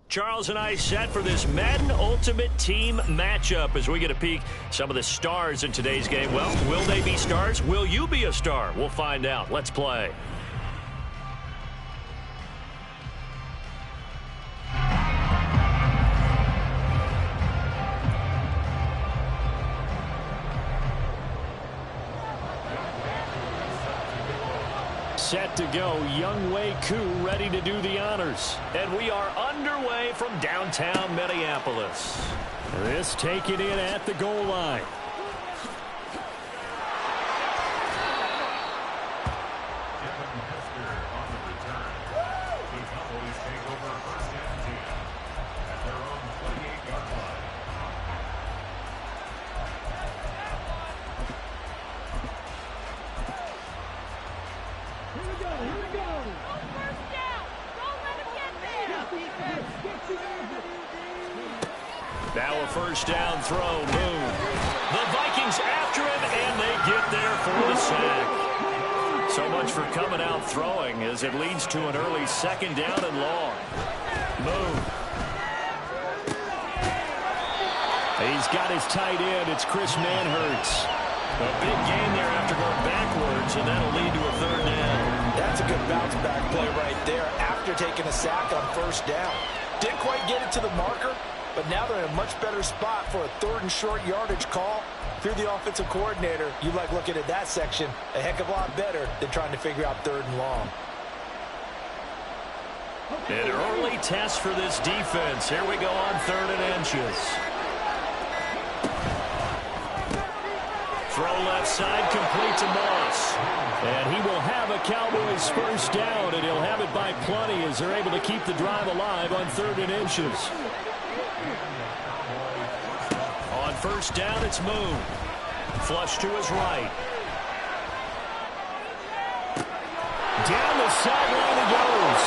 Charles and I set for this Madden Ultimate Team matchup as we get a peek some of the stars in today's game. Well, will they be stars? Will you be a star? We'll find out. Let's play. Set to go, Young Wei Koo ready to do the honors. And we are underway from downtown Minneapolis. This taken in at the goal line. Now a first down throw, boom. The Vikings after him, and they get there for the sack. So much for coming out throwing as it leads to an early second down and long. Boom. He's got his tight end. It's Chris Manhertz. A big gain there after going backwards, and that'll lead to a third down. That's a good bounce back play right there after taking a sack on first down. Didn't quite get it to the marker, but now they're in a much better spot for a third and short yardage call. Through the offensive coordinator, you like looking at that section a heck of a lot better than trying to figure out third and long. An early test for this defense. Here we go on 3rd and inches. Throw left side, complete to Moss. And he will have a Cowboys first down, and he'll have it by plenty as they're able to keep the drive alive on 3rd and inches. On first down, it's Moon. Flush to his right. Down the sideline he goes.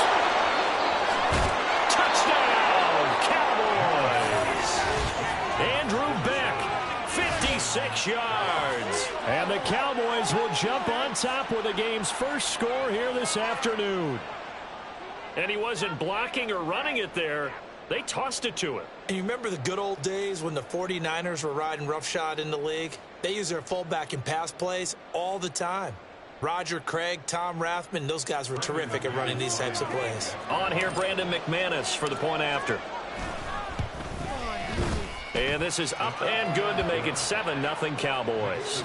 Touchdown, Cowboys. Andrew Beck, 56 yards. And the Cowboys will jump on top with the game's first score here this afternoon. And he wasn't blocking or running it there. They tossed it to him. And you remember the good old days when the 49ers were riding roughshod in the league? They use their fullback in pass plays all the time. Roger Craig, Tom Rathman, those guys were terrific at running these types of plays. On here, Brandon McManus for the point after. And this is up and good to make it 7-0 Cowboys.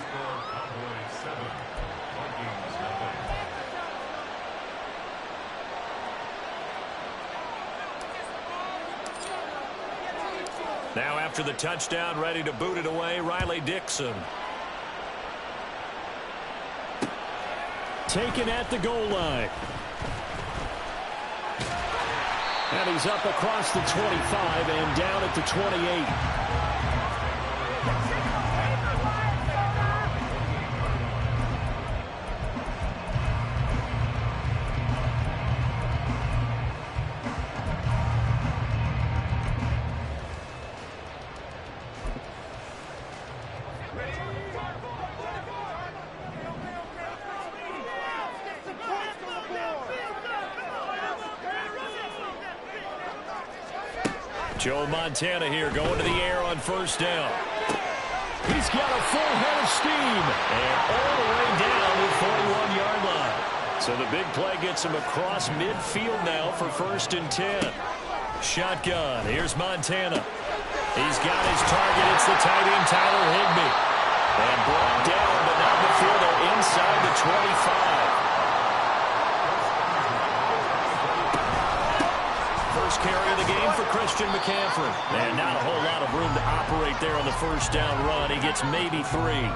Now after the touchdown, ready to boot it away, Riley Dixon. Taken at the goal line. And he's up across the 25 and down at the 28. Joe Montana here going to the air on first down. He's got a full head of steam. And all the way down to the 41-yard line. So the big play gets him across midfield now for 1st and 10. Shotgun. Here's Montana. He's got his target. It's the tight end, Tyler Higbee. And brought down, but not before they're inside the 25. First carry of the game for Christian McCaffrey. And not a whole lot of room to operate there on the first down run. He gets maybe 3.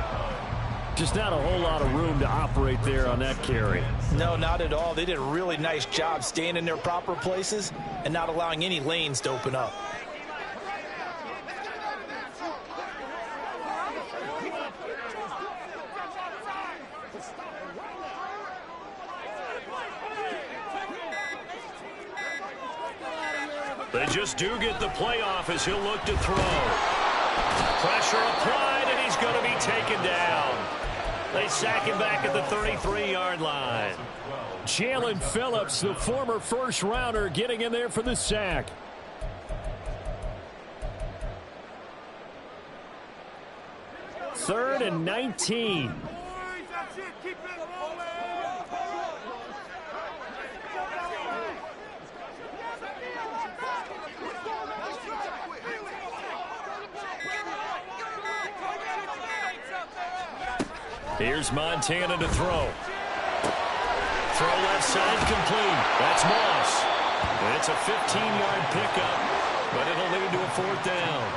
Just not a whole lot of room to operate there on that carry. No, not at all. They did a really nice job staying in their proper places and not allowing any lanes to open up. They just do get the playoff as he'll look to throw. Pressure applied, and he's going to be taken down. They sack him back at the 33-yard line. Jalen Phillips, the former first-rounder, getting in there for the sack. 3rd and 19. Here's Montana to throw. Throw left side complete. That's Moss. It's a 15-yard pickup, but it'll lead to a 4th down.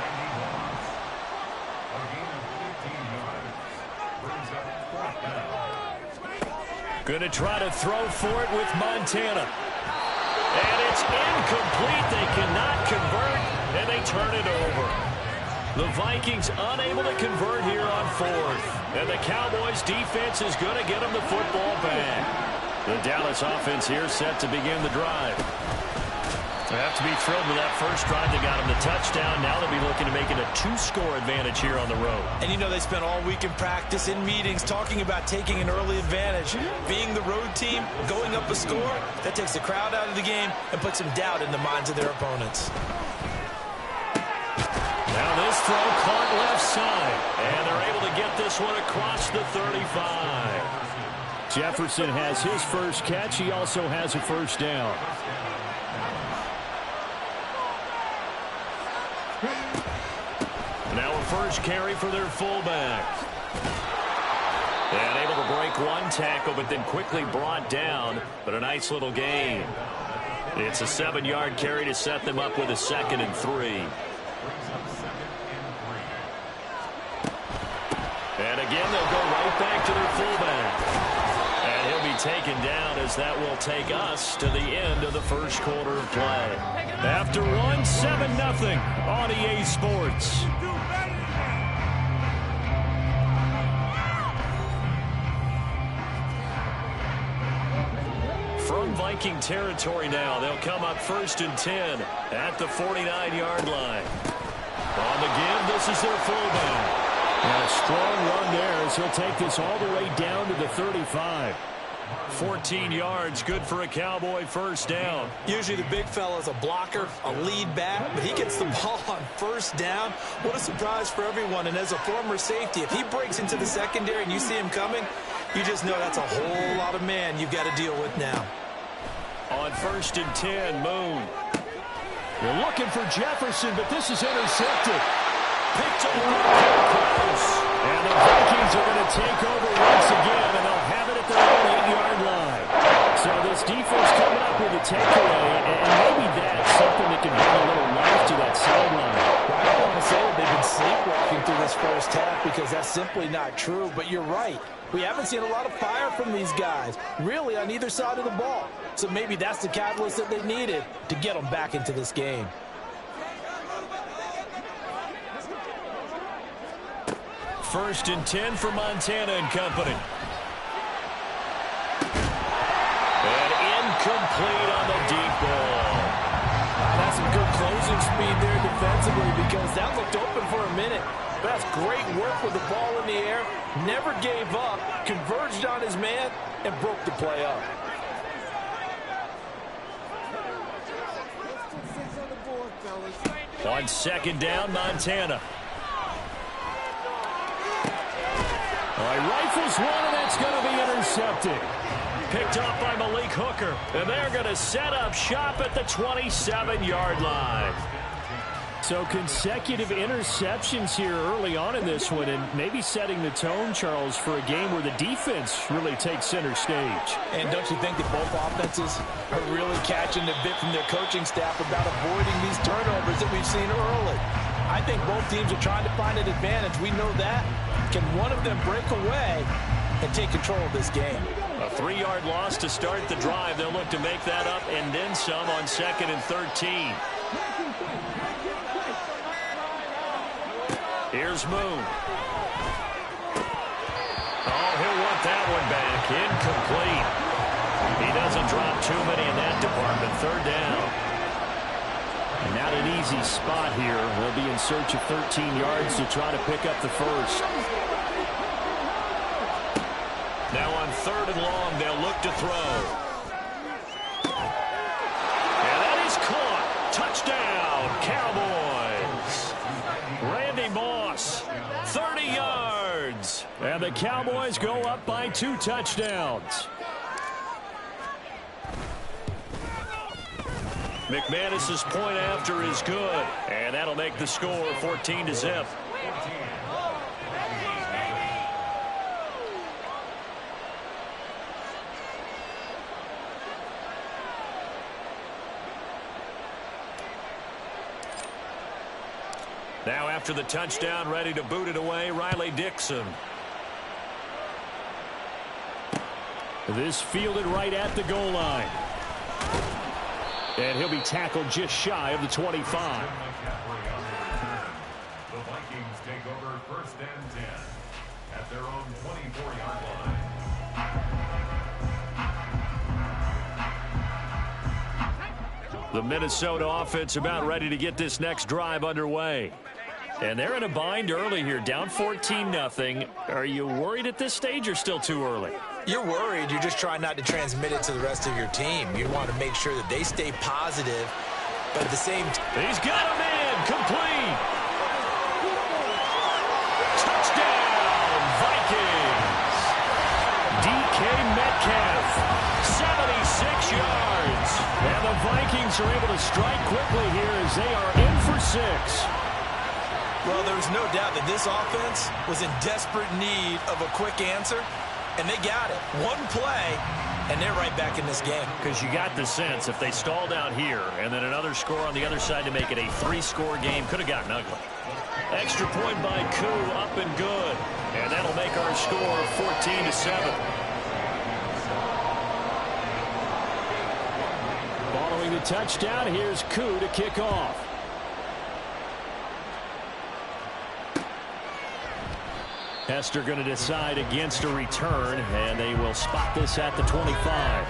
Going to try to throw for it with Montana. And it's incomplete. They cannot convert, and they turn it over. The Vikings unable to convert here on 4th. And the Cowboys defense is going to get them the football back. The Dallas offense here set to begin the drive. They have to be thrilled with that first drive that got them the touchdown. Now they'll be looking to make it a 2-score advantage here on the road. And you know they spent all week in practice, in meetings, talking about taking an early advantage. Being the road team, going up a score, that takes the crowd out of the game and puts some doubt in the minds of their opponents. Now this throw caught left side, and they're able to get this one across the 35. Jefferson has his first catch. He also has a first down. Now a first carry for their fullback. And able to break one tackle, but then quickly brought down. But a nice little gain. It's a 7-yard carry to set them up with a 2nd and 3. And again, they'll go right back to their fullback. And he'll be taken down as that will take us to the end of the first quarter of play. After 7-0 on EA Sports. From Viking territory now, they'll come up 1st and 10 at the 49-yard line. On the give, this is their fullback. And a strong run there as he'll take this all the way down to the 35. 14 yards, good for a Cowboy first down. Usually the big fella's a blocker, a lead back, but he gets the ball on first down. What a surprise for everyone. And as a former safety, if he breaks into the secondary and you see him coming, you just know that's a whole lot of man you've got to deal with now. On 1st and 10, Moon. They're looking for Jefferson, but this is intercepted. Picked up close. And the Vikings are going to take over once again, and they'll have it at their own 8-yard line. So this defense coming up with a takeaway, and maybe that's something that can bring a little life to that sideline. Well, I don't want to say that they've been sleepwalking through this first half because that's simply not true, but you're right. We haven't seen a lot of fire from these guys, really, on either side of the ball. So maybe that's the catalyst that they needed to get them back into this game. First and 10 for Montana and company. And incomplete on the deep ball. That's some good closing speed there defensively because that looked open for a minute. That's great work with the ball in the air. Never gave up, converged on his man, and broke the play up. On 2nd down, Montana. All right, rifles one, and that's going to be intercepted. Picked up by Malik Hooker, and they're going to set up shop at the 27-yard line. So consecutive interceptions here early on in this one, and maybe setting the tone, Charles, for a game where the defense really takes center stage. And don't you think that both offenses are really catching the bit from their coaching staff about avoiding these turnovers that we've seen early? I think both teams are trying to find an advantage. We know that. Can one of them break away and take control of this game? A 3-yard loss to start the drive. They'll look to make that up and then some on 2nd and 13. Here's Moon. Oh, he'll want that one back. Incomplete. He doesn't drop too many in that department. 3rd down. Not an easy spot here. They'll be in search of 13 yards to try to pick up the first. Now on 3rd and long, they'll look to throw. And that is caught. Touchdown, Cowboys. Randy Moss, 30 yards. Cowboys go up by 2 touchdowns. McManus's point after is good, and that'll make the score 14-0. Now after the touchdown, ready to boot it away, Riley Dixon. This fielded right at the goal line. And he'll be tackled just shy of the 25. The Vikings take over 1st and 10 at their own 24-yard line. The Minnesota offense about ready to get this next drive underway. And they're in a bind early here, down 14-0. Are you worried at this stage or still too early? You're worried. You're just trying not to transmit it to the rest of your team. You want to make sure that they stay positive, but at the same time. He's got him in. Complete. Touchdown, Vikings. DK Metcalf, 76 yards. And the Vikings are able to strike quickly here as they are in for 6. Well, there's no doubt that this offense was in desperate need of a quick answer, and they got it. One play, and they're right back in this game. Because you got the sense if they stall down here and then another score on the other side to make it a 3-score game, could have gotten ugly. Extra point by Koo, up and good. And that'll make our score 14-7. Following the touchdown, here's Koo to kick off. Hester going to decide against a return, and they will spot this at the 25.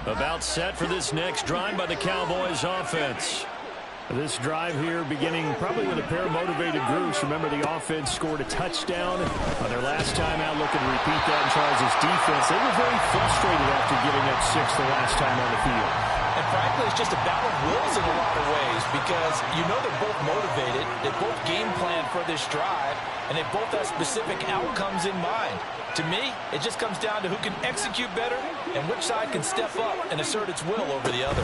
About set for this next drive by the Cowboys offense. This drive here beginning probably with a pair of motivated groups. Remember, the offense scored a touchdown on their last time out, looking to repeat that in Charles' defense. They were very frustrated after giving up 6 the last time on the field. And frankly, it's just a battle of wills in a lot of ways because you know they're both motivated, they both game plan for this drive, and they both have specific outcomes in mind. To me, it just comes down to who can execute better and which side can step up and assert its will over the other.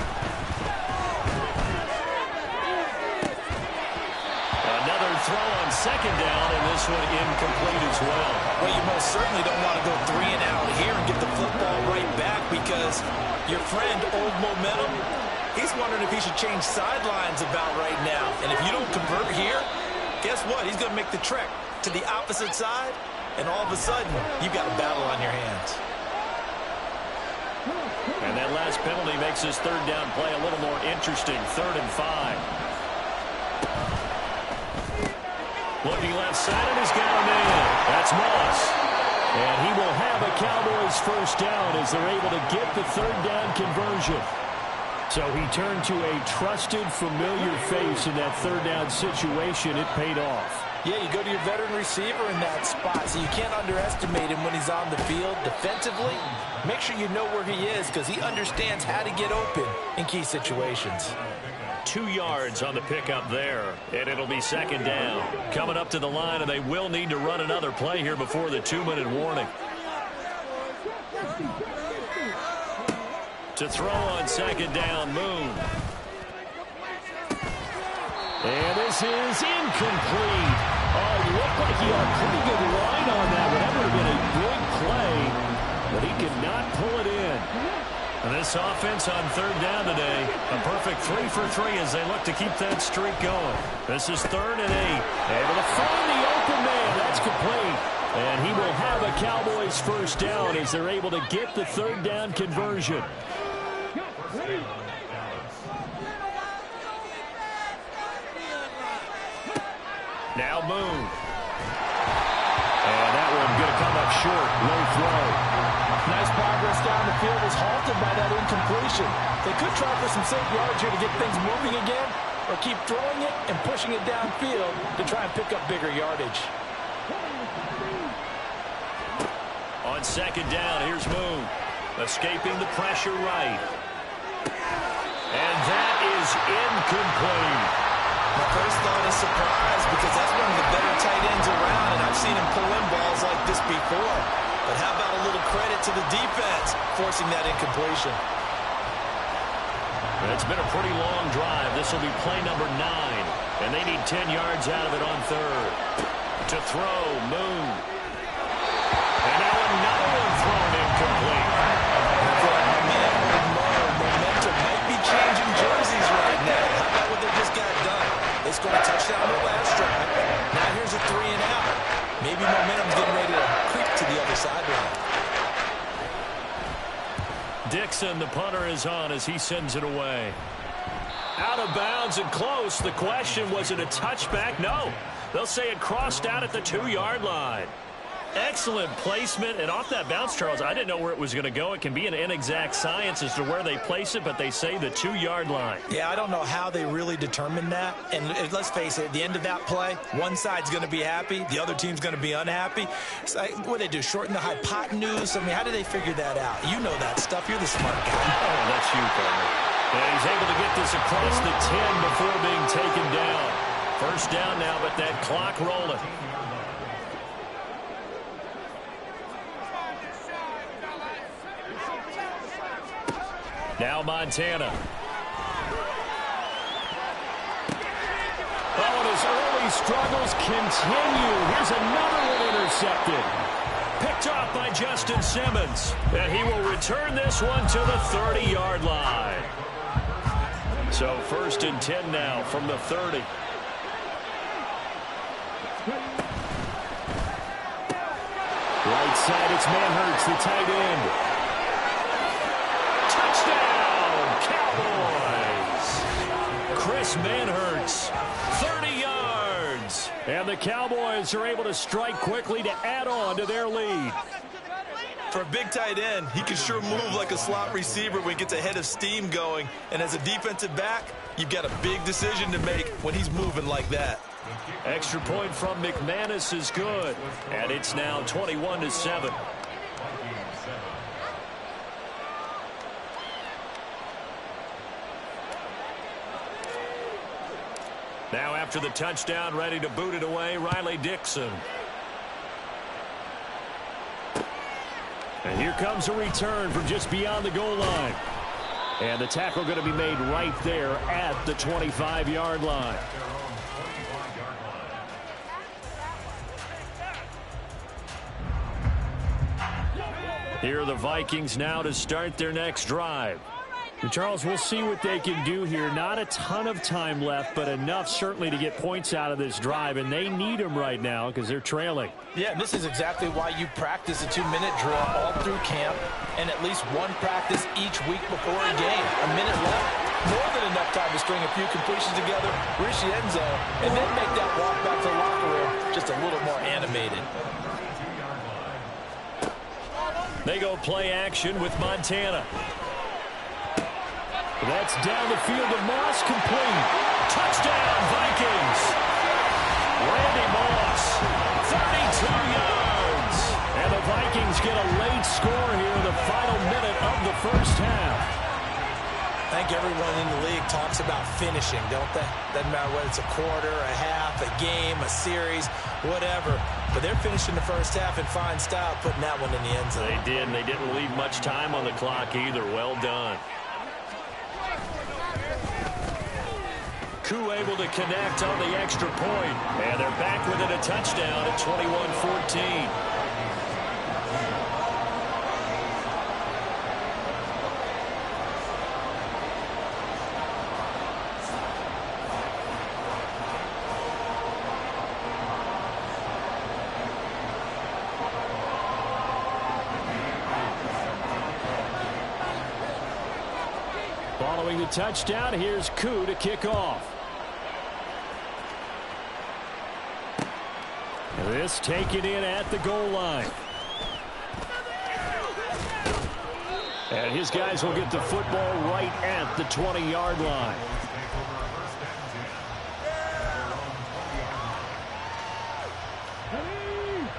Another throw on second down, and this one incomplete as well. Well, you most certainly don't want to go 3 and out here and get the football right back because your friend, Old Momentum, he's wondering if he should change sidelines about right now. And if you don't convert here, guess what? He's going to make the trek to the opposite side, and all of a sudden, you've got a battle on your hands. And that last penalty makes his third down play a little more interesting. 3rd and 5. Looking left side, and he's got him in. That's Moss. And he will have a Cowboys first down as they're able to get the 3rd down conversion. So he turned to a trusted, familiar face in that 3rd down situation. It paid off. Yeah, you go to your veteran receiver in that spot, so you can't underestimate him when he's on the field defensively. Make sure you know where he is because he understands how to get open in key situations. 2 yards on the pickup there, and it'll be 2nd down. Coming up to the line, and they will need to run another play here before the 2-minute warning. To throw on 2nd down, Moon. And this is incomplete. Oh, it looked like he had a pretty good line on that. That would have been a big play, but he could not pull it in. And this offense on 3rd down today, a perfect 3 for 3 as they look to keep that streak going. This is 3rd and 8. Able to find the open man. That's complete. And he will have a Cowboys first down as they're able to get the 3rd down conversion. Now Moon. And that one going to come up short. Low throw. Nice progress down the field was halted by that incompletion. They could try for some safe yards here to get things moving again, or keep throwing it and pushing it downfield to try and pick up bigger yardage. On 2nd down, here's Moon. Escaping the pressure right. And that is incomplete. My first thought is surprise because that's one of the better tight ends around, and I've seen him pull in balls like this before. But how about a little credit to the defense forcing that incompletion? It's been a pretty long drive. This will be play number 9, and they need 10 yards out of it on third. To throw, Moon. And now another one thrown incomplete. Momentum might be changing jerseys right now. How about what they just got done? They scored a touchdown on the last drive. Now here's a 3 and out. Maybe momentum's getting ready to creep to the other sideline. Dixon, the punter, is on as he sends it away. Out of bounds and close. The question, was it a touchback? No. They'll say it crossed out at the 2-yard line. Excellent placement, and off that bounce, Charles, I didn't know where it was going to go. It can be an inexact science as to where they place it, but they say the 2-yard line. Yeah, I don't know how they really determined that. And let's face it, at the end of that play, one side's going to be happy, the other team's going to be unhappy. It's like, what do they do, shorten the hypotenuse? I mean, how do they figure that out? You know that stuff. You're the smart guy. Oh, that's you, partner. And he's able to get this across the 10 before being taken down. First down now, but that clock rolling. Now Montana. Oh, and his early struggles continue. Here's another one intercepted. Picked off by Justin Simmons. And he will return this one to the 30-yard line. So first and 10 now from the 30. Right side, it's Manhurts, the tight end. Touchdown, Cowboys! Chris Manhurts, 30 yards. And the Cowboys are able to strike quickly to add on to their lead. For a big tight end, he can sure move like a slot receiver when he gets a head of steam going. And as a defensive back, you've got a big decision to make when he's moving like that. Extra point from McManus is good. And it's now 21-7. Now after the touchdown, ready to boot it away, Riley Dixon. And here comes a return from just beyond the goal line. And the tackle going to be made right there at the 25-yard line. Here are the Vikings now to start their next drive. And Charles, we'll see what they can do here. Not a ton of time left, but enough certainly to get points out of this drive, and they need them right now because they're trailing. Yeah, and this is exactly why you practice a 2-minute drill all through camp and at least one practice each week before a game. A minute left, more than enough time to string a few completions together, reach the end zone, and then make that walk back to the locker room just a little more animated. They go play action with Montana. That's down the field to Moss, complete. Touchdown, Vikings. Randy Moss, 32 yards. And the Vikings get a late score here in the final minute of the first half. I think everyone in the league talks about finishing, don't they? Doesn't matter whether it's a quarter, a half, a game, a series, whatever. But they're finishing the first half in fine style, putting that one in the end zone. They did, and they didn't leave much time on the clock either. Well done. Koo able to connect on the extra point. And they're back within a touchdown at 21-14. Following the touchdown, here's Koo to kick off. This taken in at the goal line. And his guys will get the football right at the 20-yard line.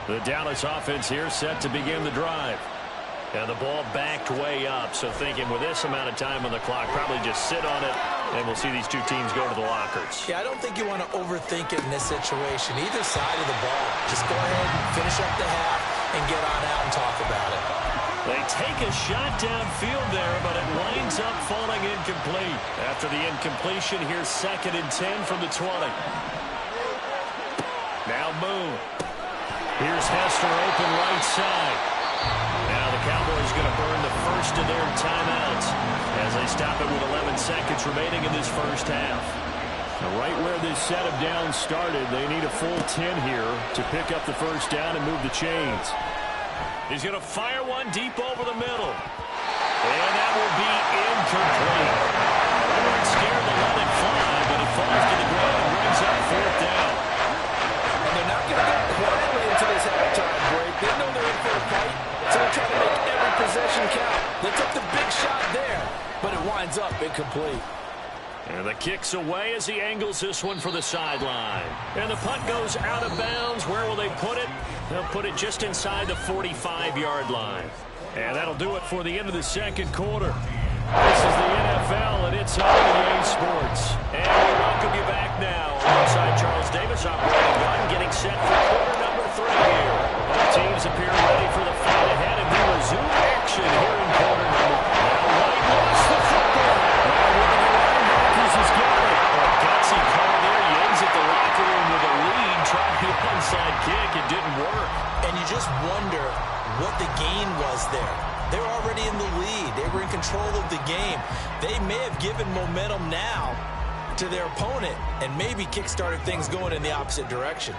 The Dallas offense here set to begin the drive. And the ball backed way up, so thinking with this amount of time on the clock, probably just sit on it And we'll see these two teams go to the lockers. Yeah, I don't think you want to overthink it in this situation. Either side of the ball. Just go ahead and finish up the half and get on out and talk about it. They take a shot downfield there, but it winds up falling incomplete. After the incompletion, here's 2nd and 10 from the 20. Now Moon. Here's Hester open right side. Now the Cowboys going to burn the first of their timeouts as they stop it with 11 seconds remaining in this first half. Now right where this set of downs started, they need a full 10 here to pick up the first down and move the chains. He's going to fire one deep over the middle. And that will be incomplete. They weren't scared to let it fly, but it falls to the ground and brings up 4th down. And they're not going to go quietly into this halftime break. They know they're in for a fight, so they're trying to make every possession count. They took the big shot there, but it winds up incomplete. And the kick's away as he angles this one for the sideline. And the punt goes out of bounds. Where will they put it? They'll put it just inside the 45-yard line. And that'll do it for the end of the second quarter. This is the NFL, and it's on EA Sports. And we welcome you back now alongside Charles Davis, operating gun, getting set for quarter number 3 here. Both teams appear ready for the fight ahead, and we resume action here in quarter number. Now White lost the football. Now one of the linebackers has got it. A gutsy call there. He exit the locker room with a lead. Tried the onside kick. It didn't work. And you just wonder what the gain was there. They're already in the lead. They were in control of the game. They may have given momentum now to their opponent and maybe kick-started things going in the opposite direction.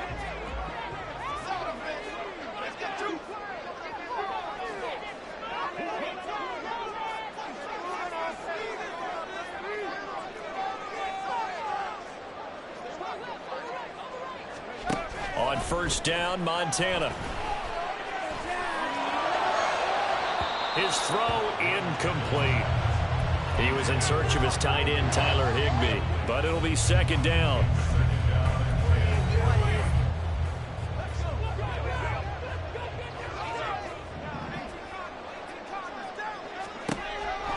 On first down, Montana. His throw incomplete. He was in search of his tight end, Tyler Higbee, but it'll be 2nd down.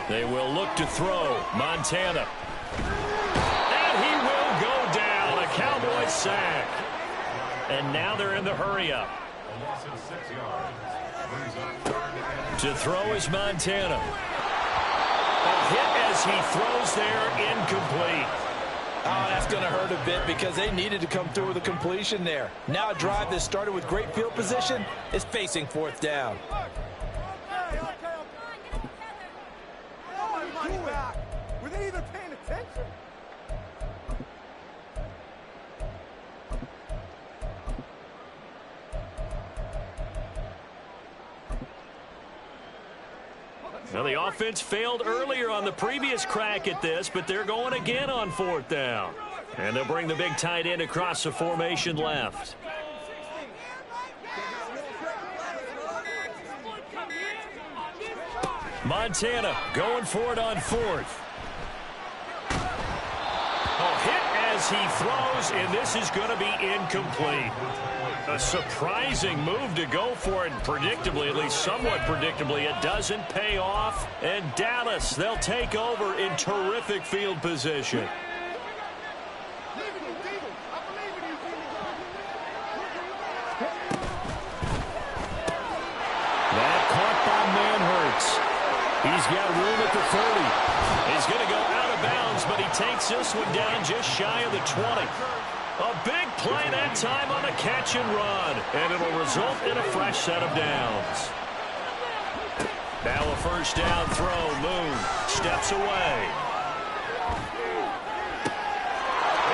They will look to throw. Montana. And he will go down. A Cowboys sack. And now they're in the hurry-up. To throw is Montana. A hit as he throws there, incomplete. Oh, that's going to hurt a bit because they needed to come through with a completion there. Now a drive that started with great field position is facing 4th down. Were they even paying attention? Well, the offense failed earlier on the previous crack at this, but they're going again on 4th down. And they'll bring the big tight end across the formation left. Montana going for it on 4th. A hit as he throws, and this is going to be incomplete. A surprising move to go for it, predictably, at least somewhat predictably. It doesn't pay off, and Dallas, they'll take over in terrific field position. That caught by Manhurts. He's got room at the 30. He's going to go out of bounds, but he takes this one down just shy of the 20. A big play that time on a catch and run, and it'll result in a fresh set of downs. Now a first down throw. Moon steps away.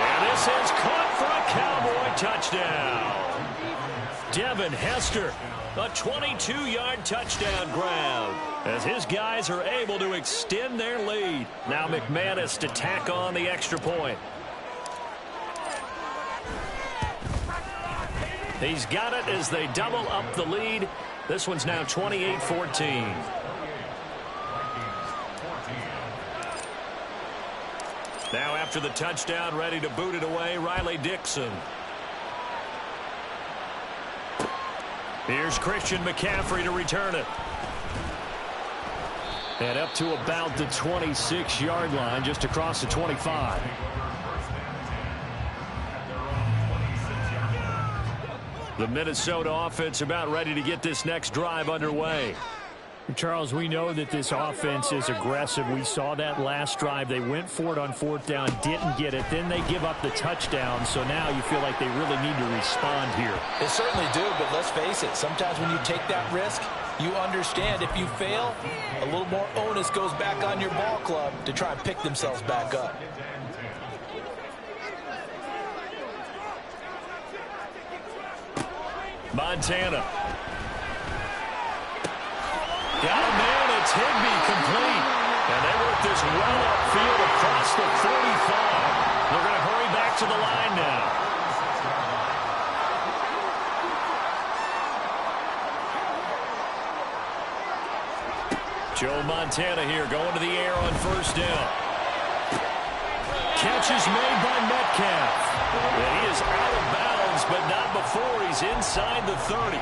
And this is caught for a Cowboy touchdown. Devin Hester, a 22-yard touchdown grab, as his guys are able to extend their lead. Now McManus to tack on the extra point. He's got it as they double up the lead. This one's now 28-14. Now after the touchdown, ready to boot it away, Riley Dixon. Here's Christian McCaffrey to return it. And up to about the 26-yard line, just across the 25. The Minnesota offense about ready to get this next drive underway. Charles, we know that this offense is aggressive. We saw that last drive. They went for it on 4th down, didn't get it. Then they give up the touchdown. So now you feel like they really need to respond here. They certainly do, but let's face it. Sometimes when you take that risk, you understand if you fail, a little more onus goes back on your ball club to try and pick themselves back up. Montana. Got a man, it's Higbee complete. And they work this well upfield across the 45. They're going to hurry back to the line now. Joe Montana here going to the air on 1st down. Catch is made by Metcalf. And he is out of bounds, but not before he's inside the 30.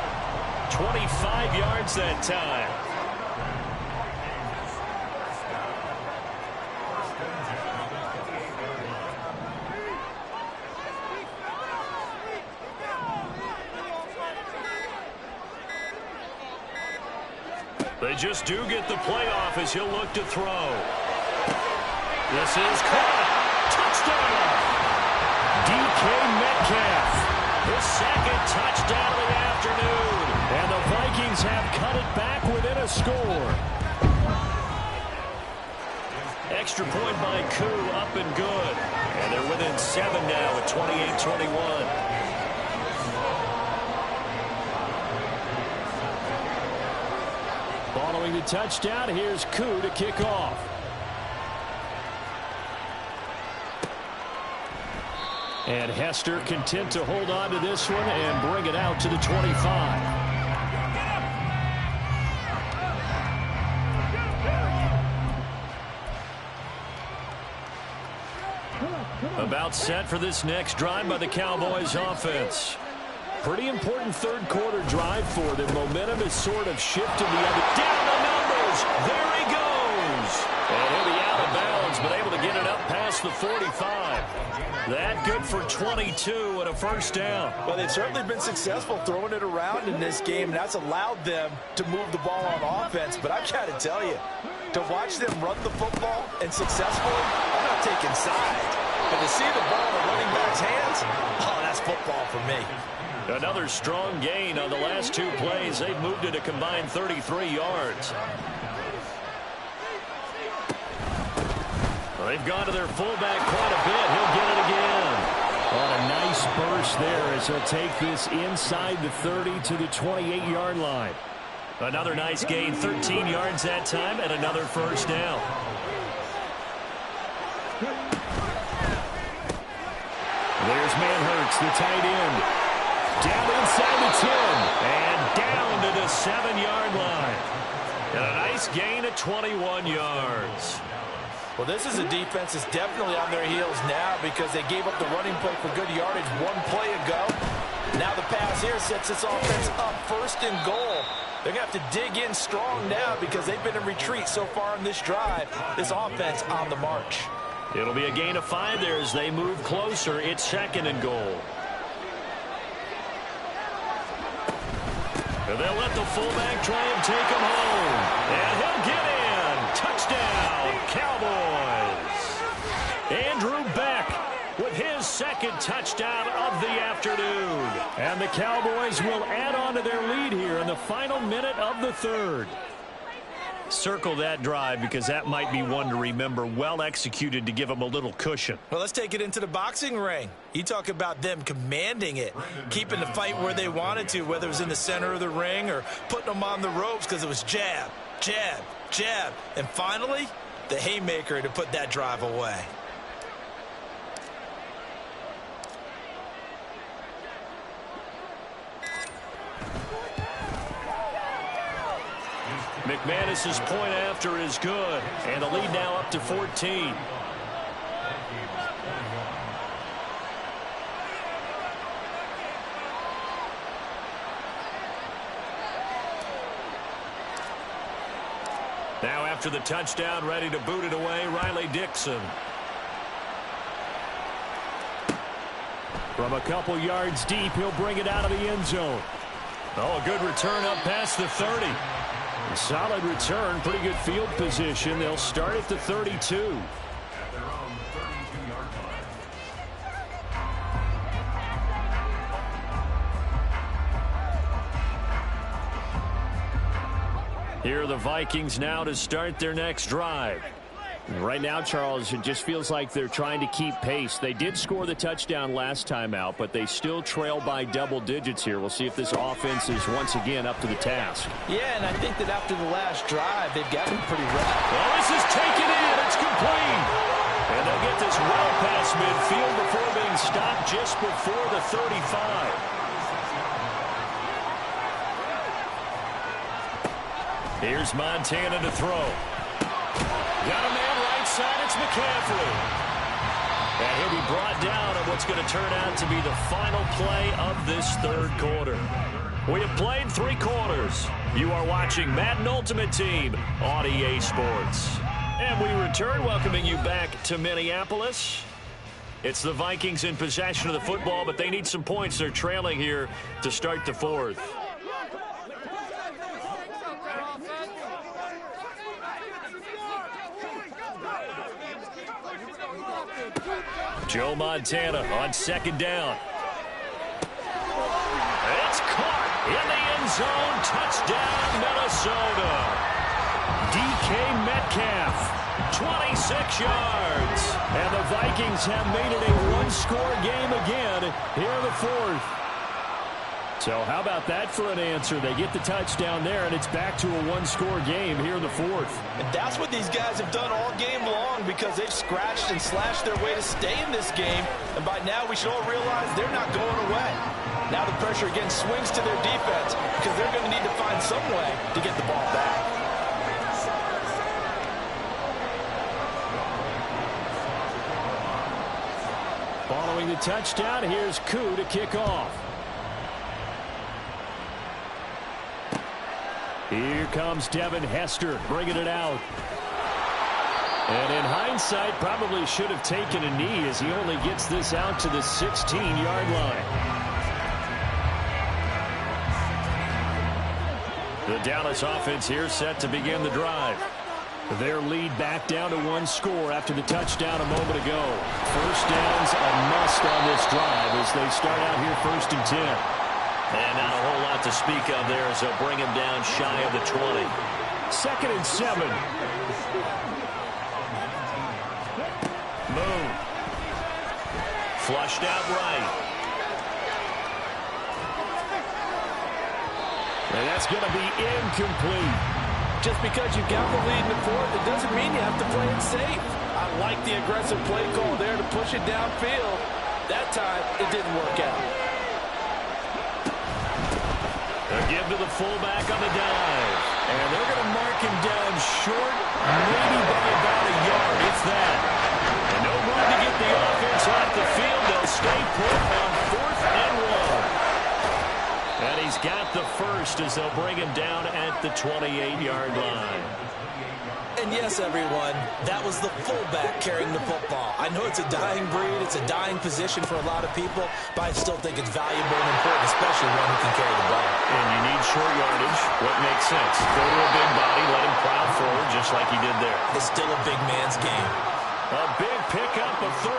25 yards that time. They just do get the playoff as he'll look to throw. This is caught. Touchdown! DK Metcalf. His 2nd touchdown of the afternoon. And the Vikings have cut it back within a score. Extra point by Koo, up and good. And they're within 7 now at 28-21. Following the touchdown, here's Koo to kick off. And Hester content to hold on to this one and bring it out to the 25. About set for this next drive by the Cowboys offense. Pretty important 3rd quarter drive for them. Momentum has sort of shifted the other. Down the numbers. There he goes. And he'll be out of bounds, but able to get it up past the 45. That good for 22 and a 1st down. Well, they've certainly been successful throwing it around in this game, and that's allowed them to move the ball on offense. But I've got to tell you, to watch them run the football and successfully, I'm not taking sides. But to see the ball in the running back's hands, oh, that's football for me. Another strong gain on the last 2 plays. They've moved it a combined 33 yards. They've gone to their fullback quite a bit. He'll get it again. On a nice burst there as he'll take this inside the 30 to the 28-yard line. Another nice gain, 13 yards that time, and another 1st down. There's Manhurts, the tight end. Down inside the 10 and down to the 7-yard line. And a nice gain of 21 yards. Well, this is a defense that's definitely on their heels now because they gave up the running play for good yardage 1 play ago. Now the pass here sets this offense up 1st and goal. They're going to have to dig in strong now because they've been in retreat so far in this drive. This offense on the march. It'll be a gain of 5 there as they move closer. It's 2nd and goal. And they'll let the fullback try and take him home. And he'll get in. Touchdown, Cowboys. Andrew Beck with his 2nd touchdown of the afternoon. And the Cowboys will add on to their lead here in the final minute of the 3rd. Circle that drive because that might be one to remember. Well executed to give them a little cushion. Well, let's take it into the boxing ring. You talk about them commanding it, keeping the fight where they wanted to, whether it was in the center of the ring or putting them on the ropes because it was jab, jab, jab. And finally, the haymaker to put that drive away. McManus's point after is good, and the lead now up to 14. Now after the touchdown, ready to boot it away, Riley Dixon. From a couple yards deep, he'll bring it out of the end zone. Oh, a good return up past the 30. A solid return, pretty good field position. They'll start at the 32. At their own 32-yard line. Here are the Vikings now to start their next drive. Right now, Charles, it just feels like they're trying to keep pace. They did score the touchdown last time out, but they still trail by double digits here. We'll see if this offense is once again up to the task. Yeah, and I think that after the last drive, they've gotten pretty ready. Well, this is taken in. It's complete. And they'll get this well past midfield before being stopped just before the 35. Here's Montana to throw. Got a man right side. It's McCaffrey. And he'll be brought down on what's going to turn out to be the final play of this third quarter. We have played 3 quarters. You are watching Madden Ultimate Team on EA Sports. And we return, welcoming you back to Minneapolis. It's the Vikings in possession of the football, but they need some points. They're trailing here to start the fourth. Joe Montana on second down. It's caught in the end zone. Touchdown, Minnesota. DK Metcalf, 26 yards. And the Vikings have made it a one-score game again here in the fourth. So how about that for an answer? They get the touchdown there, and it's back to a one-score game here in the fourth. And that's what these guys have done all game long because they've scratched and slashed their way to stay in this game. And by now, we should all realize they're not going away. Now the pressure again swings to their defense because they're going to need to find some way to get the ball back. Following the touchdown, here's Koo to kick off. Here comes Devin Hester bringing it out. And in hindsight, probably should have taken a knee as he only gets this out to the 16-yard line. The Dallas offense here set to begin the drive. Their lead back down to one score after the touchdown a moment ago. First down's a must on this drive as they start out here 1st and 10. And not a whole lot to speak of there as they'll bring him down shy of the 20. 2nd and 7. Moon. Flushed out right. And that's going to be incomplete. Just because you've got the lead in the fourth, it doesn't mean you have to play it safe. I like the aggressive play call there to push it downfield. That time, it didn't work out. A give to the fullback on the dive. And they're going to mark him down short, maybe by about a yard, if that. And no room to get the offense off the field. They'll stay put on 4th and 1. And he's got the first as they'll bring him down at the 28-yard line. And yes, everyone, that was the fullback carrying the football. I know it's a dying breed, it's a dying position for a lot of people, but I still think it's valuable and important, especially one who can carry the ball. And you need short yardage. What makes sense? Go to a big body, let him plow forward just like he did there. It's still a big man's game. A big pickup of 38.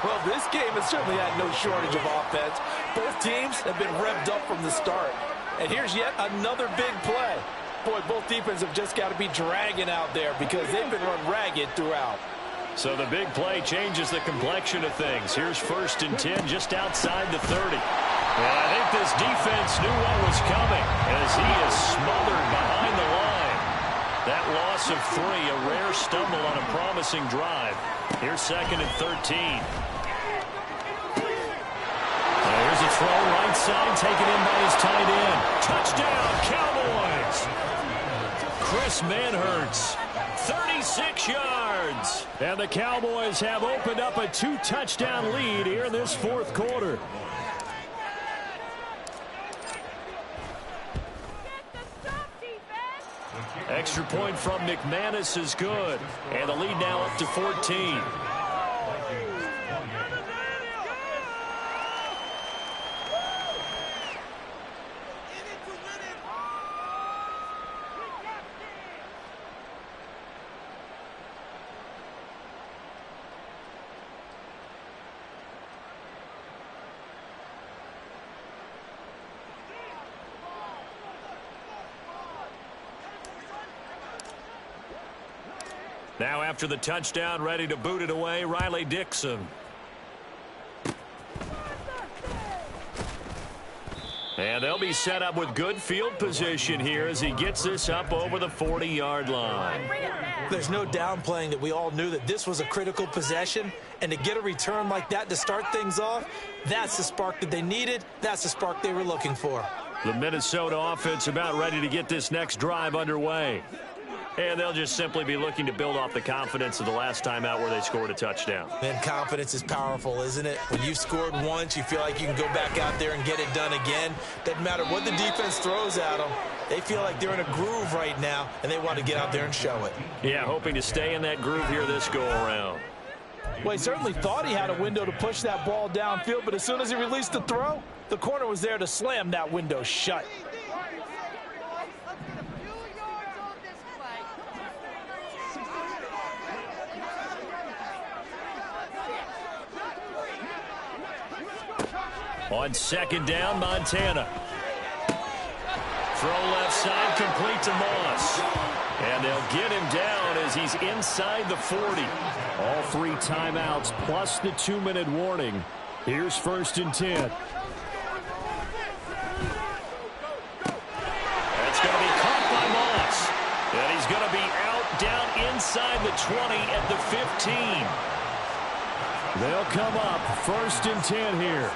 Well, this game has certainly had no shortage of offense. Both teams have been revved up from the start. And here's yet another big play. Boy, both defenses have just got to be dragging out there because they've been run ragged throughout. So the big play changes the complexion of things. Here's 1st and 10 just outside the 30. And I think this defense knew what was coming as he is smothered behind the line. That loss of 3, a rare stumble on a promising drive. Here's 2nd and 13. Here's a throw right side taken in by his tight end. Touchdown, Cowboys! Chris Manhertz, 36 yards. And the Cowboys have opened up a 2-touchdown lead here in this 4th quarter. Extra point from McManus is good. And the lead now up to 14. Now after the touchdown, ready to boot it away, Riley Dixon. And they'll be set up with good field position here as he gets this up over the 40-yard line. There's no downplaying that we all knew that this was a critical possession, and to get a return like that to start things off, that's the spark that they needed. That's the spark they were looking for. The Minnesota offense about ready to get this next drive underway. And they'll just simply be looking to build off the confidence of the last time out where they scored a touchdown. And confidence is powerful, isn't it? When you've scored once, you feel like you can go back out there and get it done again. Doesn't matter what the defense throws at them. They feel like they're in a groove right now, and they want to get out there and show it. Yeah, hoping to stay in that groove here this go-around. Well, he certainly thought he had a window to push that ball downfield, but as soon as he released the throw, the corner was there to slam that window shut. On second down, Montana. Throw left side, complete to Moss. And they'll get him down as he's inside the 40. All 3 timeouts plus the 2-minute warning. Here's 1st and 10. That's going to be caught by Moss. And he's going to be out down inside the 20 at the 15. They'll come up 1st and 10 here.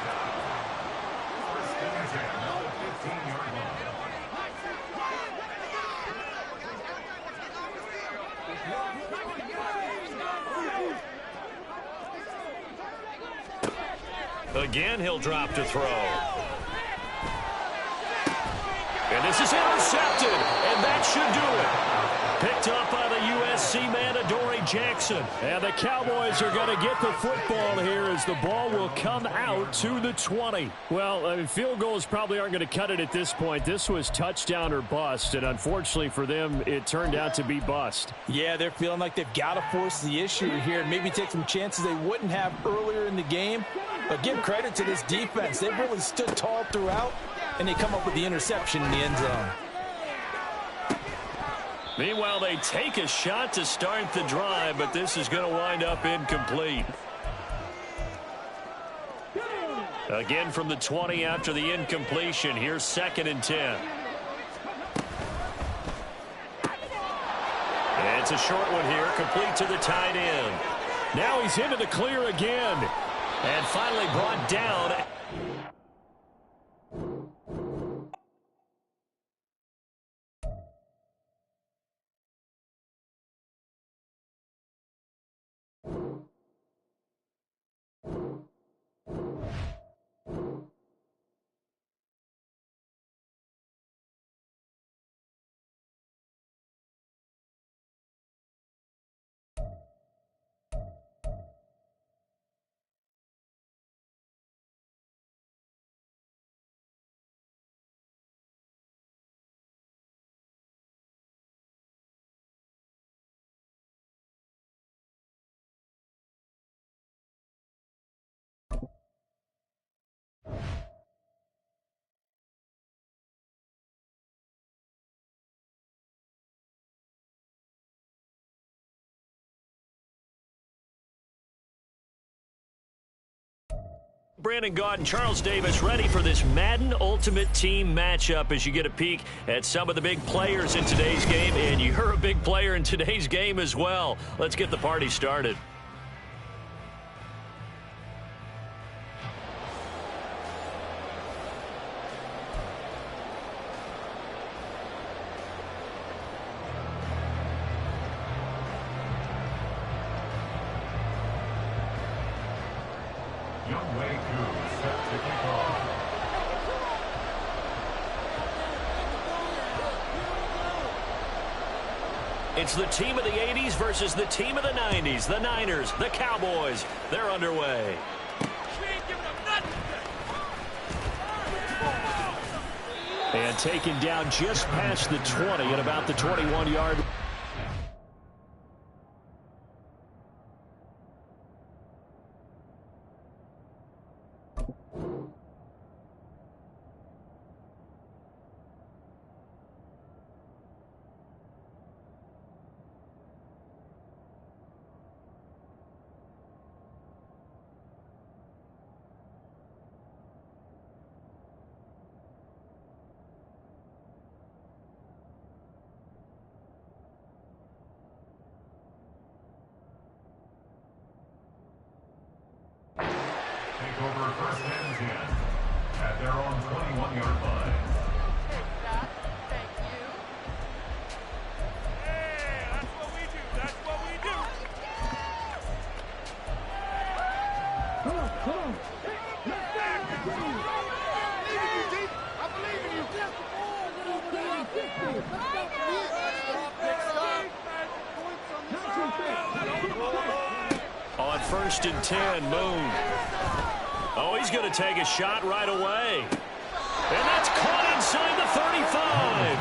Again, he'll drop to throw. And this is intercepted, and that should do it. Picked up by the USC man, Adoree Jackson. And the Cowboys are going to get the football here as the ball will come out to the 20. Well, I mean, field goals probably aren't going to cut it at this point. This was touchdown or bust, and unfortunately for them, it turned out to be bust. Yeah, they're feeling like they've got to force the issue here and maybe take some chances they wouldn't have earlier in the game. But give credit to this defense. They've really stood tall throughout, and they come up with the interception in the end zone. Meanwhile, they take a shot to start the drive, but this is going to wind up incomplete. Again from the 20 after the incompletion. Here's 2nd and 10. And it's a short one here, complete to the tight end. Now he's into the clear again. And finally brought down. Brandon Gaud and Charles Davis ready for this Madden Ultimate Team matchup as you get a peek at some of the big players in today's game. And you're a big player in today's game as well. Let's get the party started. It's the team of the 80s versus the team of the 90s. The Niners, the Cowboys, they're underway. And taken down just past the 20 at about the 21-yard line. Take over first and 10 at their own 21-yard line. Thank you. Yeah, that's what we do. That's what we do. Come on, come on. I believe in you. On first and 10, Moon. Oh, he's going to take a shot right away. And that's caught inside the 35.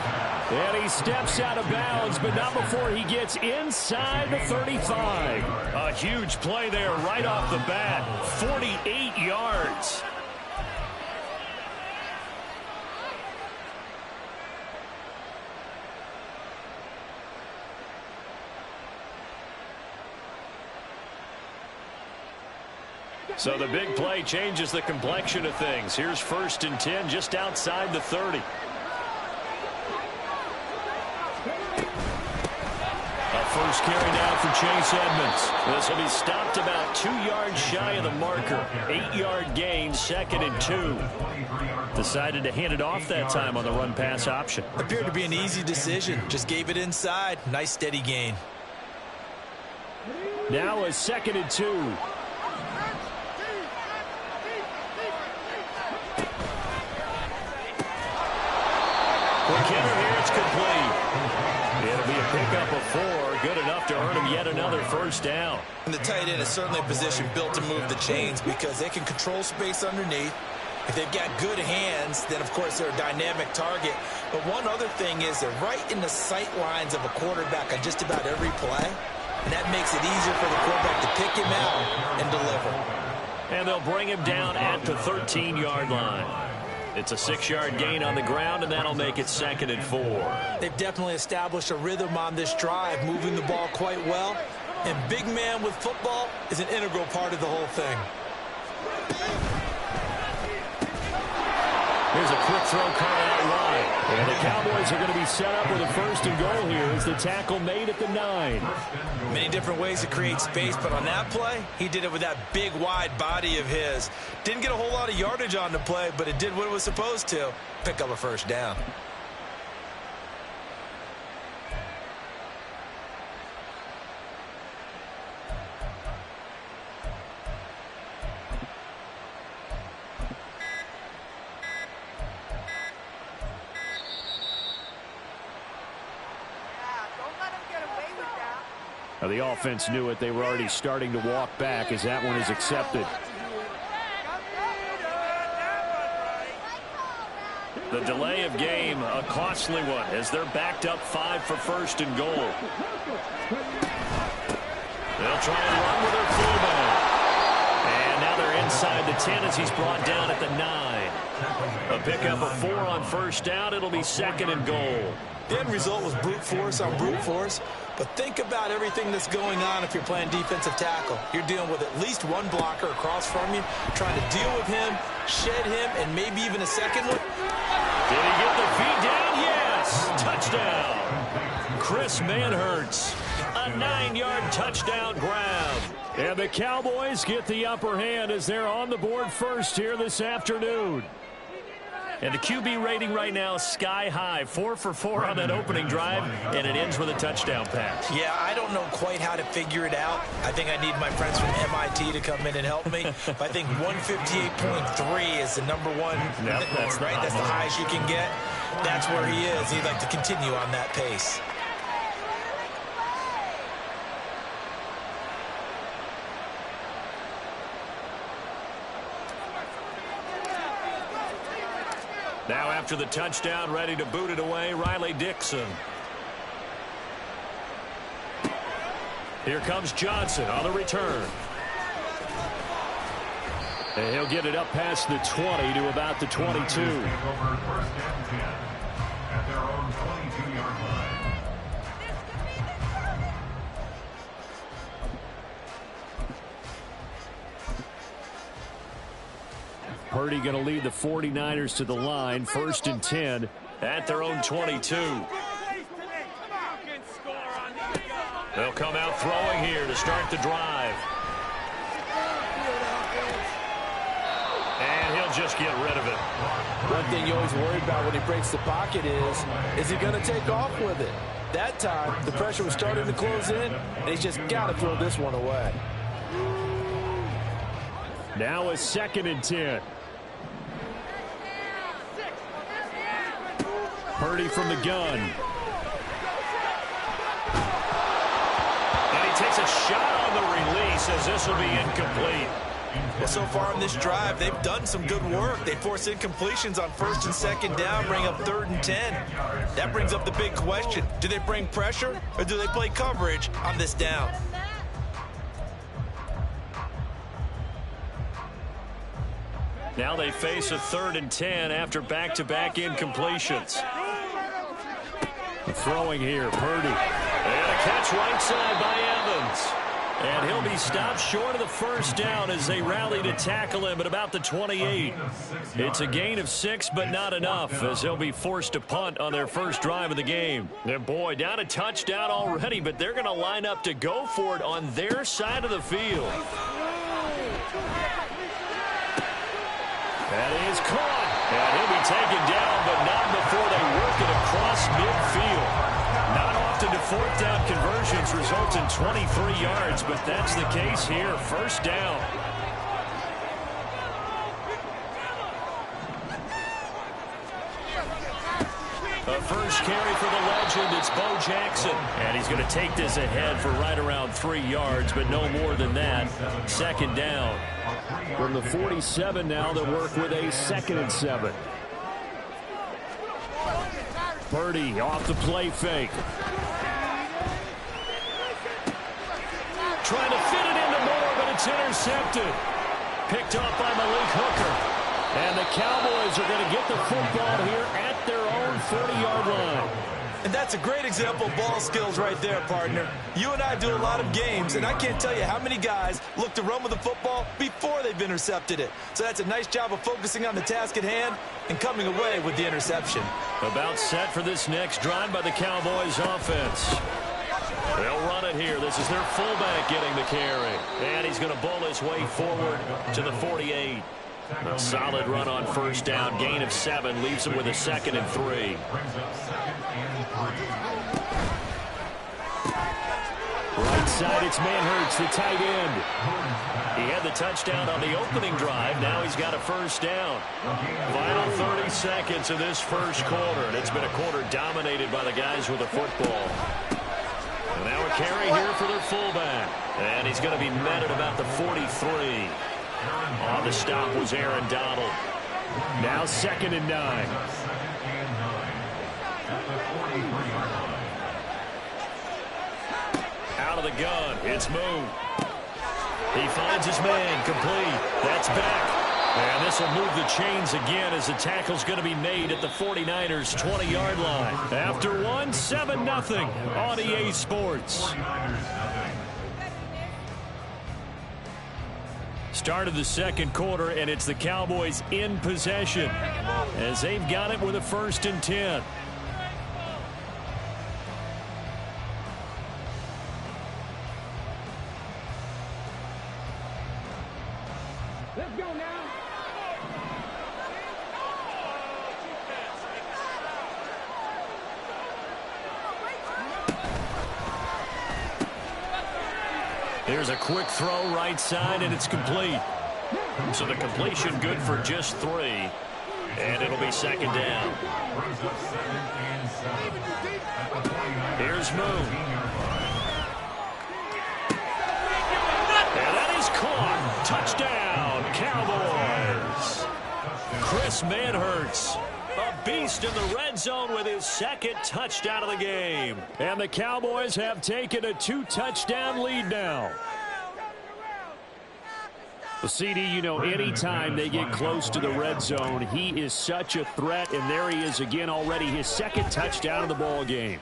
And he steps out of bounds, but not before he gets inside the 35. A huge play there right off the bat. 48 yards. So the big play changes the complexion of things. Here's first and 10 just outside the 30. A first carry down for Chase Edmonds. This will be stopped about 2 yards shy of the marker. 8-yard gain, second and 2. Decided to hand it off that time on the run-pass option. Appeared to be an easy decision. Just gave it inside. Nice steady gain. Now a second and 2. Quick hitter here, it's complete. It'll be a pickup of 4, good enough to earn him yet another first down. And the tight end is certainly a position built to move the chains because they can control space underneath. If they've got good hands, then, of course, they're a dynamic target. But one other thing is they're right in the sight lines of a quarterback on just about every play. And that makes it easier for the quarterback to pick him out and deliver. And they'll bring him down at the 13-yard line. It's a 6-yard gain on the ground, and that'll make it second and 4. They've definitely established a rhythm on this drive, moving the ball quite well. And big man with football is an integral part of the whole thing. Here's a quick throw caught out wide. And the Cowboys are going to be set up with a first and goal here as the tackle made at the 9. Many different ways to create space, but on that play, he did it with that big, wide body of his. Didn't get a whole lot of yardage on the play, but it did what it was supposed to. Pick up a first down. Now the offense knew it. They were already starting to walk back as that one is accepted. The delay of game, a costly one, as they're backed up 5 for first and goal. They'll try and run with their fullback. And now they're inside the 10 as he's brought down at the 9. A pickup of 4 on first down. It'll be second and goal. The end result was brute force on brute force. But think about everything that's going on if you're playing defensive tackle. You're dealing with at least one blocker across from you, trying to deal with him, shed him, and maybe even a second one. Did he get the feet down? Yes! Touchdown! Chris Manhertz. A 9-yard touchdown grab. And the Cowboys get the upper hand as they're on the board first here this afternoon. And the QB rating right now is sky high. 4 for 4 on that opening drive, and it ends with a touchdown pass. Yeah, I don't know quite how to figure it out. I think I need my friends from MIT to come in and help me. But I think 158.3 is the number one. Yep, that's right. That's the highest you can get. That's where he is. He'd like to continue on that pace. after the touchdown, ready to boot it away, Riley Dixon. Here comes Johnson on the return. And he'll get it up past the 20 to about the 22. Take over 1st and 10 at their own 22-yard line. Purdy going to lead the 49ers to the line. 1st and 10 at their own 22. They'll come out throwing here to start the drive. And he'll just get rid of it. One thing you always worry about when he breaks the pocket is he going to take off with it? That time, the pressure was starting to close in, and he's just got to throw this one away. Now a 2nd and 10. Purdy from the gun. And he takes a shot on the release as this will be incomplete. Well, so far on this drive, they've done some good work. They force incompletions on 1st and 2nd down, bring up 3rd and 10. That brings up the big question. Do they bring pressure or do they play coverage on this down? Now they face a 3rd and 10 after back-to-back incompletions. Throwing here, Purdy. And a catch right side by Evans. And he'll be stopped short of the 1st down as they rally to tackle him at about the 28. It's a gain of 6, but not enough as they'll be forced to punt on their first drive of the game. And boy, down a touchdown already, but they're going to line up to go for it on their side of the field. That is caught. And he'll be taken down, but not before they work it across midfield. Not often do 4th down conversions result in 23 yards, but that's the case here. 1st down. A first carry for the legend. It's Bo Jackson. And he's going to take this ahead for right around 3 yards, but no more than that. 2nd down. From the 47 now, they'll work with a 2nd and 7. Purdy off the play fake. Trying to fit it into Moore, but it's intercepted. Picked off by Malik Hooker. And the Cowboys are going to get the football here at their own 40-yard line. And that's a great example of ball skills right there, partner. You and I do a lot of games, and I can't tell you how many guys look to run with the football before they've intercepted it. So that's a nice job of focusing on the task at hand and coming away with the interception. About set for this next drive by the Cowboys offense. They'll run it here. This is their fullback getting the carry. And he's going to bowl his way forward to the 48. A solid run on 1st down. Gain of 7 leaves him with a 2nd and 3. Brings up 2nd and 3. Right side, it's Manhurts, the tight end. He had the touchdown on the opening drive. Now he's got a 1st down. Final 30 seconds of this 1st quarter, and it's been a quarter dominated by the guys with the football. And now a carry here for their fullback. And he's going to be met at about the 43. On the stop was Aaron Donald. Now 2nd and 9. 2nd and 9 at the 43-yard line. Out of the gun, it's Moon. He finds his man, complete. That's back. And this will move the chains again as the tackle's going to be made at the 49ers' 20-yard line. After one, 7-0 on EA Sports. Start of the 2nd quarter, and it's the Cowboys in possession as they've got it with a 1st and 10. Let's go now. Here's a quick throw right side, and it's complete. So the completion good for just 3. And it'll be 2nd down. Here's Moon. And that is caught. Touchdown, Cowboys. Chris Manhurts A beast in the red zone with his second touchdown of the game. And the Cowboys have taken a 2-touchdown lead now. Well, CD, you know, anytime they get close to the red zone, he is such a threat, and there he is again already, his second touchdown of the ball game.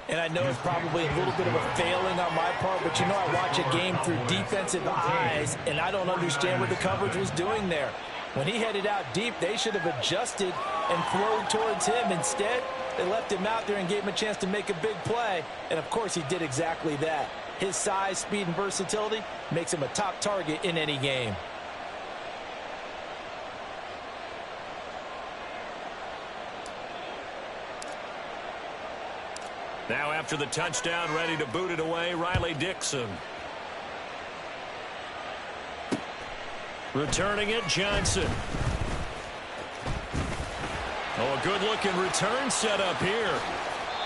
And I know it's probably a little bit of a failing on my part, but you know I watch a game through defensive eyes, and I don't understand what the coverage was doing there. When he headed out deep, they should have adjusted and flowed towards him. Instead, they left him out there and gave him a chance to make a big play. And, of course, he did exactly that. His size, speed, and versatility makes him a top target in any game. Now after the touchdown, ready to boot it away, Riley Dixon. Returning it, Johnson. Oh, a good-looking return set up here.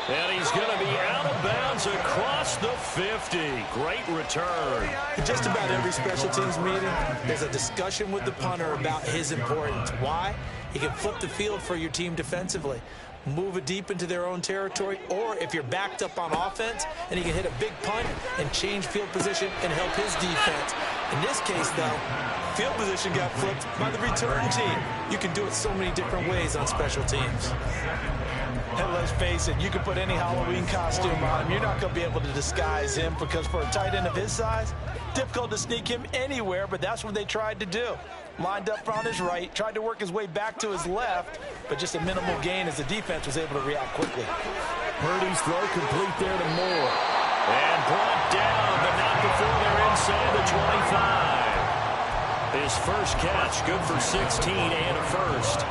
And he's going to be out of bounds across the 50. Great return. In just about every special teams meeting, there's a discussion with the punter about his importance. Why? He can flip the field for your team defensively, move it deep into their own territory, or if you're backed up on offense, and he can hit a big punt and change field position and help his defense. In this case, though, field position got flipped by the return team. You can do it so many different ways on special teams. And let's face it, you can put any Halloween costume on him. You're not going to be able to disguise him because for a tight end of his size, difficult to sneak him anywhere, but that's what they tried to do. Lined up on his right, tried to work his way back to his left, but just a minimal gain as the defense was able to react quickly. Purdy's throw complete there to Moore. And brought down, but not before they're inside the 25. His first catch, good for 16 and a first.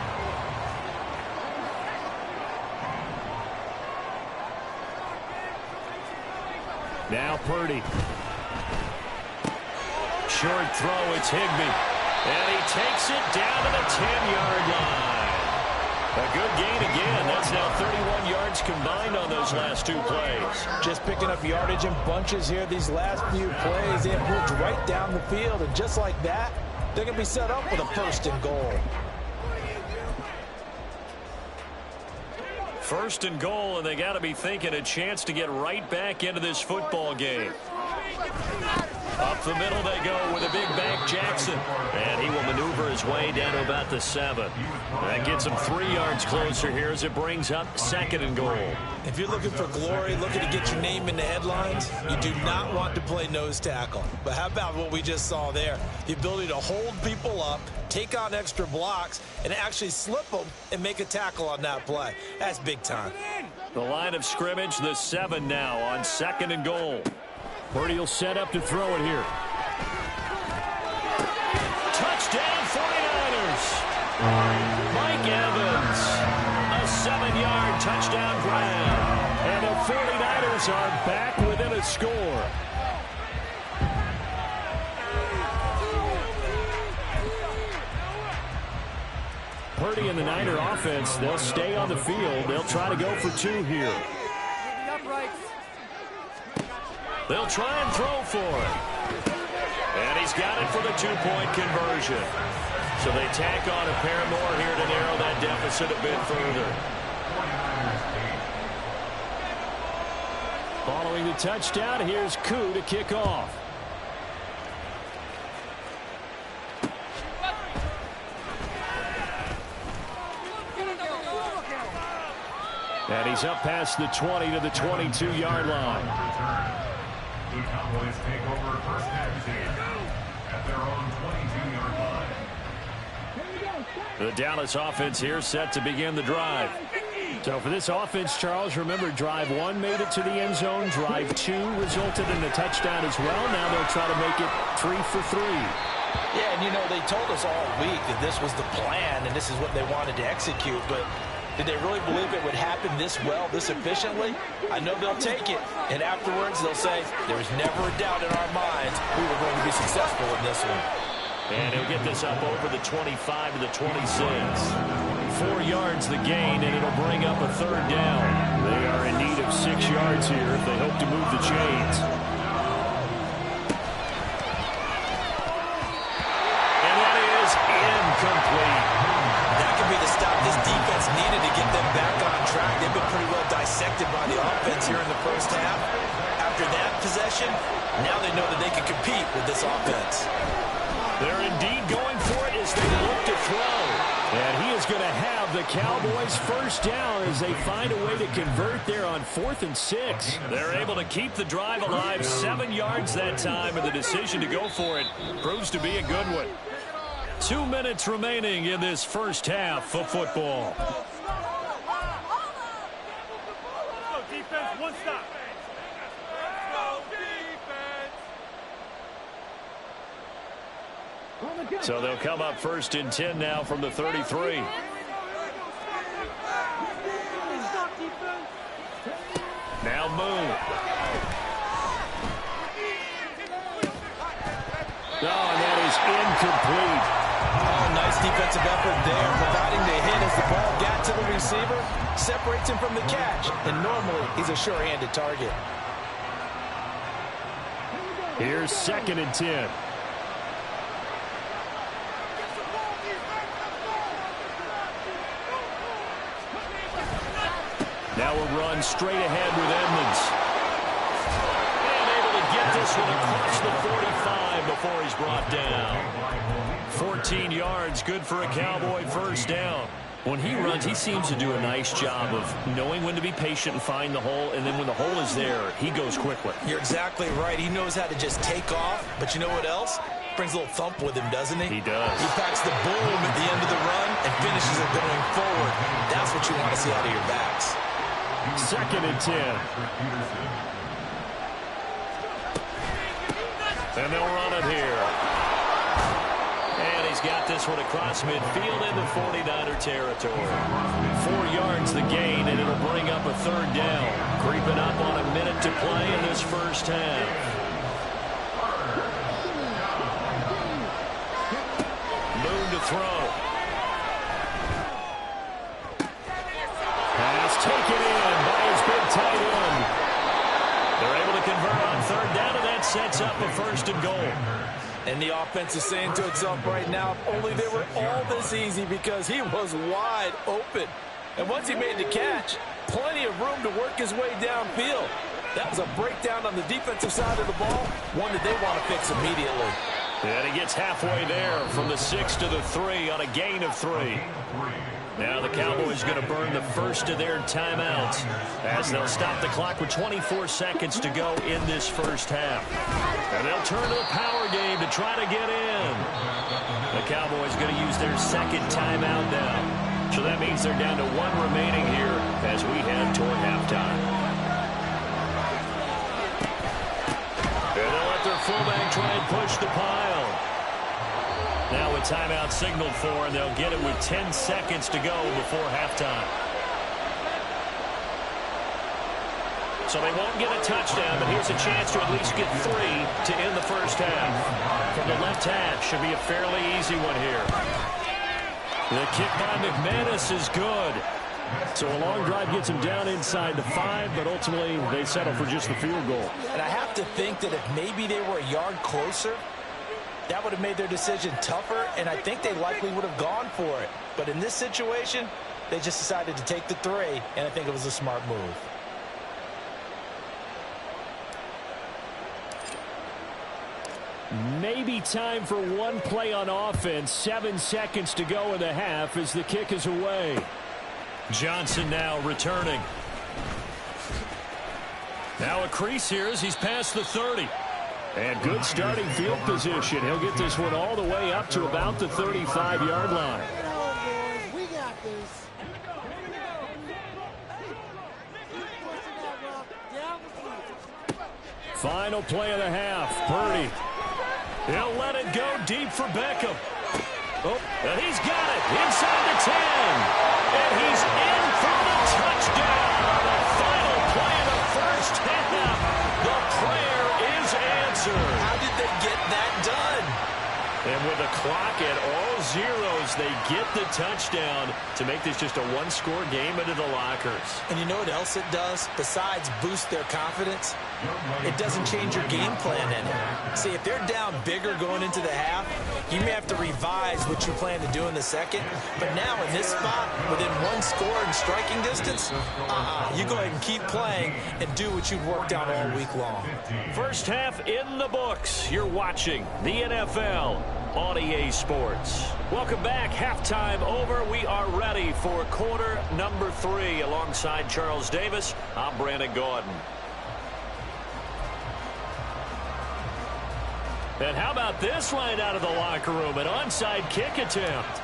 Now Purdy. Short throw, it's Higbee. And he takes it down to the 10-yard line. A good gain again. That's now 31 yards combined on those last two plays. Just picking up yardage in bunches here these last few plays. They have moved right down the field, and just like that, they're going to be set up with a first and goal. First and goal, and they got to be thinking a chance to get right back into this football game. Up the middle they go with a big back, Jackson. And he will maneuver his way down to about the 7. That gets him 3 yards closer here as it brings up second and goal. If you're looking for glory, looking to get your name in the headlines, you do not want to play nose tackle. But how about what we just saw there? The ability to hold people up, take on extra blocks, and actually slip them and make a tackle on that play. That's big time. The line of scrimmage, the 7 now on second and goal. Purdy will set up to throw it here. Touchdown 49ers. Mike Evans. A 7-yard touchdown grab. And the 49ers are back within a score. Purdy and the Niner offense, they'll stay on the field. They'll try to go for 2 here. They'll try and throw for it. And he's got it for the 2-point conversion. So they tack on a pair more here to narrow that deficit a bit further. Following the touchdown, here's Koo to kick off. And he's up past the 20 to the 22-yard line. The Cowboys take over first and 10 at their own 22-yard line. The Dallas offense here set to begin the drive. So for this offense, Charles, remember, drive 1 made it to the end zone. Drive 2 resulted in a touchdown as well. Now they'll try to make it 3 for 3. Yeah, and you know, they told us all week that this was the plan and this is what they wanted to execute, but did they really believe it would happen this well, this efficiently? I know they'll take it, and afterwards they'll say, there was never a doubt in our minds we were going to be successful in this one. And he'll get this up over the 25 to the 26. 4 yards the gain, and it'll bring up a 3rd down. They are in need of 6 yards here if they hope to move the chains. And that is incomplete. That could be the stop this defense needed possession. Now they know that they can compete with this offense. They're indeed going for it as they look to throw. And he is going to have the Cowboys first down as they find a way to convert there on 4th and 6. They're able to keep the drive alive, 7 yards that time, and the decision to go for it proves to be a good one. 2 minutes remaining in this first half of football. Defense, one stop. So they'll come up 1st and 10 now from the 33. Now Moon. Oh, and that is incomplete. Oh, nice defensive effort there, providing the hit as the ball got to the receiver, separates him from the catch, and normally he's a sure-handed target. Here's 2nd and 10. Now a run straight ahead with Edmonds. And able to get this one across the 45 before he's brought down. 14 yards, good for a Cowboy first down. When he runs, he seems to do a nice job of knowing when to be patient and find the hole, and then when the hole is there, he goes quickly. You're exactly right. He knows how to just take off, but you know what else? Brings a little thump with him, doesn't he? He does. He packs the boom at the end of the run and finishes it going forward. That's what you want to see out of your backs. 2nd and 10. And they'll run it here. And he's got this one across midfield into 49er territory. 4 yards the gain, and it'll bring up a 3rd down. Creeping up on a minute to play in this first half. Moon to throw. Pass taken in by his big tight end. They're able to convert on 3rd down, and that sets up a 1st and goal. And the offense is saying to itself right now, if only they were all this easy, because he was wide open. And once he made the catch, plenty of room to work his way downfield. That was a breakdown on the defensive side of the ball, one that they want to fix immediately. And he gets halfway there from the 6 to the 3 on a gain of 3. Now the Cowboys going to burn the first of their timeouts as they'll stop the clock with 24 seconds to go in this first half. And they'll turn to a power game to try to get in. The Cowboys going to use their 2nd timeout now. So that means they're down to 1 remaining here as we head toward halftime. And they'll let their fullback try and push the pile. Now a timeout signaled for, and they'll get it with 10 seconds to go before halftime. So they won't get a touchdown, but here's a chance to at least get 3 to end the first half. From the left half, should be a fairly easy one here. The kick by McManus is good. So a long drive gets them down inside the 5, but ultimately they settle for just the field goal. And I have to think that if maybe they were a yard closer, that would have made their decision tougher, and I think they likely would have gone for it. But in this situation, they just decided to take the 3, and I think it was a smart move. Maybe time for one play on offense. 7 seconds to go in the half as the kick is away. Johnson now returning. Now a crease here as he's past the 30. And good starting field position. He'll get this one all the way up to about the 35-yard line. We got this. Final play of the half. Purdy. He'll let it go deep for Beckham. Oh, and he's got it inside the 10. And he's in for the touchdown on the final play of the first half. The prayer is answered. How did they get that done? And with the clock at all zeros. They get the touchdown to make this just a one-score game into the lockers. And you know what else it does? Besides boost their confidence, it doesn't change your game plan any. See, if they're down bigger going into the half, you may have to revise what you plan to do in the second. But now in this spot, within one score and striking distance, you go ahead and keep playing and do what you've worked out all week long. First half in the books. You're watching the NFL on EA Sports. Welcome back. Halftime over. We are ready for quarter number 3. Alongside Charles Davis, I'm Brandon Gordon. And how about this line out of the locker room? An onside kick attempt.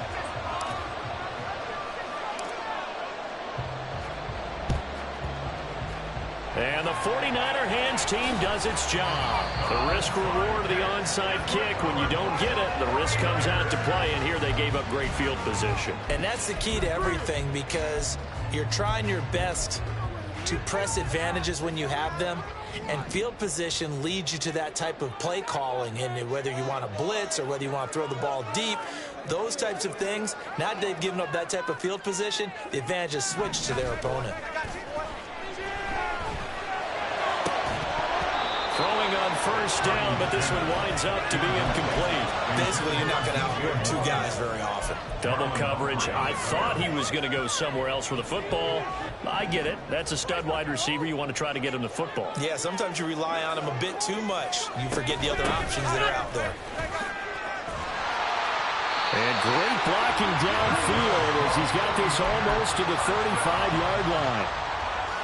And the 49er hands team does its job. The risk-reward of the onside kick. When you don't get it, the risk comes out to play. And here they gave up great field position. And that's the key to everything, because you're trying your best to press advantages when you have them. And field position leads you to that type of play calling. And whether you want to blitz or whether you want to throw the ball deep, those types of things, now that they've given up that type of field position, the advantage is switched to their opponent. Throwing on first down, but this one winds up to be incomplete. Basically, you're not going to outwork two guys very often. Double coverage. I thought he was going to go somewhere else with the football. I get it. That's a stud wide receiver. You want to try to get him the football. Yeah, sometimes you rely on him a bit too much. You forget the other options that are out there. And great blocking downfield as he's got this almost to the 35-yard line.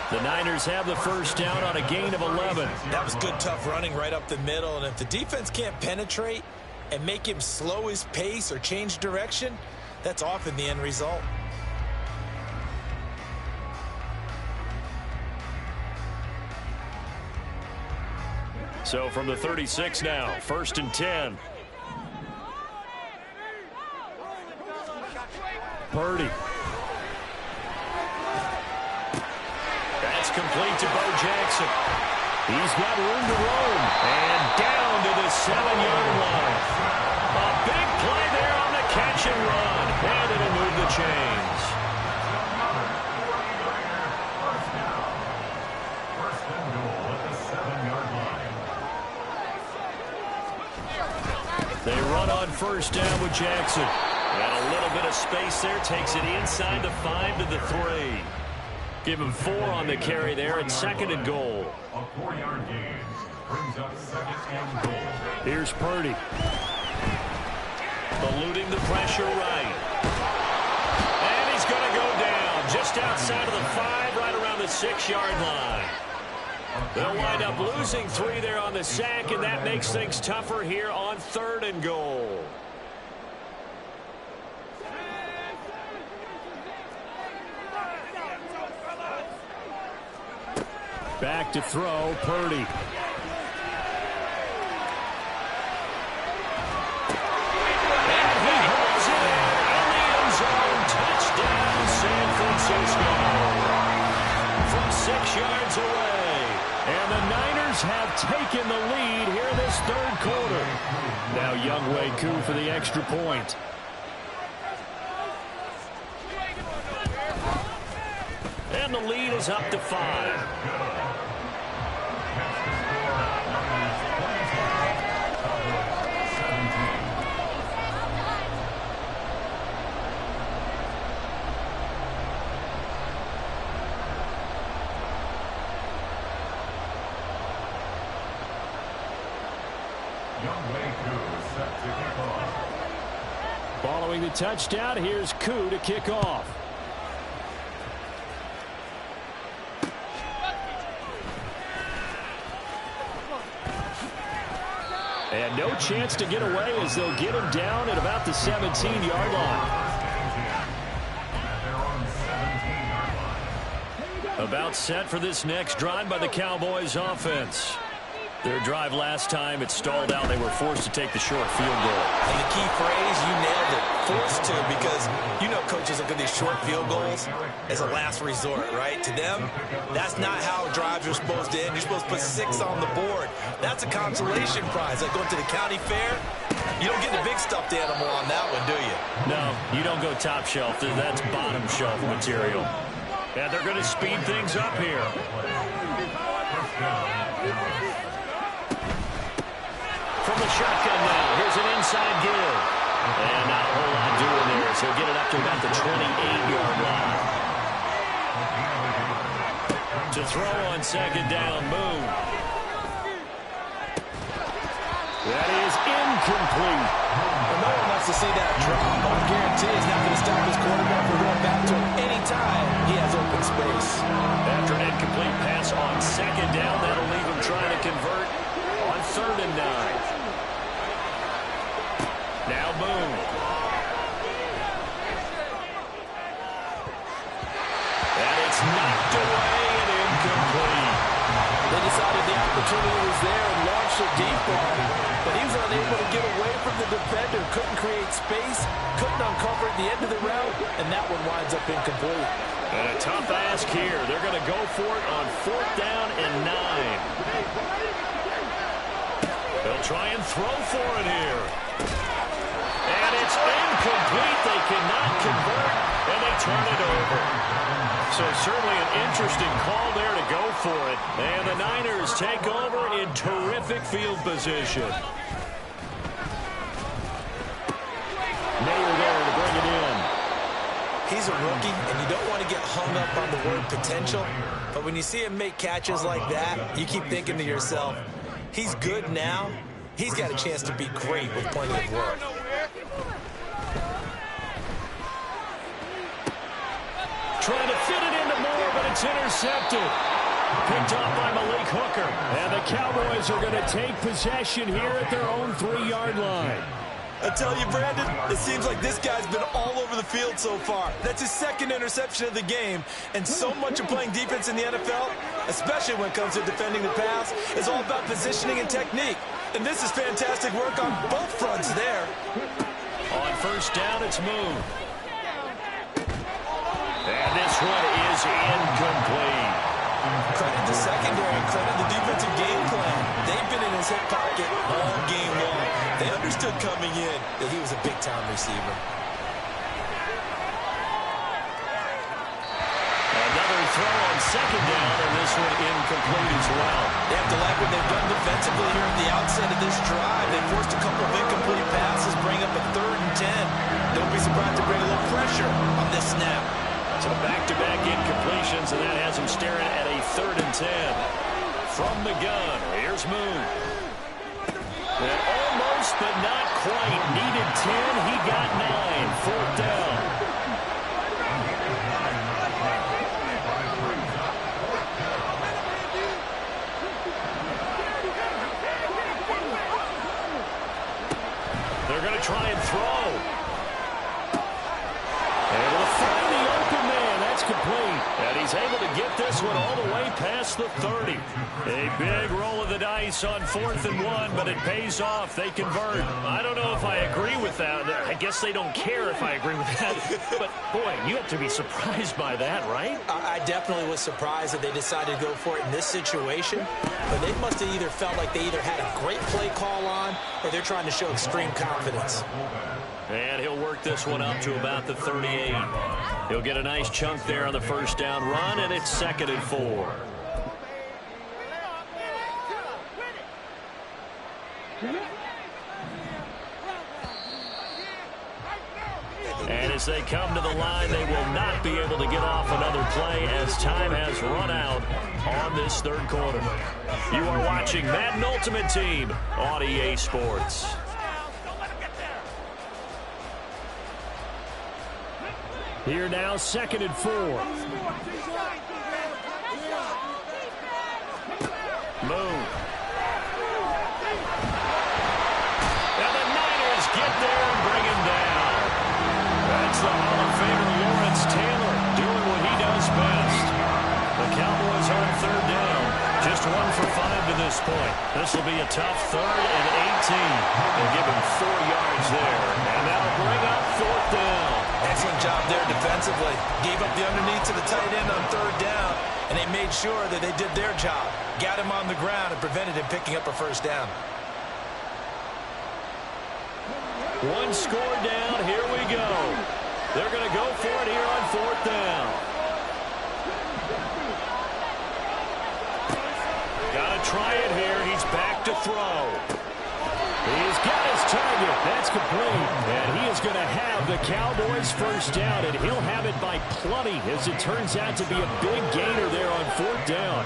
The Niners have the first down on a gain of 11. That was good, tough running right up the middle. And if the defense can't penetrate and make him slow his pace or change direction, that's often the end result. So from the 36 now, 1st and 10. Purdy. That's complete to Bo Jackson. He's got room to roam. And down to the 7-yard line. A big play there on the catch and run. And it'll move the chains. First and goal at the 7-yard line. They run on first down with Jackson. And a little bit of space there. Takes it inside the 5 to the 3. Give him 4 on the carry there, and 2nd and goal. A 4-yard gain brings up 2nd and goal. Here's Purdy. Eluding the pressure right. And he's going to go down just outside of the 5, right around the 6-yard line. They'll wind up losing 3 there on the sack, and that makes things tougher here on 3rd and goal. Back to throw, Purdy. And he holds it in the end zone. Touchdown, San Francisco. From 6 yards away. And the Niners have taken the lead here in this 3rd quarter. Now Younghoe Koo for the extra point. And the lead is up to 5. Following the touchdown, here's Koo to kick off. And no chance to get away as they'll get him down at about the 17-yard line. About set for this next drive by the Cowboys offense. Their drive last time, it stalled out. They were forced to take the short field goal. And the key phrase, you nailed it, forced to, because you know coaches look at these short field goals as a last resort, right? To them, that's not how drives are supposed to end. You're supposed to put 6 on the board. That's a consolation prize, like going to the county fair. You don't get the big stuffed animal on that one, do you? No, you don't go top shelf. That's bottom shelf material. And they're going to speed things up here. From the shotgun now, here's an inside give. And not a whole lot doing there, so he'll get it up to about the 28-yard line. To throw on second down, Moon. That is incomplete. Well, no one wants to see that drop, but I guarantee it's not going to stop his quarterback from going back to him anytime he has open space. After an incomplete pass on second down, that'll leave him trying to convert on 3rd and 9. Now Boone. And it's knocked away and incomplete. They decided the opportunity was there and launched a deep ball, but he was unable to get away from the defender, couldn't create space, couldn't uncover at the end of the route, and that one winds up incomplete. And a tough ask here. They're going to go for it on 4th down and 9. They'll try and throw for it here. And it's incomplete. They cannot convert, and they turn it over. So certainly an interesting call there to go for it. And the Niners take over in terrific field position. Mayer there to bring it in. He's a rookie, and you don't want to get hung up on the word potential. But when you see him make catches like that, you keep thinking to yourself, he's good now. He's got a chance to be great with plenty of work. Trying to fit it into Moore, but it's intercepted. Picked off by Malik Hooker. And the Cowboys are going to take possession here at their own 3-yard line. I tell you, Brandon, it seems like this guy's been all over the field so far. That's his 2nd interception of the game. And so much of playing defense in the NFL, especially when it comes to defending the pass, is all about positioning and technique. And this is fantastic work on both fronts there. On 1st down, it's Moon. And this one is incomplete. Credit the secondary, credit the defensive game plan. They've been in his hip pocket all game long. They understood coming in that he was a big-time receiver. Another throw on 2nd down, and this one incomplete as well. They have to like what they've done defensively here at the outset of this drive. They forced a couple of incomplete passes, bring up a 3rd and 10. Don't be surprised to bring a little pressure on this snap. So back-to-back incompletions, and that has him staring at a 3rd and 10. From the gun, here's Moon. And almost, but not quite. Needed 10, he got 9. 4th down. They're going to try and throw. Able to find the open man. That's complete. And he's able to get this one all the way past the 30. A big roll of the dice on 4th and 1, but it pays off. They convert. I don't know if I agree with that. I guess they don't care if I agree with that. But, boy, you have to be surprised by that, right? I definitely was surprised that they decided to go for it in this situation. But they must have either felt like they either had a great play call on or they're trying to show extreme confidence. And he'll work this one up to about the 38. He'll get a nice chunk there on the 1st down run, and it's 2nd and 4. And as they come to the line, they will not be able to get off another play as time has run out on this 3rd quarter. You are watching Madden Ultimate Team on EA Sports. Here now, 2nd and 4. Moon. And the Niners get there and bring him down. That's the Hall of Famer Lawrence Taylor doing what he does best. The Cowboys on 3rd down. Just 1 for 5 to this point. This will be a tough 3rd and 18. They'll give him 4 yards there. And that'll bring up 4th down. Excellent job there defensively. Gave up the underneath to the tight end on 3rd down, and they made sure that they did their job. Got him on the ground and prevented him picking up a 1st down. One score down. Here we go. They're going to go for it here on 4th down. Got to try it here. He's back to throw. He's got his target. That's complete. And he is going to have the Cowboys first down, and he'll have it by plenty as it turns out to be a big gainer there on 4th down.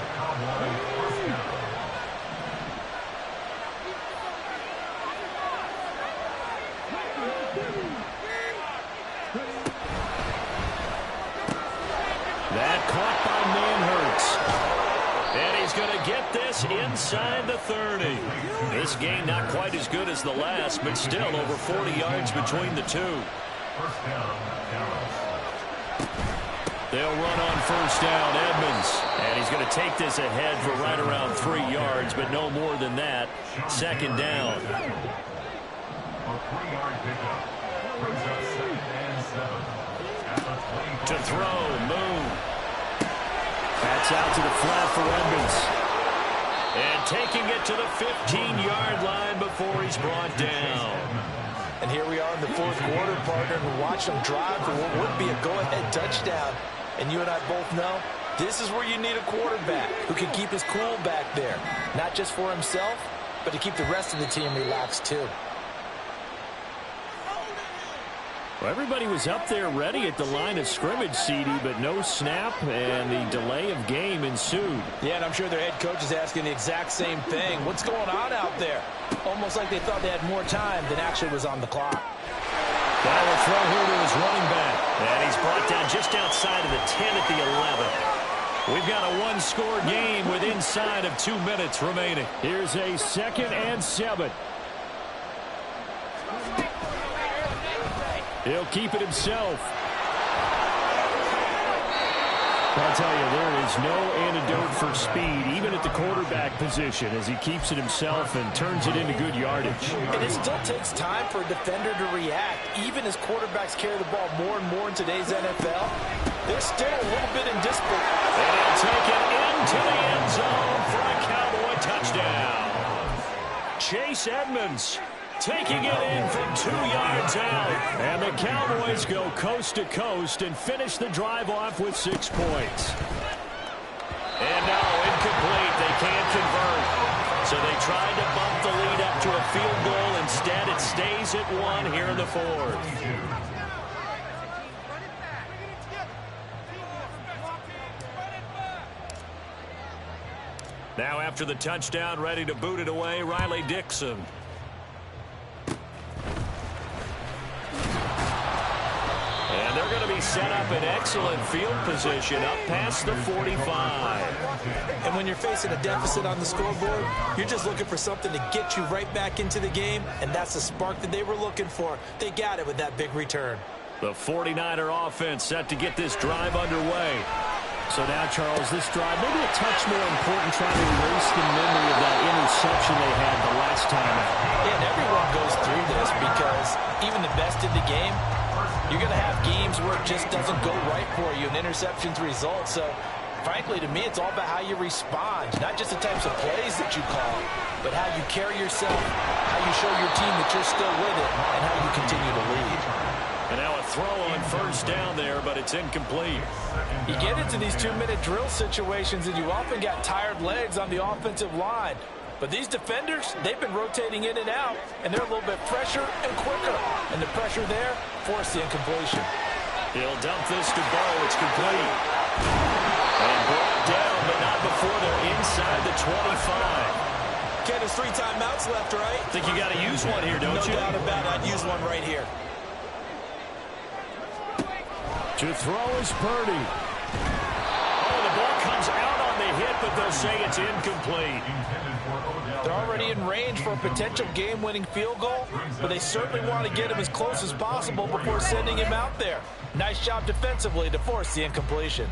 That caught by Manhurts. And he's going to get this inside the 30. This game not quite as good as the last, but still over 40 yards between the two. They'll run on 1st down, Edmonds. And he's going to take this ahead for right around 3 yards, but no more than that. 2nd down. To throw, Moon. That's out to the flat for Edmonds. And taking it to the 15-yard line before he's brought down. And here we are in the 4th quarter, partner, and we're watching them drive for what would be a go-ahead touchdown. And you and I both know this is where you need a quarterback who can keep his cool back there. Not just for himself, but to keep the rest of the team relaxed too. Well, everybody was up there ready at the line of scrimmage, CD, but no snap, and the delay of game ensued. Yeah, and I'm sure their head coach is asking the exact same thing. What's going on out there? Almost like they thought they had more time than actually was on the clock. Now a throw here to his running back. And he's brought down just outside of the 10 at the 11. We've got a one-score game with inside of 2 minutes remaining. Here's a 2nd and 7. He'll keep it himself. I'll tell you, there is no antidote for speed, even at the quarterback position, as he keeps it himself and turns it into good yardage. And it still takes time for a defender to react. Even as quarterbacks carry the ball more and more in today's NFL, they're still a little bit indisciplined. And he'll take it into the end zone for a Cowboy touchdown. Chase Edmonds taking it in from 2 yards out. And the Cowboys go coast to coast and finish the drive off with 6 points. And no, incomplete. They can't convert. So they tried to bump the lead up to a field goal. Instead, it stays at 1 here in the 4th. Now after the touchdown, ready to boot it away, Riley Dixon. And they're going to be set up in excellent field position up past the 45. And when you're facing a deficit on the scoreboard, you're just looking for something to get you right back into the game, and that's the spark that they were looking for. They got it with that big return. The 49er offense set to get this drive underway. So now, Charles, this drive, maybe a touch more important, trying to erase the memory of that interception they had the last time out. Yeah, and everyone goes through this because even the best in the game, you're going to have games where it just doesn't go right for you, and interceptions result. So, frankly, to me, it's all about how you respond, not just the types of plays that you call, but how you carry yourself, how you show your team that you're still with it, and how you continue to lead. And now a throw on 1st down there, but it's incomplete. You get into these 2-minute drill situations, and you often got tired legs on the offensive line. But these defenders, they've been rotating in and out, and they're a little bit fresher and quicker. And the pressure there forced the incompletion. He'll dump this to Bo. It's complete. And brought down, but not before they're inside the 25. Ken, there's 3 timeouts left, right? Think you got to use one here, don't you? No doubt about it. I'd use one right here. To throw is Purdy. Oh, the ball comes out on the hit, but they'll say it's incomplete. They're already in range for a potential game-winning field goal, but they certainly want to get him as close as possible before sending him out there. Nice job defensively to force the incompletion.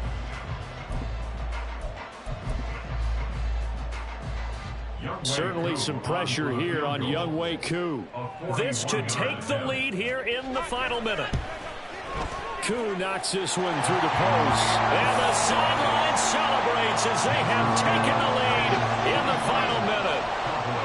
Certainly some pressure here on Younghoe Koo. This to take the lead here in the final minute. Koo knocks this one through the post. And the sideline celebrates as they have taken the lead in the final minute.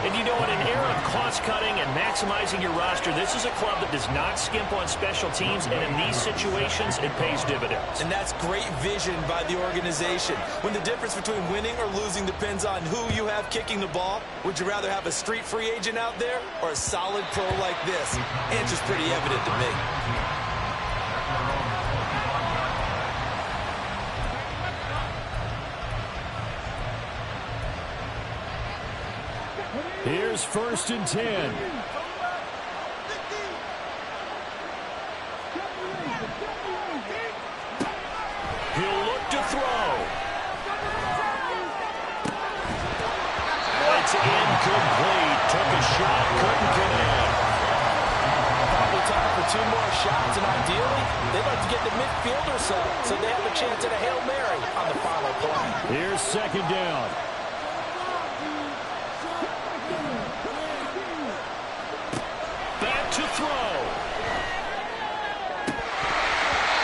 And you know, in an era of clock cost-cutting and maximizing your roster, this is a club that does not skimp on special teams, and in these situations, it pays dividends. And that's great vision by the organization. When the difference between winning or losing depends on who you have kicking the ball, would you rather have a street free agent out there or a solid pro like this? Answer's pretty evident to me. Here's 1st and 10. He'll look to throw. It's incomplete. Took a shot, couldn't connect. Probably time for 2 more shots, and ideally, they'd like to get the midfield or so they have a chance at a Hail Mary on the final play. Here's 2nd down. Back to throw.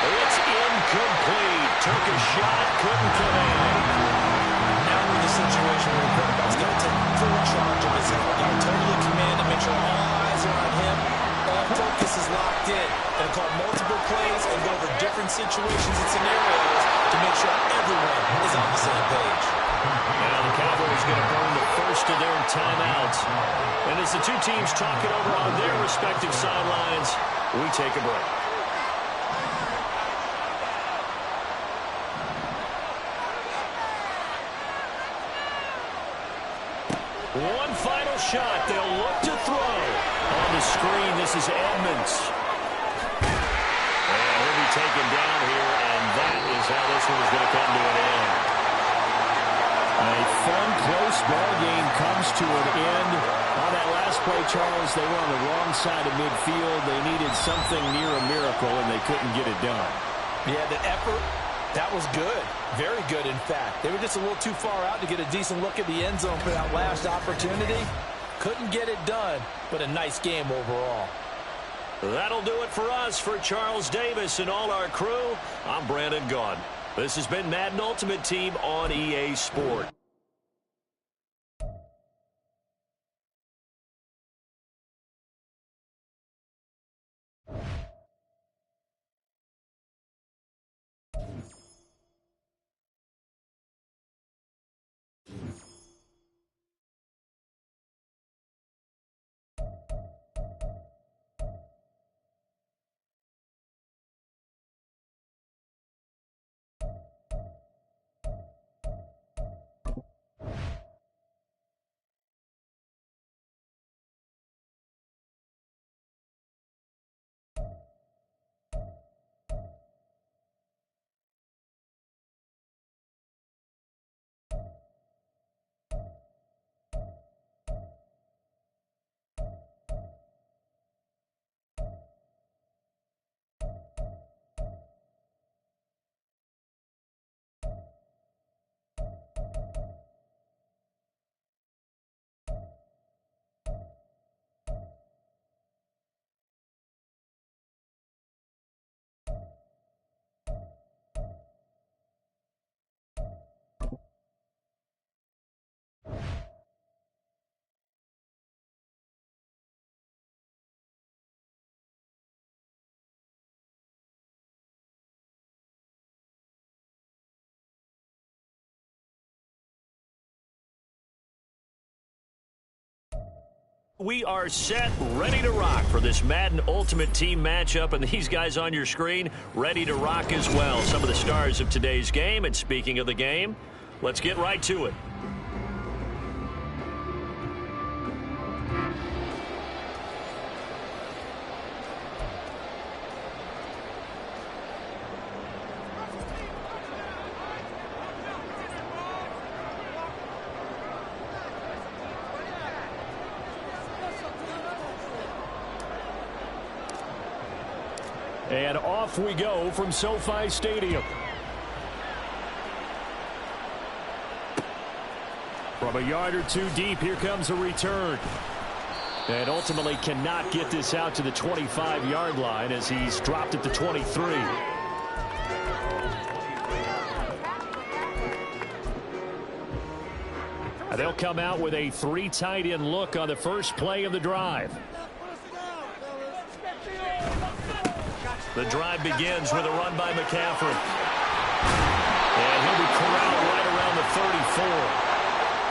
It's incomplete. Took a shot, couldn't connect. Now we're in the situation where the quarterback's got to take full charge of his head. Got to totally command and make sure all eyes are on him. All focus is locked in. And call multiple plays and go over different situations and scenarios to make sure everyone is on the same page. Now the Cowboys going to burn the first of their timeouts. And as the two teams talk it over on their respective sidelines, we take a break. One final shot. They'll look to throw. On the screen, this is Edmonds. And he'll be taken down here, and that is how this one is going to come to an end. A fun, close ball game comes to an end. On that last play, Charles, they were on the wrong side of midfield. They needed something near a miracle, and they couldn't get it done. Yeah, the effort, that was good. Very good, in fact. They were just a little too far out to get a decent look at the end zone for that last opportunity. Couldn't get it done, but a nice game overall. That'll do it for us. For Charles Davis and all our crew, I'm Brandon Gaudin. This has been Madden Ultimate Team on EA Sport. We are set, ready to rock for this Madden Ultimate Team matchup, and these guys on your screen ready to rock as well. Some of the stars of today's game, and speaking of the game, let's get right to it. And off we go from SoFi Stadium. From a yard or two deep, here comes a return. And ultimately cannot get this out to the 25-yard line as he's dropped at the 23. They'll come out with a 3 tight end look on the first play of the drive. The drive begins with a run by McCaffrey. And he'll be corralled right around the 34.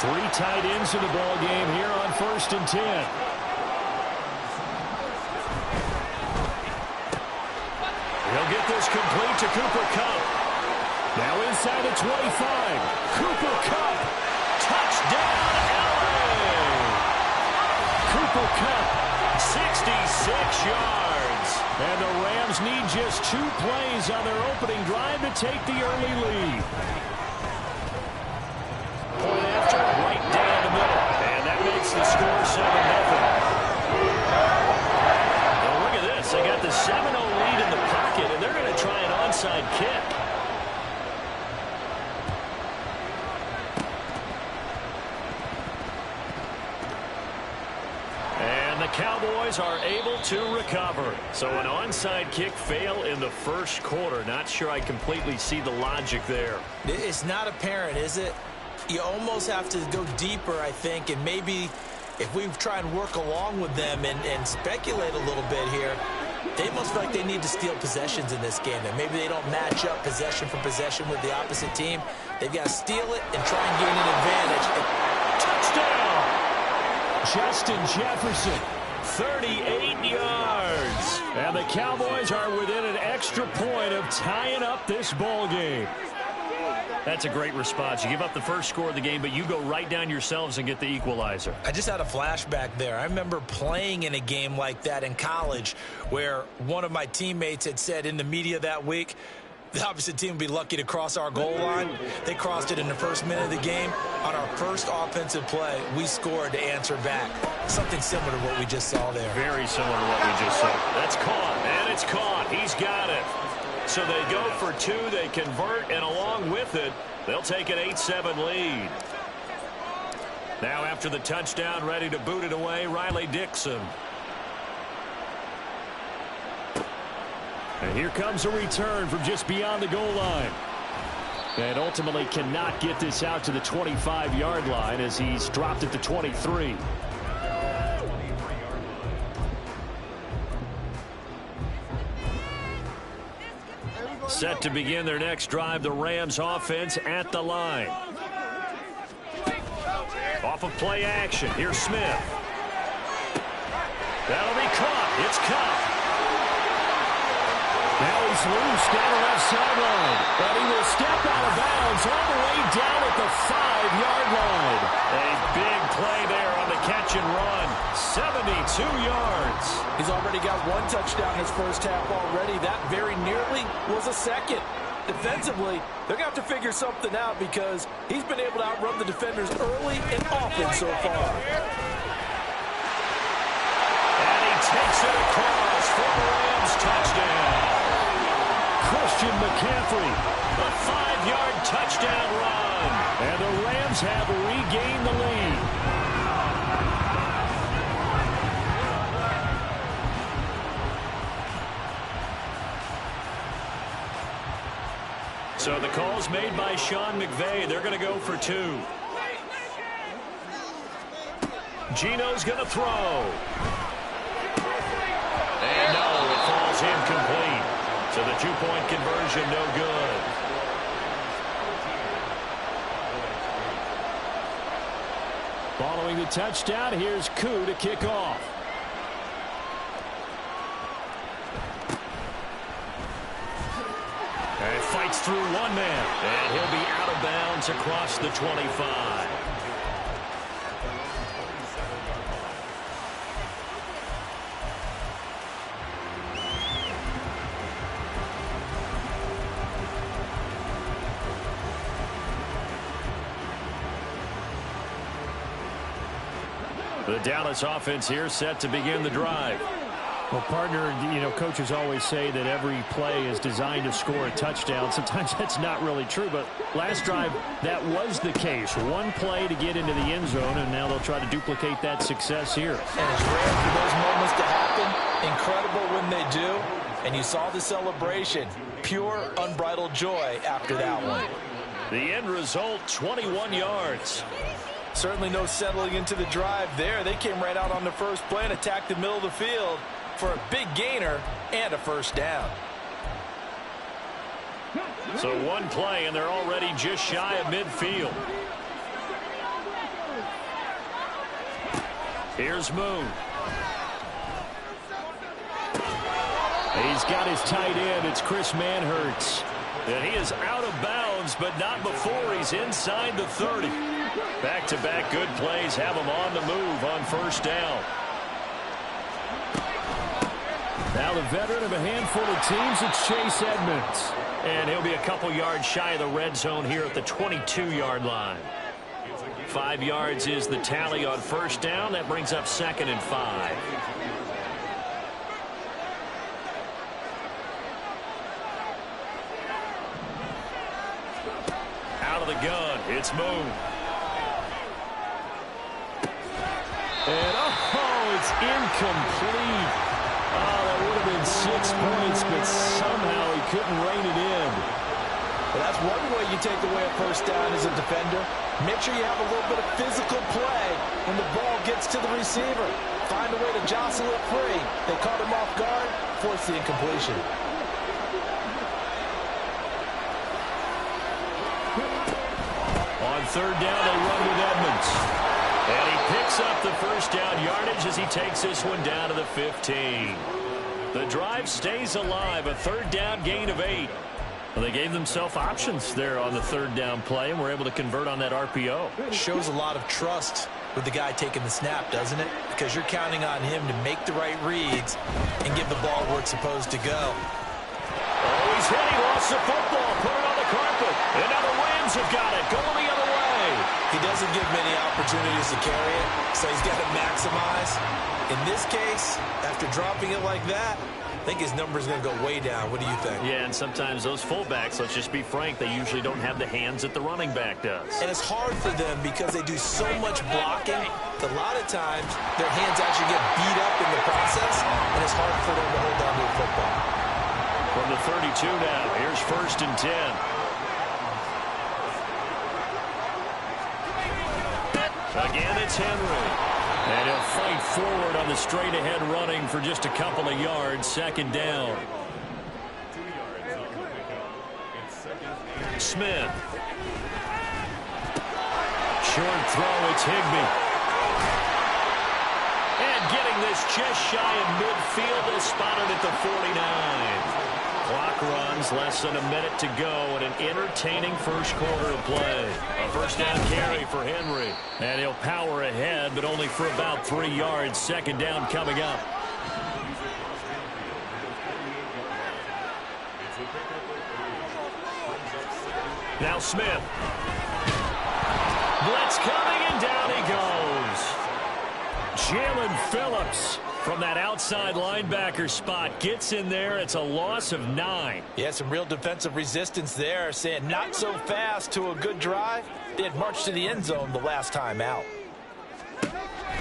3 tight ends in the ball game here on 1st and 10. He'll get this complete to Cooper Kupp. Now inside the 25. Cooper Kupp. Touchdown, LA. Cooper Kupp. 66 yards. And the Rams need just 2 plays on their opening drive to take the early lead. Point after, right down the middle. And that makes the score 7-0. Well, look at this. They got the 7-0 lead in the pocket, and they're going to try an onside kick. And the Cowboys are able to recover. So an onside kick fail in the first quarter. Not sure I completely see the logic there. It's not apparent, is it? You almost have to go deeper, I think, and maybe if we try and work along with them and speculate a little bit here, they must feel like they need to steal possessions in this game. And maybe they don't match up possession for possession with the opposite team. They've got to steal it and try and gain an advantage. Touchdown! Justin Jefferson. 38 yards. And the Cowboys are within an extra point of tying up this ball game. That's a great response. You give up the first score of the game, but you go right down yourselves and get the equalizer. I just had a flashback there. I remember playing in a game like that in college where one of my teammates had said in the media that week, the opposite team would be lucky to cross our goal line. They crossed it in the first minute of the game. On our first offensive play, we scored to answer back. Something similar to what we just saw there. Very similar to what we just saw. That's caught, and it's caught. He's got it. So they go for 2, they convert, and along with it, they'll take an 8-7 lead. Now after the touchdown, ready to boot it away, Riley Dixon. And here comes a return from just beyond the goal line. And ultimately cannot get this out to the 25-yard line as he's dropped at the 23. Set to begin their next drive, the Rams offense at the line. Off of play action, here's Smith. That'll be caught. It's Kupp. Now he's loose down the left sideline. But he will step out of bounds all the way down at the 5-yard line. A big play there on the catch and run. 72 yards. He's already got 1 touchdown in his first half already. That very nearly was a second. Defensively, they're going to have to figure something out because he's been able to outrun the defenders early and often so far. And he takes it across for the Rams touchdown. Christian McCaffrey. A 5-yard touchdown run. And the Rams have regained the lead. So the call's made by Sean McVay. They're going to go for 2. Gino's going to throw. And no, it falls incomplete. So the 2-point conversion no good. Following the touchdown, here's Koo to kick off. And fights through one man. And he'll be out of bounds across the 25. The Dallas offense here set to begin the drive. Well, partner, coaches always say that every play is designed to score a touchdown. Sometimes that's not really true, but last drive, that was the case. 1 play to get into the end zone, and now they'll try to duplicate that success here. And it's rare for those moments to happen. Incredible when they do. And you saw the celebration. Pure, unbridled joy after that one. The end result, 21 yards. Certainly no settling into the drive there. They came right out on the first play and attacked the middle of the field for a big gainer and a first down. So one play, and they're already just shy of midfield. Here's Moon. He's got his tight end. It's Chris Manhertz. And he is out of bounds, but not before he's inside the 30. Back-to-back good plays have him on the move on first down. Now the veteran of a handful of teams, it's Chase Edmonds. And he'll be a couple yards shy of the red zone here at the 22-yard line. 5 yards is the tally on first down. That brings up 2nd and 5. Out of the gun, it's Moon. And it's incomplete. Oh, that would have been 6 points, but somehow he couldn't rein it in. Well, that's one way you take away a first down as a defender. Make sure you have a little bit of physical play when the ball gets to the receiver. Find a way to jostle it free. They caught him off guard, force the incompletion. On third down, they run with Edmonds. And he picks up the first down yardage as he takes this one down to the 15. The drive stays alive, a third down gain of 8. Well, they gave themselves options there on the third down play and were able to convert on that RPO. It shows a lot of trust with the guy taking the snap, doesn't it? Because you're counting on him to make the right reads and give the ball where it's supposed to go. Oh, he's hit. He lost the football. Put it on the carpet. And now the Rams have got it. Going the other way. He doesn't give many opportunities to carry it, so he's got to maximize. In this case, after dropping it like that, I think his number is going to go way down. What do you think? Yeah, and sometimes those fullbacks, let's just be frank, they usually don't have the hands that the running back does. And it's hard for them because they do so much blocking. A lot of times, their hands actually get beat up in the process, and it's hard for them to hold on to the football. From the 32 now, here's 1st and 10. Again, it's Henry. And he'll fight forward on the straight-ahead running for just a couple of yards. 2nd down. Smith. Short throw, it's Higbee. And getting this just shy of midfield is spotted at the 49. Clock runs, less than a minute to go, and an entertaining first quarter of play. A first down carry for Henry. And he'll power ahead, but only for about 3 yards. 2nd down coming up. Now Smith. Blitz coming, and down he goes. Jalen Phillips from that outside linebacker spot gets in there. It's a loss of 9. Yeah, some real defensive resistance there, saying not so fast to a good drive. They had marched to the end zone the last time out.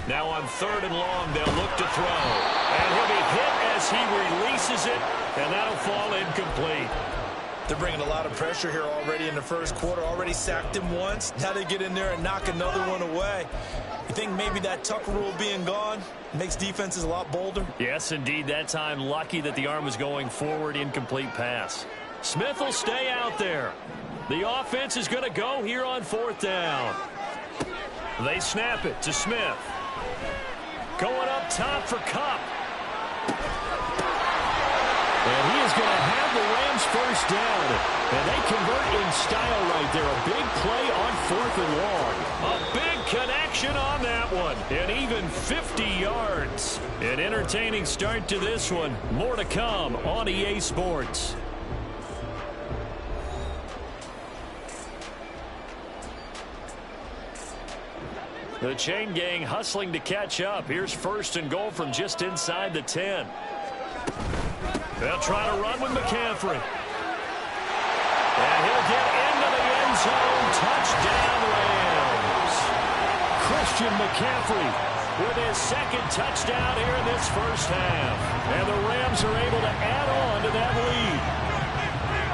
Now on 3rd and long, they'll look to throw. And he'll be hit as he releases it, and that'll fall incomplete. They're bringing a lot of pressure here already in the first quarter. Already sacked him once. Now they get in there and knock another one away. You think maybe that Tucker rule being gone makes defenses a lot bolder? Yes, indeed. That time, lucky that the arm was going forward. Incomplete pass. Smith will stay out there. The offense is going to go here on 4th down. They snap it to Smith. Going up top for Kupp. And he is going to have the Rams first down. And they convert in style right there. A big play on 4th and long. A big connection on that one. And even 50 yards. An entertaining start to this one. More to come on EA Sports. The chain gang hustling to catch up. Here's 1st and goal from just inside the 10. They'll try to run with McCaffrey. And he'll get into the end zone. Touchdown, Rams. Christian McCaffrey with his 2nd touchdown here in this first half. And the Rams are able to add on to that lead.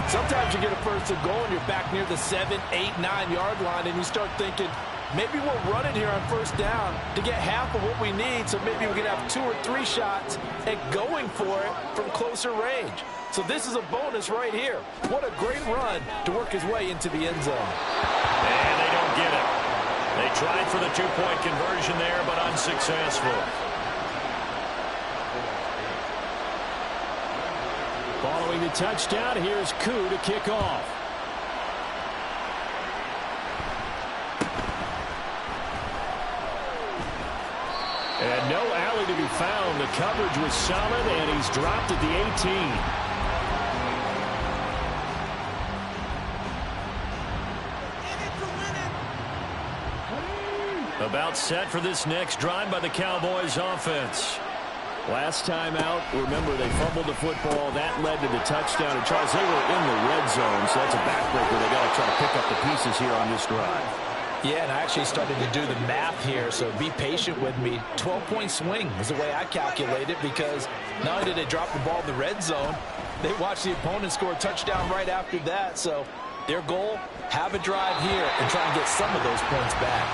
Sometimes you get a first and goal and you're back near the 7, 8, 9-yard line, and you start thinking, maybe we'll run it here on first down to get half of what we need, so maybe we can have 2 or 3 shots at going for it from closer range. So this is a bonus right here. What a great run to work his way into the end zone. And they don't get it. They tried for the 2-point conversion there, but unsuccessful. Following the touchdown, here's Koo to kick off. And no alley to be found. The coverage was solid, and he's dropped at the 18. About set for this next drive by the Cowboys offense. Last time out, remember, they fumbled the football. That led to the touchdown. And, Charles, they were in the red zone, so that's a backbreaker. They got to try to pick up the pieces here on this drive. Yeah, and I actually started to do the math here, so be patient with me. 12-point swing is the way I calculate it, because not only did they drop the ball in the red zone, they watched the opponent score a touchdown right after that. So their goal, have a drive here and try and get some of those points back.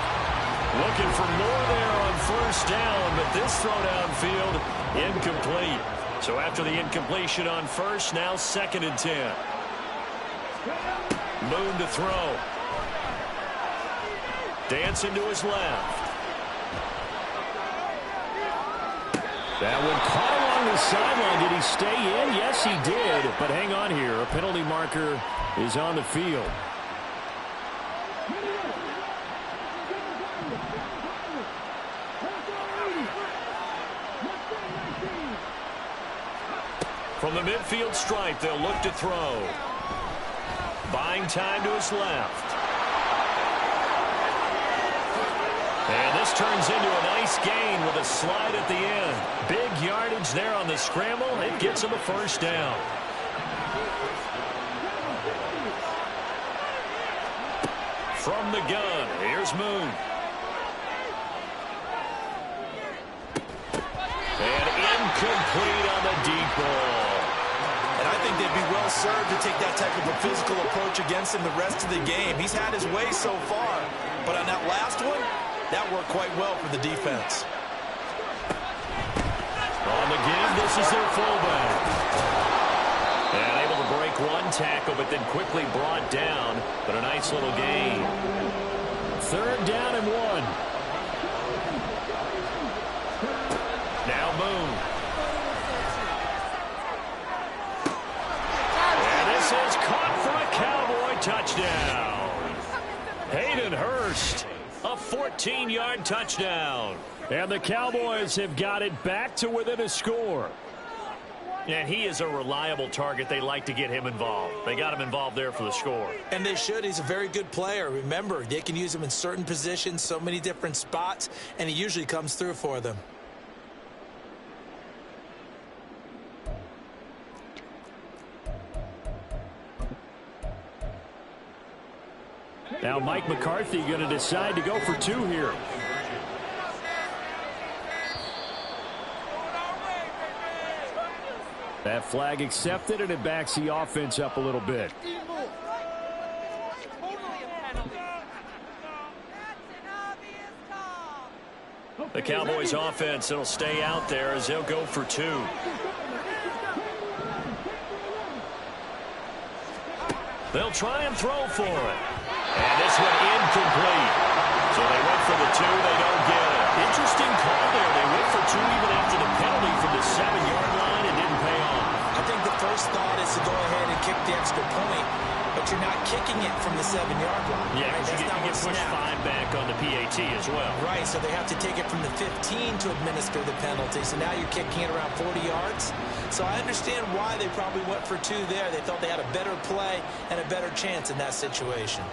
Looking for more there on first down, but this throw downfield incomplete. So after the incompletion on first, now 2nd and 10. Moon to throw. Dancing to his left. That one caught along the sideline. Did he stay in? Yes, he did. But hang on here. A penalty marker is on the field. From the midfield stripe, they'll look to throw. Buying time to his left. And this turns into a nice gain with a slide at the end. Big yardage there on the scramble. It gets him a first down. From the gun, here's Moon. And incomplete on the deep ball. And I think they'd be well served to take that type of a physical approach against him the rest of the game. He's had his way so far, but on that last one, that worked quite well for the defense. On the game, this is their fullback. And able to break one tackle, but then quickly brought down. But a nice little gain. 3rd down and 1. Now Moon. And this is caught for a Cowboy touchdown. Hayden Hurst. A 14-yard touchdown. And the Cowboys have got it back to within a score. And he is a reliable target. They like to get him involved. They got him involved there for the score. And they should. He's a very good player. Remember, they can use him in certain positions, so many different spots, and he usually comes through for them. Now Mike McCarthy going to decide to go for 2 here. That flag accepted, and it backs the offense up a little bit. The Cowboys offense, it'll stay out there as they'll go for 2. They'll try and throw for it. And this one incomplete. So they went for the 2. They don't get it. Interesting call there. They went for 2 even after the penalty from the 7-yard line. It didn't pay off. I think the first thought is to go ahead and kick the extra point, but you're not kicking it from the 7-yard line. Yeah, right? you get pushed 5 back on the PAT as well. Right, so they have to take it from the 15 to administer the penalty. So now you're kicking it around 40 yards. So I understand why they probably went for 2 there. They thought they had a better play and a better chance in that situation.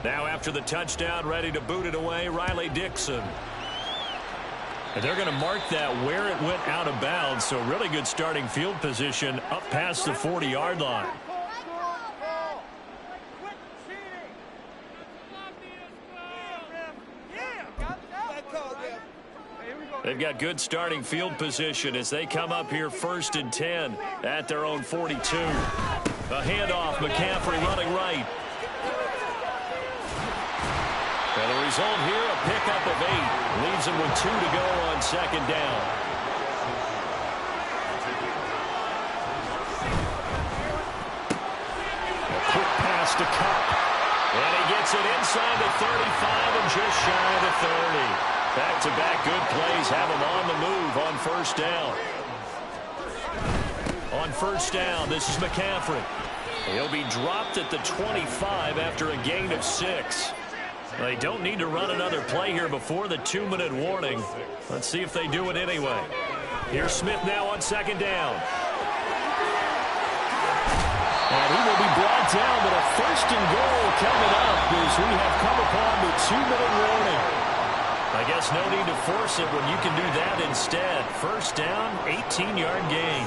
Now after the touchdown, ready to boot it away, Riley Dixon. And they're going to mark that where it went out of bounds, so really good starting field position up past the 40-yard line. They've got good starting field position as they come up here 1st and 10 at their own 42. A handoff, McCaffrey running right. And the result here, a pickup of 8. Leaves them with 2 to go on 2nd down. A quick pass to Cup. And he gets it inside the 35 and just shy of the 30. Back-to-back good plays have him on the move on 1st down. On 1st down, this is McCaffrey. He'll be dropped at the 25 after a gain of 6. They don't need to run another play here before the 2-minute warning. Let's see if they do it anyway. Here's Smith now on 2nd down. And he will be brought down, but a 1st and goal coming up as we have come upon the 2-minute warning. I guess no need to force it when you can do that instead. 1st down, 18-yard gain.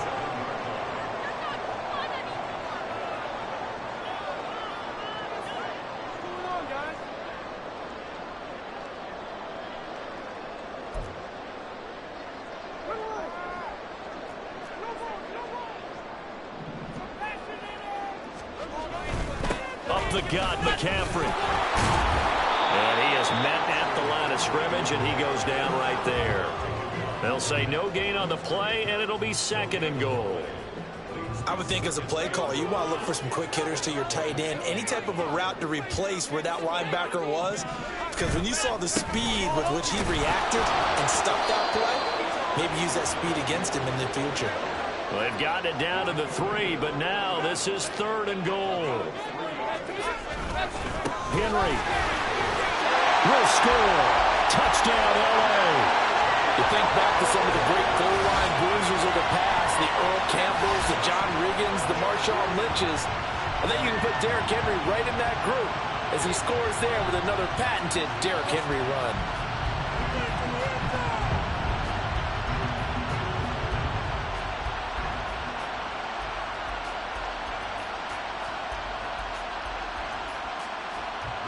Up the gut, McCaffrey. And he is met at the line of scrimmage, and he goes down right there. They'll say no gain on the play, and it'll be 2nd and goal. I would think as a play caller, you want to look for some quick hitters to your tight end. Any type of a route to replace where that linebacker was. Because when you saw the speed with which he reacted and stopped that play, maybe use that speed against him in the future. Well, they've gotten it down to the 3, but now this is 3rd and goal. Henry will score. Touchdown, L.A. You think back to some of the great goal-line bruisers of the past, the Earl Campbells, the John Riggins, the Marshawn Lynches. I think you can put Derrick Henry right in that group as he scores there with another patented Derrick Henry run.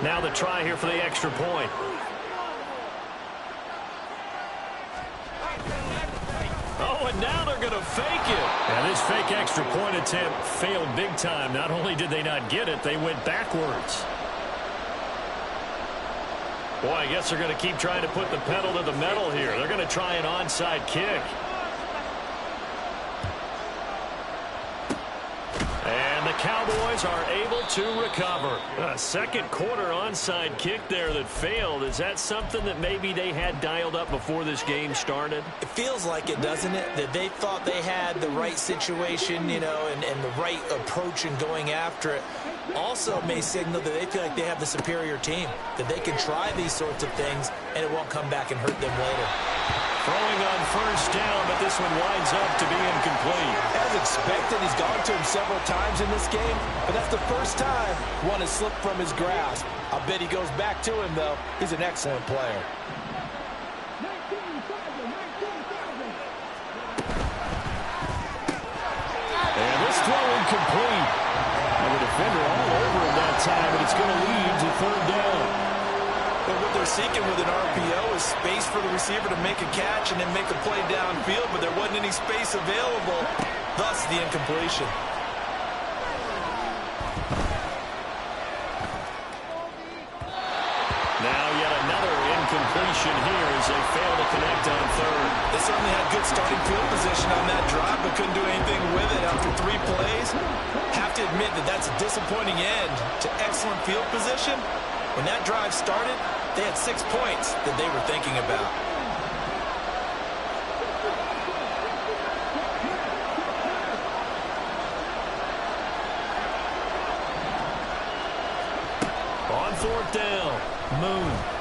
Now the try here for the extra point. Oh, and now they're going to fake it. And this fake extra point attempt failed big time. Not only did they not get it, they went backwards. Boy, I guess they're going to keep trying to put the pedal to the metal here. They're going to try an onside kick. And the Cowboys are able to recover. A 2nd quarter onside kick there that failed. Is that something that maybe they had dialed up before this game started? It feels like it, doesn't it? That they thought they had the right situation, you know, and the right approach in going after it. Also may signal that they feel like they have the superior team, that they can try these sorts of things and it won't come back and hurt them later. Throwing on 1st down, but this one winds up to be incomplete. As expected, he's gone to him several times in this game, but that's the first time one has slipped from his grasp. I bet he goes back to him, though. He's an excellent player. And this throw incomplete. And the defender all over him that time, but it's going to lead to 3rd down. But what they're seeking with an RPO is space for the receiver to make a catch and then make a play downfield, but there wasn't any space available, thus the incompletion. Now yet another incompletion here as they fail to connect on 3rd. They certainly had good starting field position on that drive, but couldn't do anything with it after 3 plays. Have to admit that that's a disappointing end to excellent field position. When that drive started, they had 6 points that they were thinking about. On 4th down, Moon.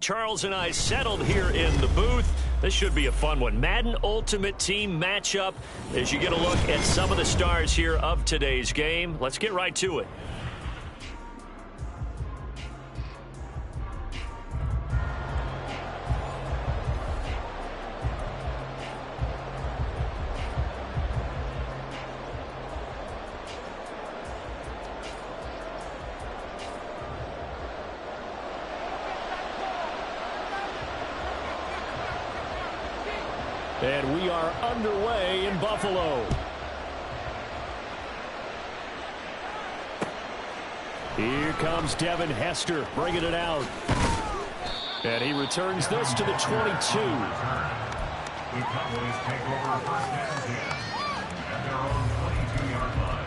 Charles and I settled here in the booth. This should be a fun one. Madden Ultimate Team matchup as you get a look at some of the stars here of today's game. Let's get right to it. And we are underway in Buffalo. Here comes Devin Hester bringing it out. And he returns this to the 22. The Cowboys take over first and 10 at their own 22-yard line.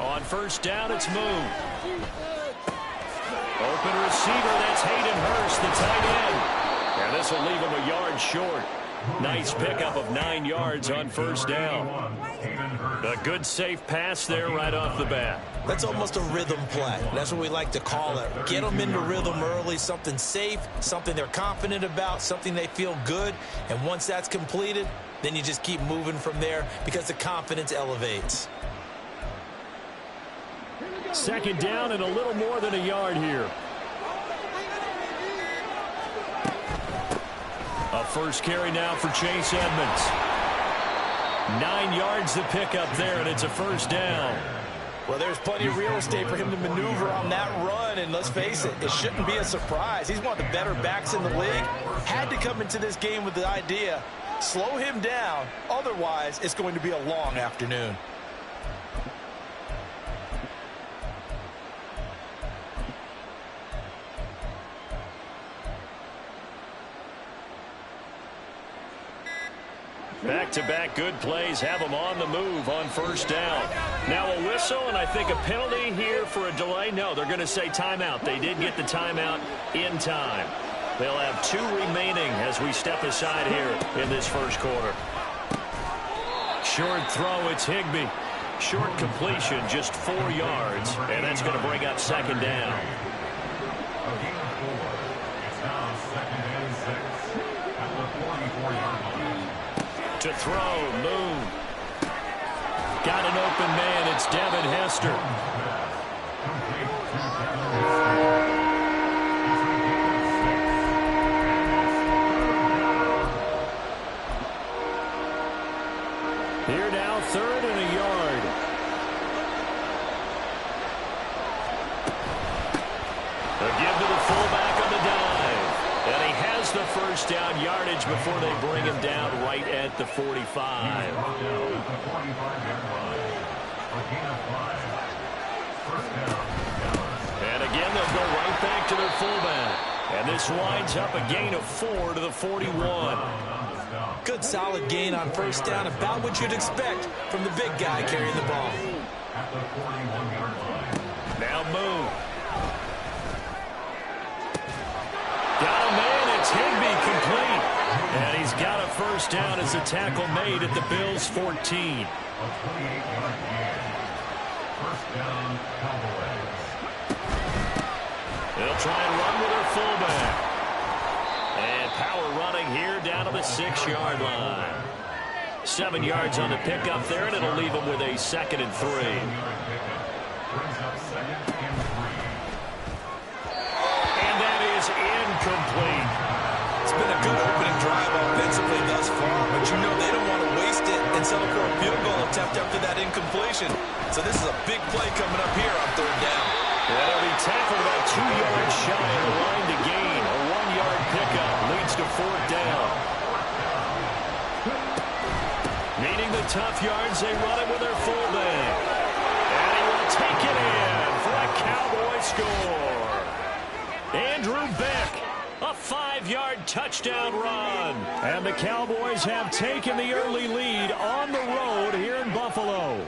On first down, it's Moon. Open receiver, that's Hayden Hurst, the tight end. And this will leave him a yard short. Nice pickup of 9 yards on first down. A good safe pass there right off the bat. That's almost a rhythm play. That's what we like to call it. Get them into rhythm early, something safe, something they're confident about, something they feel good. And once that's completed, then you just keep moving from there because the confidence elevates. Second down and a little more than a yard here. A first carry now for Chase Edmonds. 9 yards to pick up there, and it's a first down. Well, there's plenty of real estate for him to maneuver on that run, and let's face it, it shouldn't be a surprise. He's one of the better backs in the league. Had to come into this game with the idea, slow him down, otherwise it's going to be a long afternoon. Back-to-back good plays have them on the move on first down. Now a whistle and I think a penalty here for a delay. No, they're going to say timeout. They did get the timeout in time. They'll have 2 remaining as we step aside here in this first quarter. Short throw, it's Higbee. Short completion, just 4 yards, and that's going to bring up second down. To throw, Moon. Got an open man, it's Devin Hester. Here now, 3rd and a yard. A give to the fullback on the dive. And he has the first down yardage before they bring him down right at the 45. And again, they'll go right back to their fullback. And this winds up a gain of 4 to the 41. Good solid gain on first down, about what you'd expect from the big guy carrying the ball. Now Moon. Got a man, it's Higbee complete. And he's got a first down as a tackle made at the Bills' 14. First down, Cowboys. They'll try and run with their fullback. And power running here down to the 6-yard line. 7 yards on the pickup there, and it'll leave them with a 2nd and 3. And that is incomplete. It's been a good opening drive offensively thus far, but you know they don't want to waste it and settle for a field goal attempt after that incompletion. So this is a big play coming up here on 3rd down. And they'll be tackled about 2 yards shy of the line to gain. A 1-yard pickup leads to 4th down. Needing the tough yards, they run it with their fullback. And he will take it in for a Cowboy score. Andrew Beck, a 5-yard touchdown run. And the Cowboys have taken the early lead on the road here in Buffalo.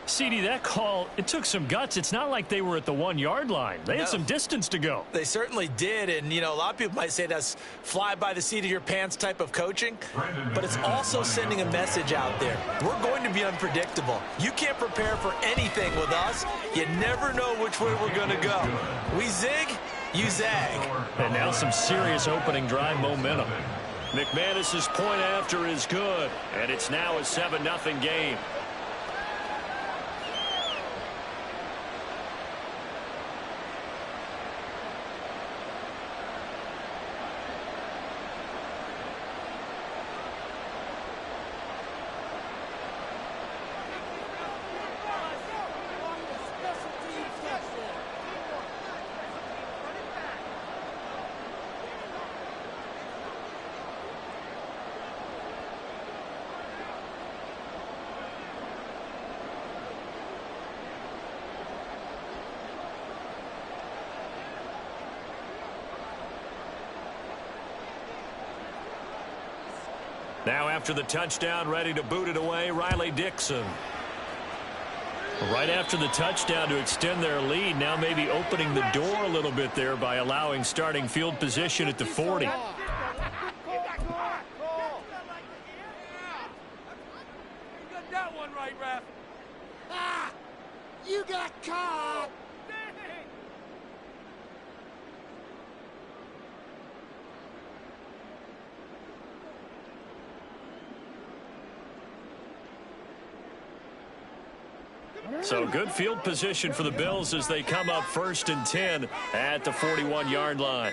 CD, that call, it took some guts. It's not like they were at the 1-yard line. They had some distance to go. They certainly did, and, you know, a lot of people might say that's fly by the seat of your pants type of coaching, but it's also sending a message out there. We're going to be unpredictable. You can't prepare for anything with us. You never know which way we're going to go. We zig, you zag. And now some serious opening drive momentum. McManus's point after is good, and it's now a 7-0 game. Now after the touchdown, ready to boot it away, Riley Dixon. Right after the touchdown to extend their lead, now maybe opening the door a little bit there by allowing starting field position at the 40. You got that one right, ref. Ah! You got caught! So good field position for the Bills as they come up 1st and 10 at the 41-yard line.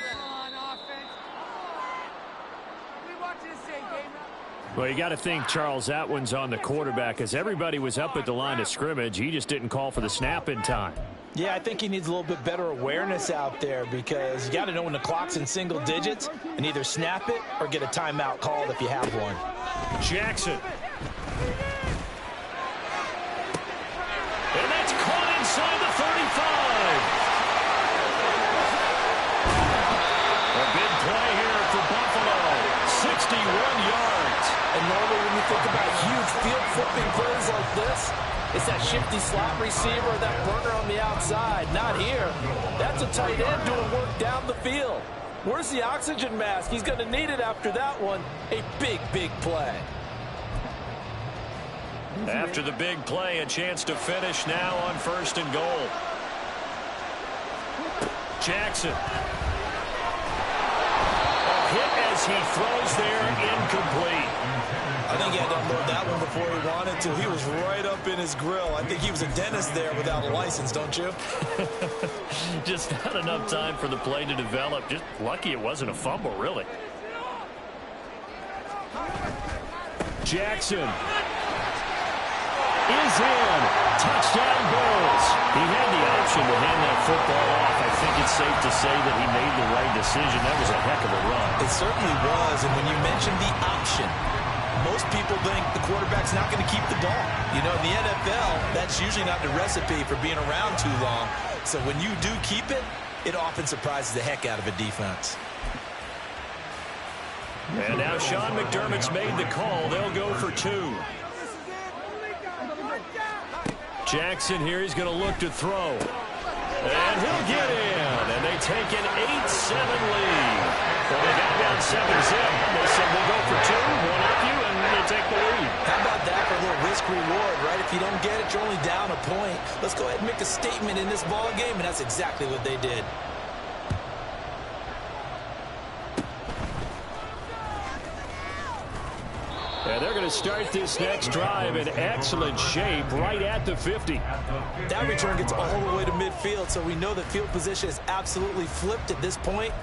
Well, you got to think, Charles, that one's on the quarterback as everybody was up at the line of scrimmage. He just didn't call for the snap in time. Yeah, I think he needs a little bit better awareness out there because you got to know when the clock's in single digits and either snap it or get a timeout called if you have one. Jackson. And that's caught inside the 35. A big play here for Buffalo. 61 yards. And normally when you think about huge field flipping plays like this, it's that shifty slot receiver, that burner on the outside. Not here. That's a tight end doing work down the field. Where's the oxygen mask? He's going to need it after that one. A big, big play. After the big play, a chance to finish now on 1st and goal. Jackson. A hit as he throws there, incomplete. I think he had to unload that one before he wanted to. He was right up in his grill. I think he was a dentist there without a license, don't you? Just not enough time for the play to develop. Just lucky it wasn't a fumble, really. Jackson is in. Touchdown Bills. He had the option to hand that football off. I think it's safe to say that he made the right decision. That was a heck of a run. It certainly was. And when you mentioned the option, most people think the quarterback's not going to keep the ball. You know, in the NFL, that's usually not the recipe for being around too long. So when you do keep it, it often surprises the heck out of a defense. And now Sean McDermott's made the call. They'll go for 2. Jackson here, he's going to look to throw. And he'll get in. And they take an 8-7 lead. Well, they got down 7-0. They said we'll go for 2, one up you, and they take the lead. How about that for a little risk-reward, right? If you don't get it, you're only down a point. Let's go ahead and make a statement in this ball game, and that's exactly what they did. And they're going to start this next drive in excellent shape right at the 50. That return gets all the way to midfield, so we know that field position is absolutely flipped at this point.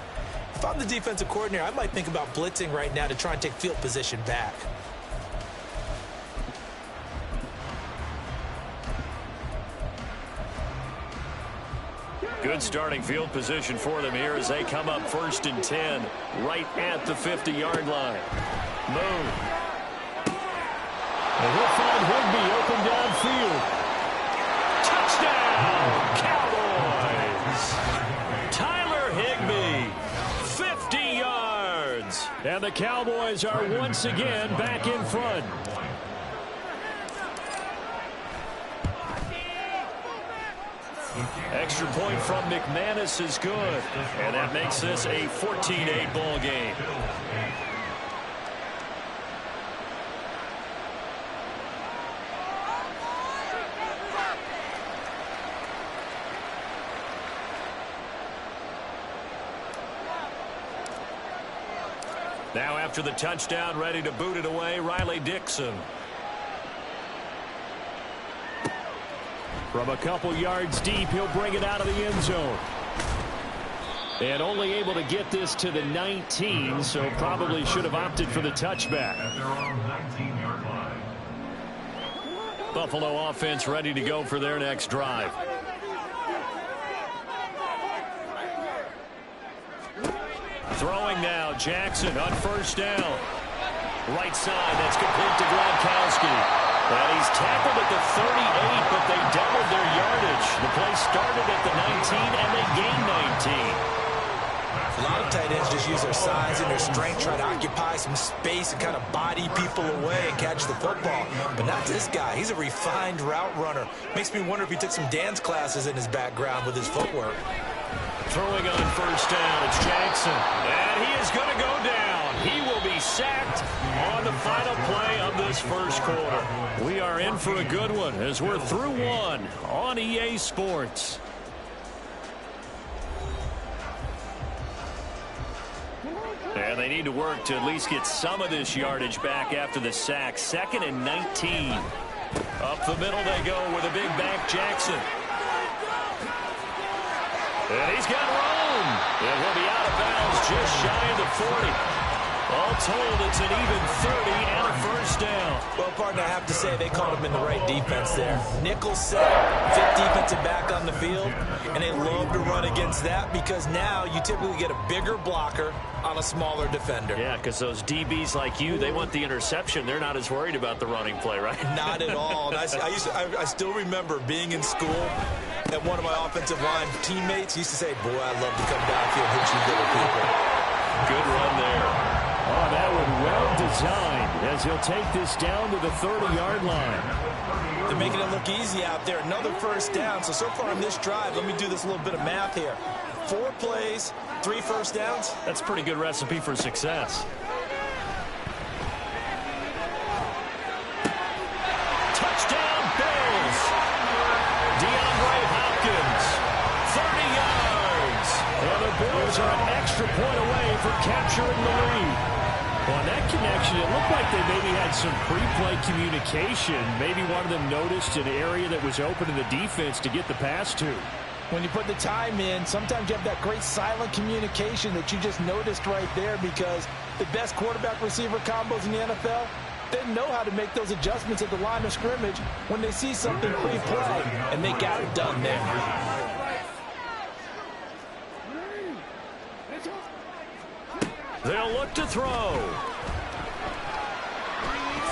If I'm the defensive coordinator, I might think about blitzing right now to try and take field position back. Good starting field position for them here as they come up 1st and 10 right at the 50-yard line. Move. And he'll find Higbee open downfield. Touchdown, Cowboys! Tyler Higbee, 50 yards. And the Cowboys are once again back in front. extra point from McManus is good. And that makes this a 14-8 ball game. Now after the touchdown, ready to boot it away, Riley Dixon. From a couple yards deep, he'll bring it out of the end zone. And only able to get this to the 19, so probably should have opted for the touchback. At their own 19-yard line. Buffalo offense ready to go for their next drive. Throwing now, Jackson on first down. Right side, that's complete to Gronkowski. And he's tackled at the 38, but they doubled their yardage. The play started at the 19, and they gained 19. A lot of tight ends just use their size and their strength, try to occupy some space and kind of body people away and catch the football. But not this guy. He's a refined route runner. Makes me wonder if he took some dance classes in his background with his footwork. Throwing on first down, it's Jackson. And he is going to go down. He will be sacked on the final play of this first quarter. We are in for a good one as we're through one on EA Sports. And they need to work to at least get some of this yardage back after the sack. 2nd and 19. Up the middle they go with a big back Jackson. And he's got room. And he'll be out of bounds just shy of the 40. All told, it's an even 30 and a first down. Well, partner, I have to say they called him in the right defense there. Nickel set, 5th defensive back on the field, and they love to run against that because now you typically get a bigger blocker on a smaller defender. Yeah, because those DBs like you, they want the interception. They're not as worried about the running play, right? Not at all. And I still remember being in school, and one of my offensive line teammates used to say, boy, I'd love to come downfield and hit you little people. Good run there. Oh, that one well designed as he'll take this down to the 30-yard line. They're making it look easy out there. Another first down. So far on this drive, let me do this little bit of math here. 4 plays, 3 first downs. That's a pretty good recipe for success. Touchdown, Bills. DeAndre Hopkins, 30 yards. And the Bills are an extra point away from capturing the lead. On that connection, it looked like they maybe had some pre-play communication. Maybe one of them noticed an area that was open to the defense to get the pass to. When you put the time in, sometimes you have that great silent communication that you just noticed right there because the best quarterback-receiver combos in the NFL, they know how to make those adjustments at the line of scrimmage when they see something pre-play, and they got it done there. They'll look to throw.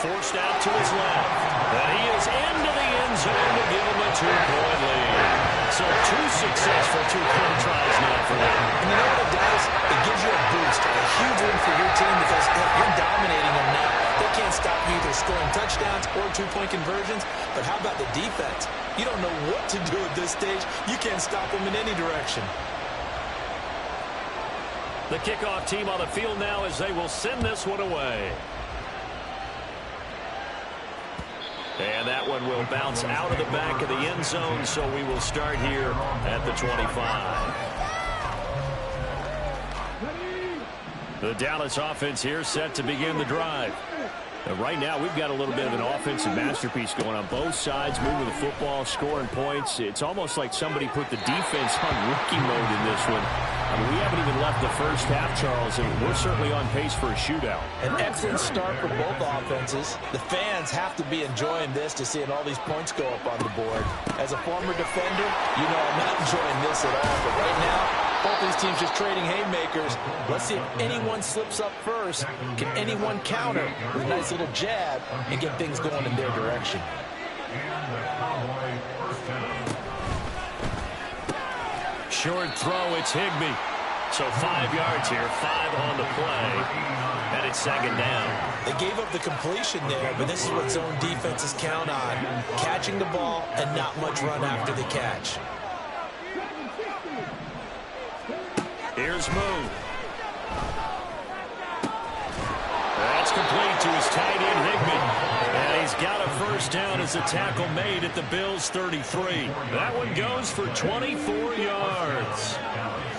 Forced out to his left. And he is into the end zone to give him a 2-point lead. So 2 successful 2-point tries now for them. And you know what it does? It gives you a boost, a huge win for your team because you're dominating them now. They can't stop you either scoring touchdowns or 2-point conversions. But how about the defense? You don't know what to do at this stage. You can't stop them in any direction. The kickoff team on the field now as they will send this one away. And that one will bounce out of the back of the end zone, so we will start here at the 25. The Dallas offense here set to begin the drive. And right now, we've got a little bit of an offensive masterpiece going on both sides, moving the football, scoring points. It's almost like somebody put the defense on rookie mode in this one. I mean, we haven't even left the first half, Charles, and we're certainly on pace for a shootout. An excellent start for both offenses. The fans have to be enjoying this to seeing all these points go up on the board. As a former defender, you know I'm not enjoying this at all. But right now, both these teams just trading haymakers. Let's see if anyone slips up first. Can anyone counter with a nice little jab and get things going in their direction? Short throw, it's Higbee. So 5 yards here, 5 on the play, and it's 2nd down. They gave up the completion there, but this is what zone defenses count on. Catching the ball and not much run after the catch. Bears move. That's complete to his tight end, Higbee. And he's got a first down as a tackle made at the Bills' 33. That one goes for 24 yards.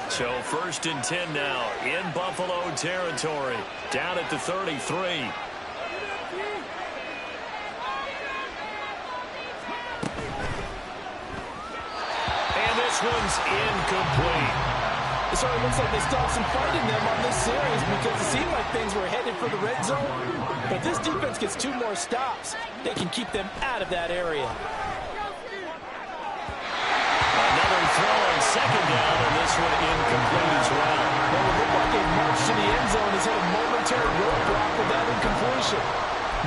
So 1st and 10 now in Buffalo territory. Down at the 33. And this one's incomplete. It certainly looks like they still have some fight in them on this series because it seemed like things were headed for the red zone. But this defense gets 2 more stops. They can keep them out of that area. Another throw on 2nd down, and this one incomplete as well. Well, it looked like a march to the end zone has hit a momentary roadblock with that incompletion.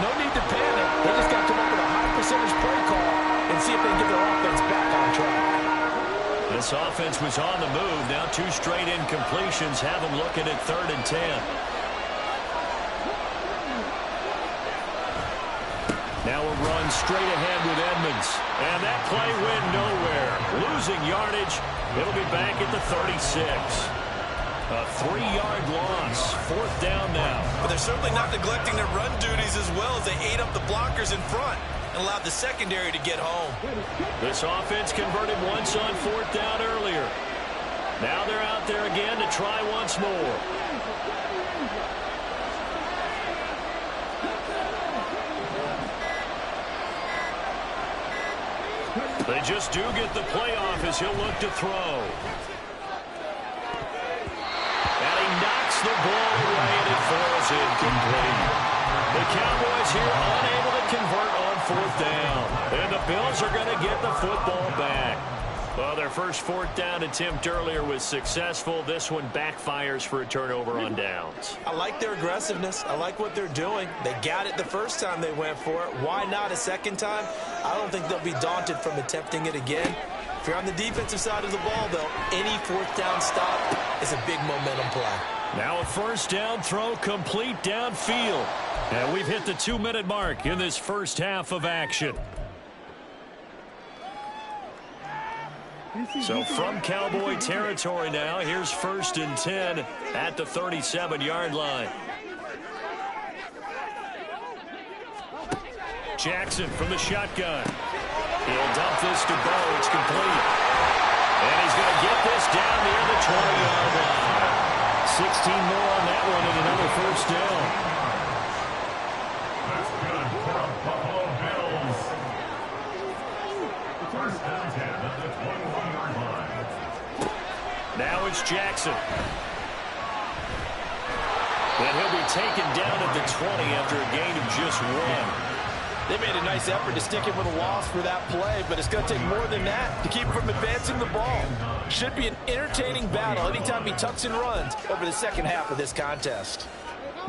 No need to panic. They just got to come up with a high percentage play call and see if they can get their offense back on track. This offense was on the move. Now 2 straight incompletions have them looking at 3rd and 10. Now a run straight ahead with Edmonds. And that play went nowhere. Losing yardage. It'll be back at the 36. A 3-yard loss. 4th down now. But they're certainly not neglecting their run duties as well as they ate up the blockers in front and allowed the secondary to get home. This offense converted once on 4th down earlier. Now they're out there again to try once more. They just do get the playoff as he'll look to throw. And he knocks the ball away and it falls incomplete. The Cowboys here unable to convert on 4th down. And the Bills are going to get the football back. Well, their first 4th down attempt earlier was successful. This one backfires for a turnover on downs. I like their aggressiveness. I like what they're doing. They got it the first time they went for it. Why not a second time? I don't think they'll be daunted from attempting it again. If you're on the defensive side of the ball, though, any 4th down stop is a big momentum play. Now a first down throw complete downfield. And we've hit the 2-minute mark in this first half of action. So from Cowboy territory now, here's 1st and 10 at the 37-yard line. Jackson from the shotgun. He'll dump this to Bo. It's complete. And he's going to get this down near the 20-yard line. 16 more on that one and another first down. That's good for the Buffalo Bills. 1st and 10 at the 21-yard line. Now it's Jackson. And he'll be taken down at the 20 after a gain of just 1. They made a nice effort to stick him with a loss for that play, but it's going to take more than that to keep him from advancing the ball. Should be an entertaining battle anytime he tucks and runs over the second half of this contest.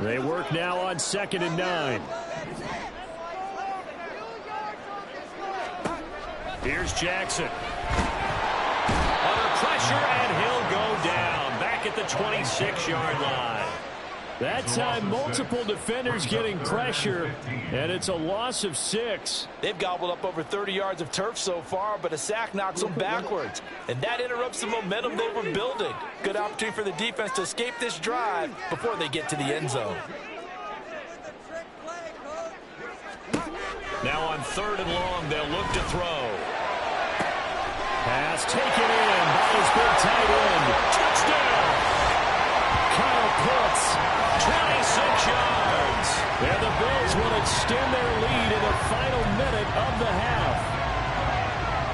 They work now on 2nd and 9. Here's Jackson. Under pressure, and he'll go down. Back at the 26-yard line. That time, multiple defenders getting pressure, and it's a loss of 6. They've gobbled up over 30 yards of turf so far, but a sack knocks them backwards. And that interrupts the momentum they were building. Good opportunity for the defense to escape this drive before they get to the end zone. Now on 3rd and long, they'll look to throw. Pass taken in by his big tight end. Touchdown! Kyle Pitts. 26 yards. And the Bills will extend their lead in the final minute of the half.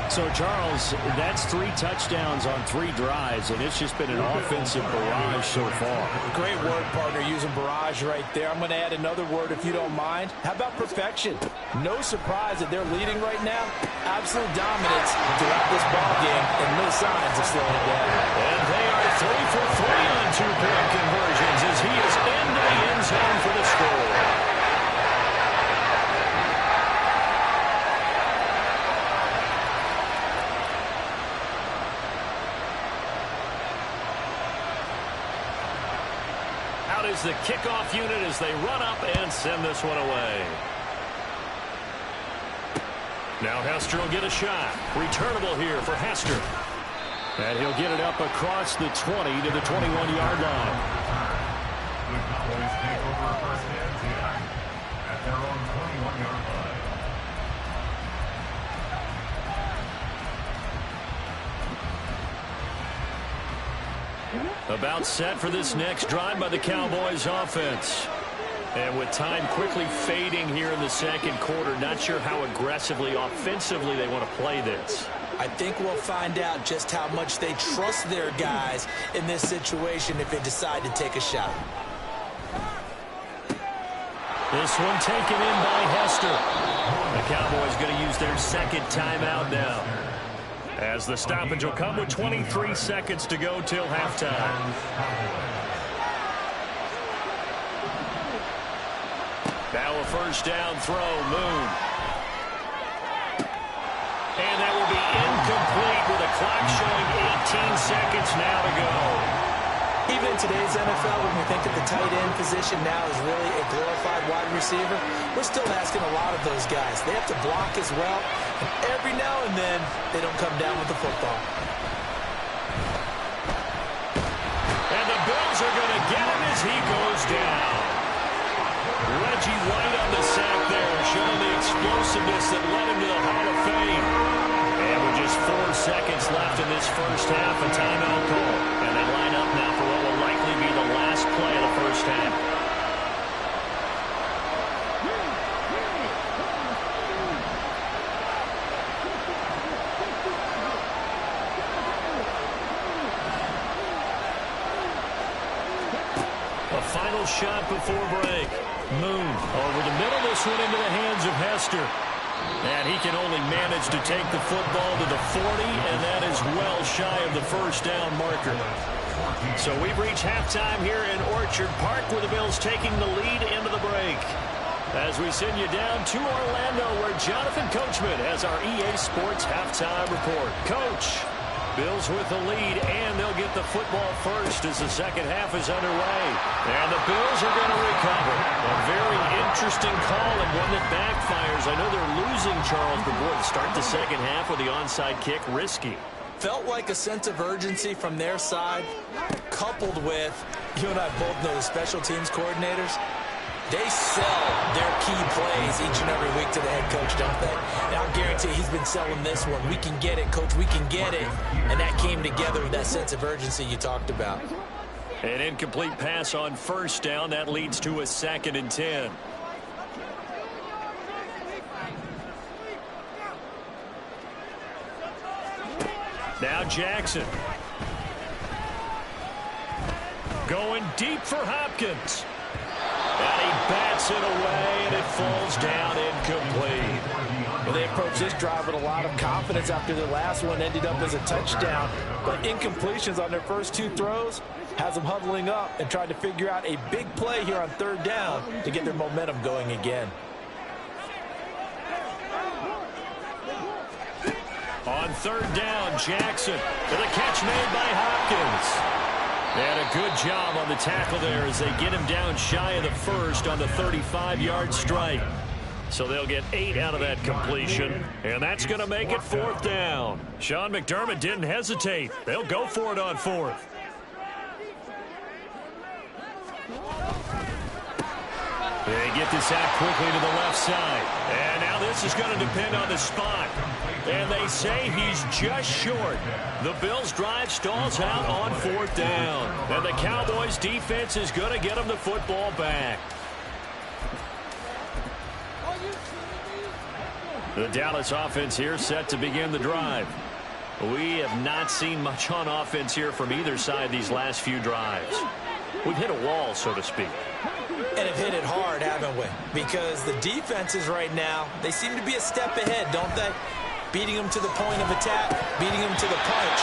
So, Charles, that's 3 touchdowns on 3 drives, and it's just been an offensive barrage so far. Great word, partner, using barrage right there. I'm going to add another word if you don't mind. How about perfection? No surprise that they're leading right now. Absolute dominance throughout this ball game, and no signs of slowing it down. And they are 3 for 3 on 2-point conversions as he is into the end zone for the score. Out is the kickoff unit as they run up and send this one away. Now Hester will get a shot. Returnable here for Hester. And he'll get it up across the 20 to the 21-yard line. The Cowboys take over first and 10 at their own 21-yard line. About set for this next drive by the Cowboys offense. And with time quickly fading here in the second quarter, not sure how aggressively, offensively they want to play this. I think we'll find out just how much they trust their guys in this situation if they decide to take a shot. This one taken in by Hester. The Cowboys going to use their second timeout now, as the stoppage will come with 23 seconds to go till halftime. Now a first down throw, Moon. And that will be incomplete with a clock showing 18 seconds now to go. Even in today's NFL, when we think that the tight end position now is really a glorified wide receiver, we're still asking a lot of those guys. They have to block as well, and every now and then, they don't come down with the football. And the Bills are going to get him as he goes down. Reggie White on the sack there, showing the explosiveness that led him to the Hall of Fame. And with just 4 seconds left in this first half, a timeout call. And they line up now for what will likely be the last play of the first half. A final shot before break. Moon over the middle. This one into the hands of Hester. And he can only manage to take the football to the 40, and that is well shy of the first down marker. So we've reached halftime here in Orchard Park, with the Bills taking the lead into the break. As we send you down to Orlando, where Jonathan Coachman has our EA Sports halftime report. Coach, Bills with the lead, and they'll get the football first as the second half is underway. And the Bills are going to recover. A very interesting call, and one that backfires. I know they're losing, Charles, but boy, to start the second half with the onside kick, risky. Felt like a sense of urgency from their side, coupled with, you and I both know the special teams coordinators, they sell their key plays each and every week to the head coach, don't they? And I'll guarantee he's been selling this one. We can get it, coach, we can get it. And that came together with that sense of urgency you talked about. An incomplete pass on first down. That leads to a 2nd and 10. Now Jackson. Going deep for Hopkins. And he bats it away, and it falls down incomplete. Well, they approached this drive with a lot of confidence after the last one ended up as a touchdown. But incompletions on their first 2 throws has them huddling up and trying to figure out a big play here on 3rd down to get their momentum going again. On 3rd down, Jackson with a catch made by Hopkins. And a good job on the tackle there as they get him down shy of the first on the 35-yard strike. So they'll get 8 out of that completion, and that's going to make it 4th down. Sean McDermott didn't hesitate. They'll go for it on 4th. They get this out quickly to the left side. And now this is going to depend on the spot. And they say he's just short. The Bills' drive stalls out on 4th down. And the Cowboys' defense is going to get them the football back. The Dallas offense here set to begin the drive. We have not seen much on offense here from either side these last few drives. We've hit a wall, so to speak. And have hit it hard, haven't we? Because the defenses right now, they seem to be a step ahead, don't they? Beating them to the point of attack, beating them to the punch.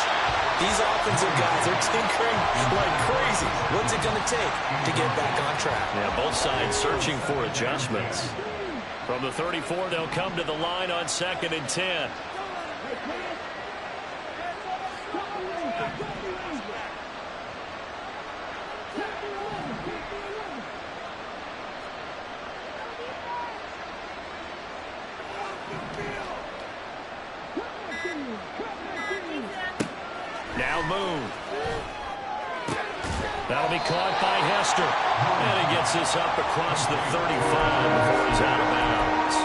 These offensive guys are tinkering like crazy. What's it going to take to get back on track? Yeah, both sides searching for adjustments. From the 34, they'll come to the line on 2nd and 10. Now Moon. That'll be caught by Hester. And he gets this up across the 35 before he's out of bounds.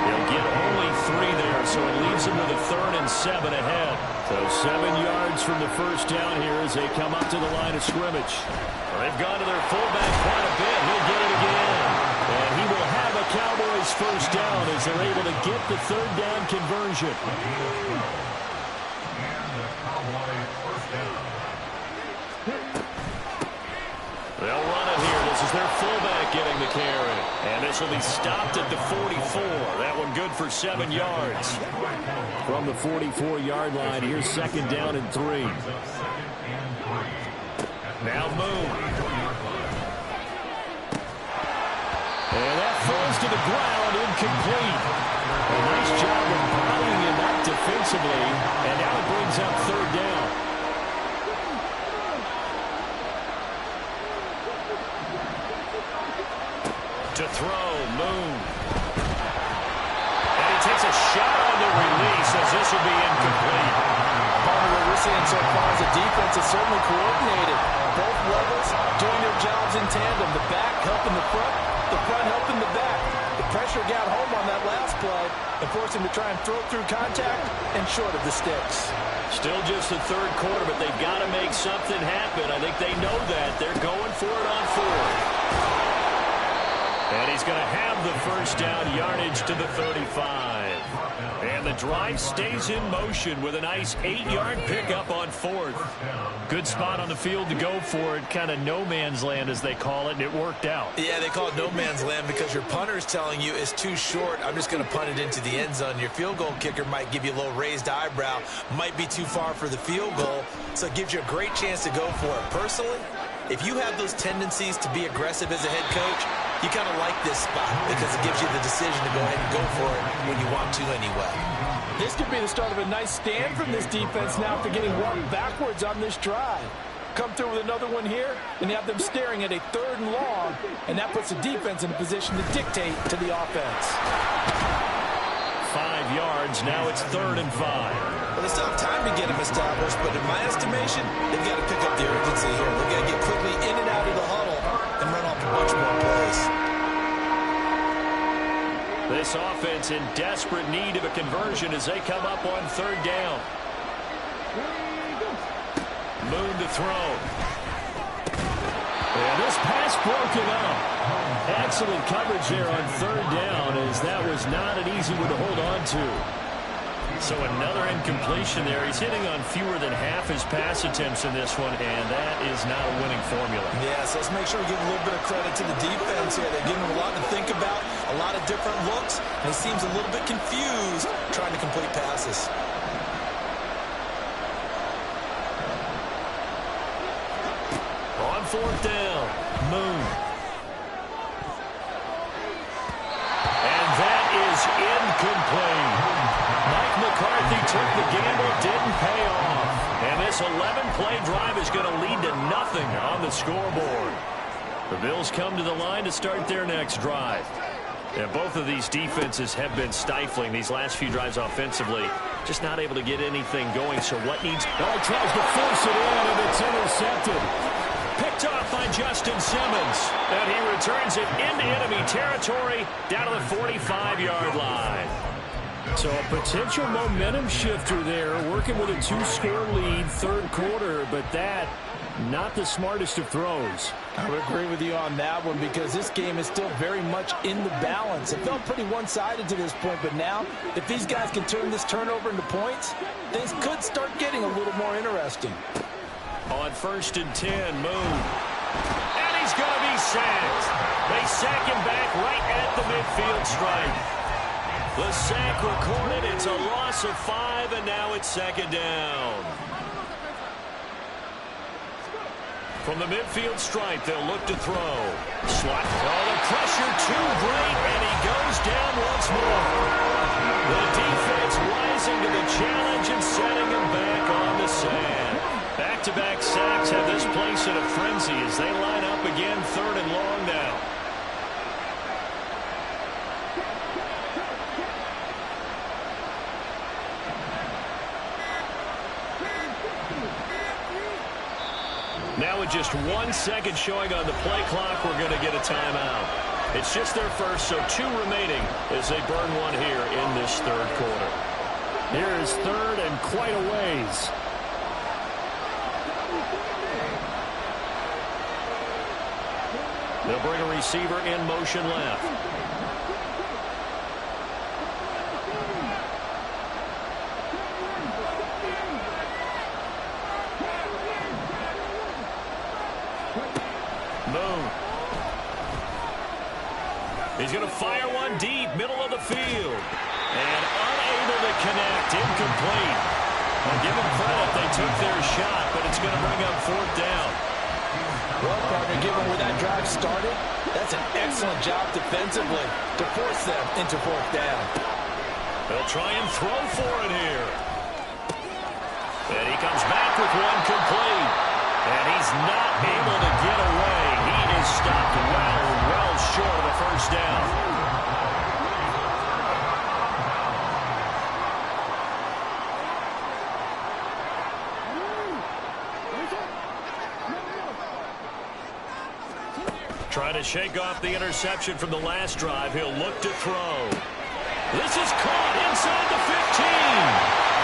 He'll get only 3 there, so it leaves him with a 3rd and 7 ahead. So 7 yards from the first down here as they come up to the line of scrimmage. Well, they've gone to their fullback quite a bit. He'll get it again. And he will have a Cowboys first down as they're able to get the 3rd down conversion. They'll run it here. This is their fullback getting the carry. And this will be stopped at the 44. That one good for 7 yards. From the 44-yard line, here's 2nd down and 3. Now Moon. And that falls to the ground, incomplete. A nice job of bodying him up defensively. And now it brings up 3rd down. To throw, Moon. And he takes a shot on the release as this will be incomplete. Part of what we're seeing so far as a defense is certainly coordinated. Both levels doing their jobs in tandem. The back helping the front helping the back. The pressure got home on that last play and forced him to try and throw through contact and short of the sticks. Still just the 3rd quarter, but they've got to make something happen. I think they know that. They're going for it on 4th. And he's going to have the first down, yardage to the 35. And the drive stays in motion with a nice 8-yard pickup on 4th. Good spot on the field to go for it. Kind of no man's land, as they call it, and it worked out. Yeah, they call it no man's land because your punter's telling you it's too short. I'm just going to punt it into the end zone. Your field goal kicker might give you a little raised eyebrow. Might be too far for the field goal, so it gives you a great chance to go for it. Personally, if you have those tendencies to be aggressive as a head coach, you kind of like this spot because it gives you the decision to go ahead and go for it when you want to anyway. This could be the start of a nice stand from this defense now after getting walked backwards on this drive. Come through with another one here, and you have them staring at a 3rd and long, and that puts the defense in a position to dictate to the offense. 5 yards, now it's 3rd and 5. Well, they still have time to get them established, but in my estimation, they've got to pick up the urgency here. They've got to get quickly in and out of the huddle and run off a bunch more plays. This offense in desperate need of a conversion as they come up on 3rd down. Moon to throw. And this pass broken up. Excellent coverage there on 3rd down, as that was not an easy one to hold on to. So another incompletion there. He's hitting on fewer than half his pass attempts in this one, and that is not a winning formula. Yeah, so let's make sure we give a little bit of credit to the defense here. They're giving him a lot to think about, a lot of different looks, and he seems a little bit confused trying to complete passes. On 4th down, Moon. And that is incomplete. Mike McCarthy took the gamble, didn't pay off. And this 11-play drive is going to lead to nothing on the scoreboard. The Bills come to the line to start their next drive. And both of these defenses have been stifling these last few drives offensively. Just not able to get anything going. So what needs... Oh, tries to force it in, and it's intercepted. Picked off by Justin Simmons. And he returns it into enemy territory down to the 45-yard line. So a potential momentum shifter there, working with a 2-score lead, 3rd quarter, but that, not the smartest of throws. I would agree with you on that one because this game is still very much in the balance. It felt pretty one-sided to this point, but now, if these guys can turn this turnover into points, things could start getting a little more interesting. On 1st and 10, Moon. And he's going to be sacked. They sack him back right at the midfield stripe. The sack recorded. It's a loss of 5, and now it's 2nd down. From the midfield stripe, they'll look to throw. Slot. Oh, the pressure too great, and he goes down once more. The defense rising to the challenge and setting him back on the sand. Back-to-back sacks have this place in a frenzy as they line up again, 3rd and long now. with just 1 second showing on the play clock, we're going to get a timeout. It's just their first, so 2 remaining as they burn one here in this third quarter. Here is third and quite a ways. They'll bring a receiver in motion left. Boom. He's going to fire one deep, middle of the field. And unable to connect, incomplete. I'll give them credit, they took their shot, but it's going to bring up 4th down. Well, partner, given where that drive started, that's an excellent job defensively to force them into 4th down. They'll try and throw for it here. And he comes back with one complete. And he's not able to get away. He is stopped well short of a 1st down. Trying to shake off the interception from the last drive. He'll look to throw. This is caught inside the 15.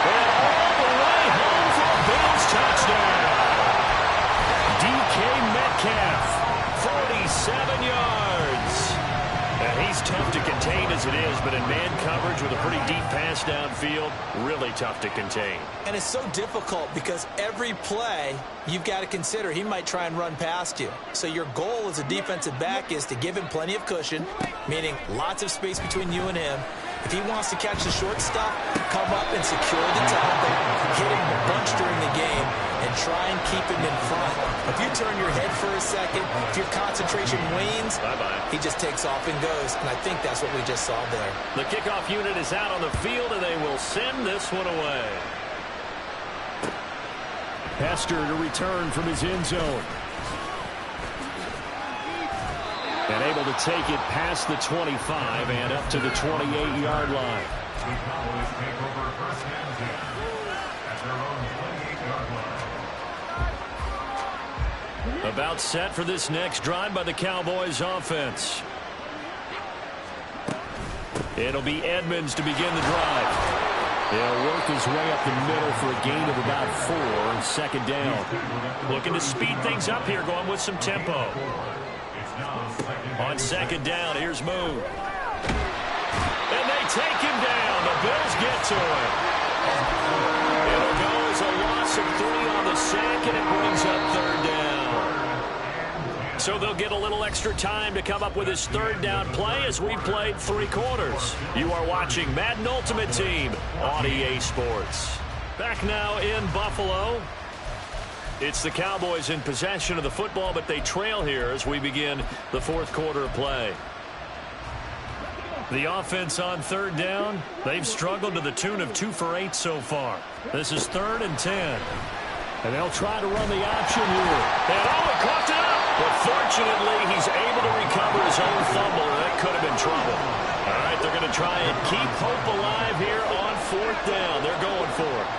And all the way home for a Bills touchdown. DK Metcalf, 47 yards. And he's tough to contain as it is, but in man coverage with a pretty deep pass downfield, really tough to contain. And it's so difficult because every play you've got to consider he might try and run past you. So your goal as a defensive back is to give him plenty of cushion, meaning lots of space between you and him. If he wants to catch the short stuff, come up and secure the tackle, hit him a bunch during the game, and try and keep him in front. If you turn your head for a second, if your concentration wanes, he just takes off and goes. And I think that's what we just saw there. The kickoff unit is out on the field, and they will send this one away. Hester to return from his end zone. And able to take it past the 25 and up to the 28-yard line. The Cowboys take over 1st and 10 at their own 28-yard line. About set for this next drive by the Cowboys offense. It'll be Edmonds to begin the drive. He'll work his way up the middle for a gain of about 4 and 2nd down. Looking to speed things up here, going with some tempo. On 2nd down, here's Moon. And they take him down. The Bills get to him. It'll go as a loss of 3 on the sack, and it brings up 3rd down. So they'll get a little extra time to come up with his 3rd down play as we played 3 quarters. You are watching Madden Ultimate Team on EA Sports. Back now in Buffalo. It's the Cowboys in possession of the football, but they trail here as we begin the 4th quarter of play. The offense on 3rd down, they've struggled to the tune of 2 for 8 so far. This is 3rd and 10. And they'll try to run the option here. And he caught it up. But fortunately, he's able to recover his own fumble. That could have been trouble. All right, they're going to try and keep hope alive here on 4th down. They're going for it.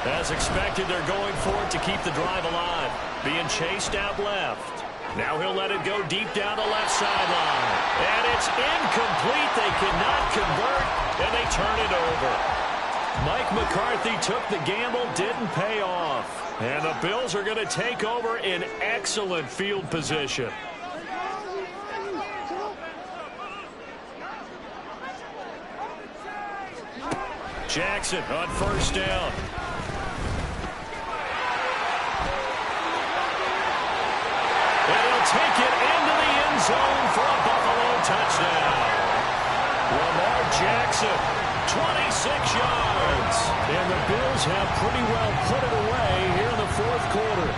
As expected, they're going for it to keep the drive alive. Being chased out left. Now he'll let it go deep down the left sideline. And it's incomplete. They cannot convert, and they turn it over. Mike McCarthy took the gamble, didn't pay off. And the Bills are going to take over in excellent field position. Jackson on 1st down. Take it into the end zone for a Buffalo touchdown. Lamar Jackson, 26 yards. And the Bills have pretty well put it away here in the 4th quarter.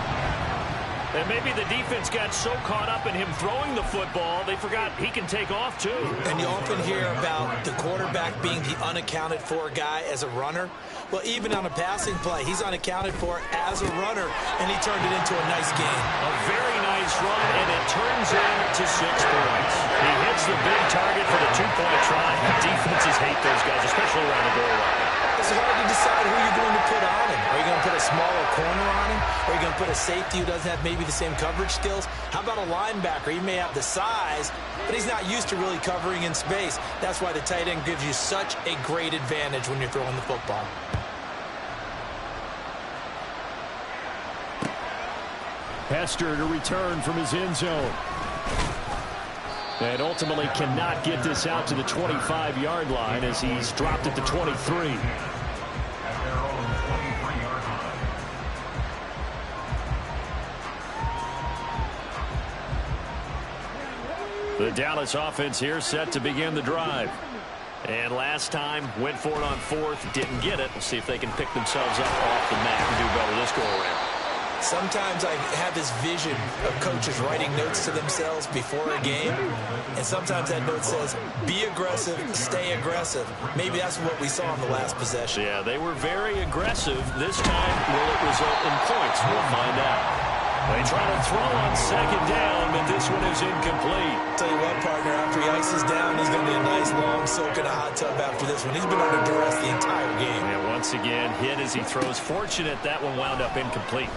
And maybe the defense got so caught up in him throwing the football, they forgot he can take off too. And you often hear about the quarterback being the unaccounted for guy as a runner. Well, even on a passing play, he's unaccounted for as a runner, and he turned it into a nice game. A very nice nice run, and it turns into 6 points. He hits the big target for the 2-point try. Defenses hate those guys, especially around the goal line. It's hard to decide who you're going to put on him. Are you going to put a smaller corner on him? Or are you going to put a safety who doesn't have maybe the same coverage skills? How about a linebacker? He may have the size, but he's not used to really covering in space. That's why the tight end gives you such a great advantage when you're throwing the football. Hester to return from his end zone. And ultimately cannot get this out to the 25-yard line as he's dropped at the 23. At their own 23-yard line. The Dallas offense here set to begin the drive. And last time, went for it on 4th, didn't get it. We'll see if they can pick themselves up off the mat and do better this go-around. Sometimes I have this vision of coaches writing notes to themselves before a game, and sometimes that note says, be aggressive, stay aggressive. Maybe that's what we saw in the last possession. Yeah, they were very aggressive. This time, will it result in points? We'll find out. They try to throw on 2nd down, but this one is incomplete. Tell you what, partner, after he ices down, he's going to be a nice long soak in a hot tub after this one. He's been under duress the entire game. And once again, hit as he throws. Fortunate that one wound up incomplete.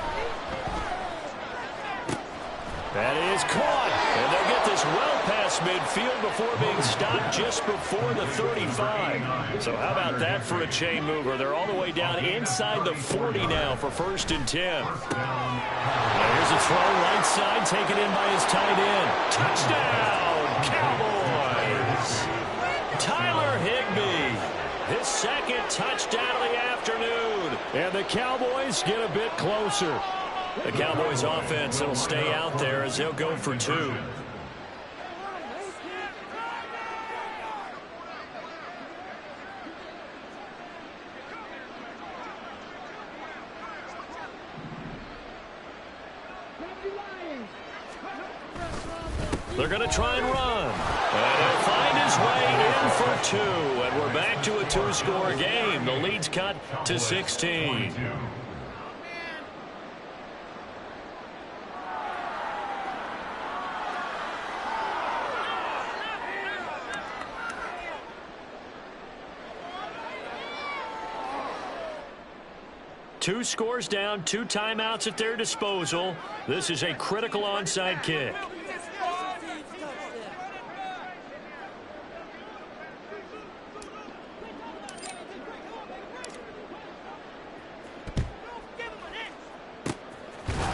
That is caught, and they'll get this well past midfield before being stopped just before the 35. So how about that for a chain mover? They're all the way down inside the 40 now for 1st and 10. Here's a throw right side, taken in by his tight end. Touchdown, Cowboys! Tyler Higbee, his 2nd touchdown of the afternoon. And the Cowboys get a bit closer. The Cowboys offense will stay out there as they'll go for 2. They're going to try and run. And he'll find his way in for 2. And we're back to a 2-score game. The lead's cut to 16. Two scores down, 2 timeouts at their disposal. This is a critical onside kick.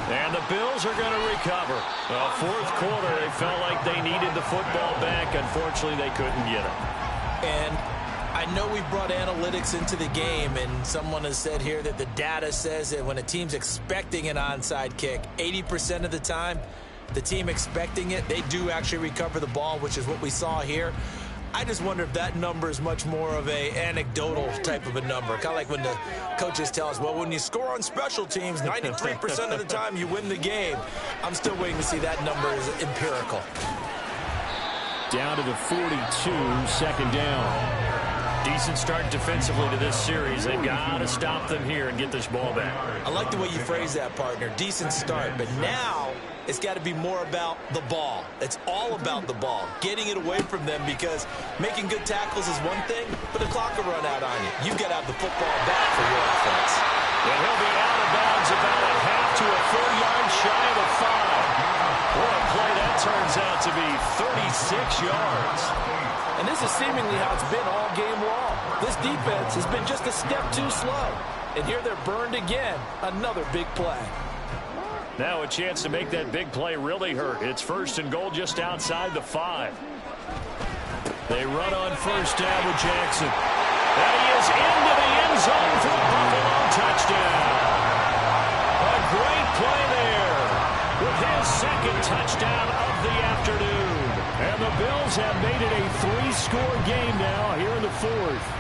And the Bills are going to recover. Well, 4th quarter, they felt like they needed the football back. Unfortunately, they couldn't get it. And I know we've brought analytics into the game, and someone has said here that the data says that when a team's expecting an onside kick, 80% of the time, the team expecting it, they do actually recover the ball, which is what we saw here. I just wonder if that number is much more of a anecdotal type of a number. Kind of like when the coaches tell us, well, when you score on special teams, 93% of the time you win the game. I'm still waiting to see that number is empirical. Down to the 42, 2nd down. Decent start defensively to this series. They've got to stop them here and get this ball back. I like the way you phrase that, partner. Decent start, but now it's got to be more about the ball. It's all about the ball, getting it away from them, because making good tackles is one thing, but the clock will run out on you. You've got to have the football back for your offense. And he'll be out of bounds about a half to a full yard shy of the 5. What a play that turns out to be, 36 yards. And this is seemingly how it's been all game long. This defense has been just a step too slow. And here they're burned again. Another big play. Now a chance to make that big play really hurt. It's 1st and goal just outside the 5. They run on 1st down with Jackson. And he is into the end zone for a Buffalo touchdown. A great play there with his 2nd touchdown of the afternoon. And the Bills have made it a 3-score game now here in the 4th.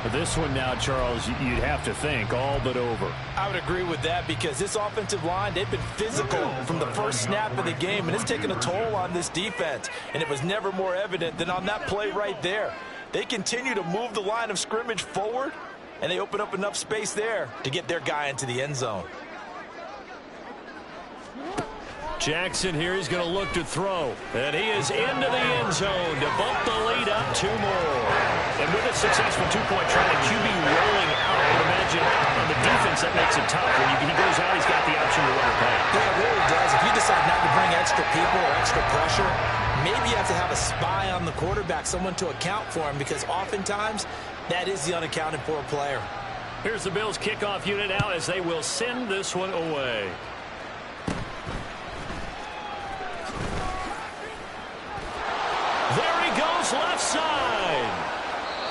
But this one now, Charles, you'd have to think all but over. I would agree with that, because this offensive line, they've been physical from the first snap of the game, and it's taken a toll on this defense. And it was never more evident than on that play right there. They continue to move the line of scrimmage forward, and they open up enough space there to get their guy into the end zone. Jackson here, he's going to look to throw. And he is into the end zone to bump the lead up 2 more. And with a successful 2-point try, the QB rolling out, I would imagine on the defense that makes it tough. When he goes out, he's got the option to run or pass. Yeah, it really does. If you decide not to bring extra people or extra pressure, maybe you have to have a spy on the quarterback, someone to account for him, because oftentimes that is the unaccounted for player. Here's the Bills kickoff unit now as they will send this one away. There he goes, left side.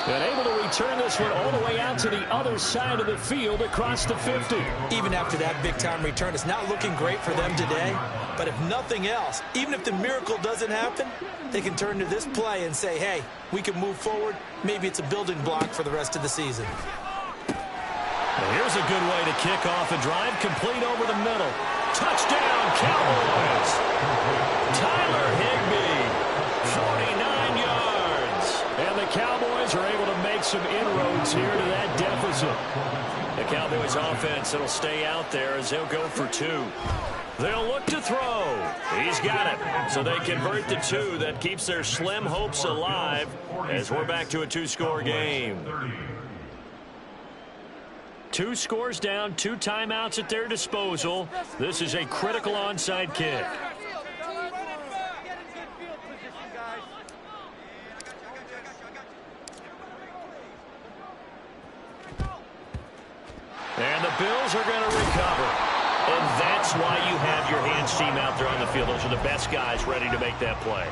And able to return this one all the way out to the other side of the field across the 50. Even after that big-time return, it's not looking great for them today. But if nothing else, even if the miracle doesn't happen, they can turn to this play and say, hey, we can move forward. Maybe it's a building block for the rest of the season. And here's a good way to kick off a drive, complete over the middle. Touchdown, Cowboys. Tyler Higbee, 49 yards. And the Cowboys are able to make some inroads here to that deficit. The Cowboys offense, it'll stay out there as they'll go for 2. They'll look to throw. He's got it. So they convert the 2. That keeps their slim hopes alive as we're back to a 2-score game. 2 scores down, 2 timeouts at their disposal. This is a critical onside kick. And the Bills are going to recover. And that's why you have your hands team out there on the field. Those are the best guys ready to make that play.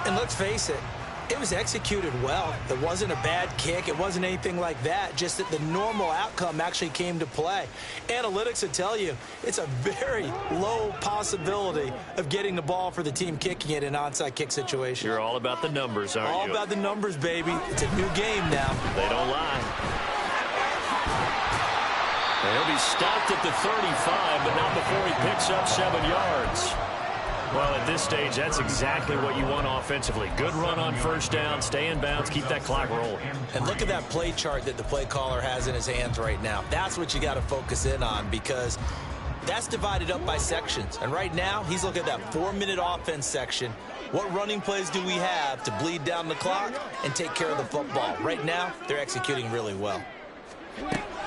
And let's face it, it was executed well. It wasn't a bad kick. It wasn't anything like that. Just that the normal outcome actually came to play. Analytics would tell you it's a very low possibility of getting the ball for the team kicking it in an onside kick situation. You're all about the numbers, aren't you? All about the numbers, baby. It's a new game now. They don't lie. And he'll be stopped at the 35, but not before he picks up 7 yards. Well, at this stage, that's exactly what you want offensively. Good run on first down, stay in bounds, keep that clock rolling. And look at that play chart that the play caller has in his hands right now. That's what you got to focus in on, because that's divided up by sections. And right now, he's looking at that 4-minute offense section. What running plays do we have to bleed down the clock and take care of the football? Right now, they're executing really well.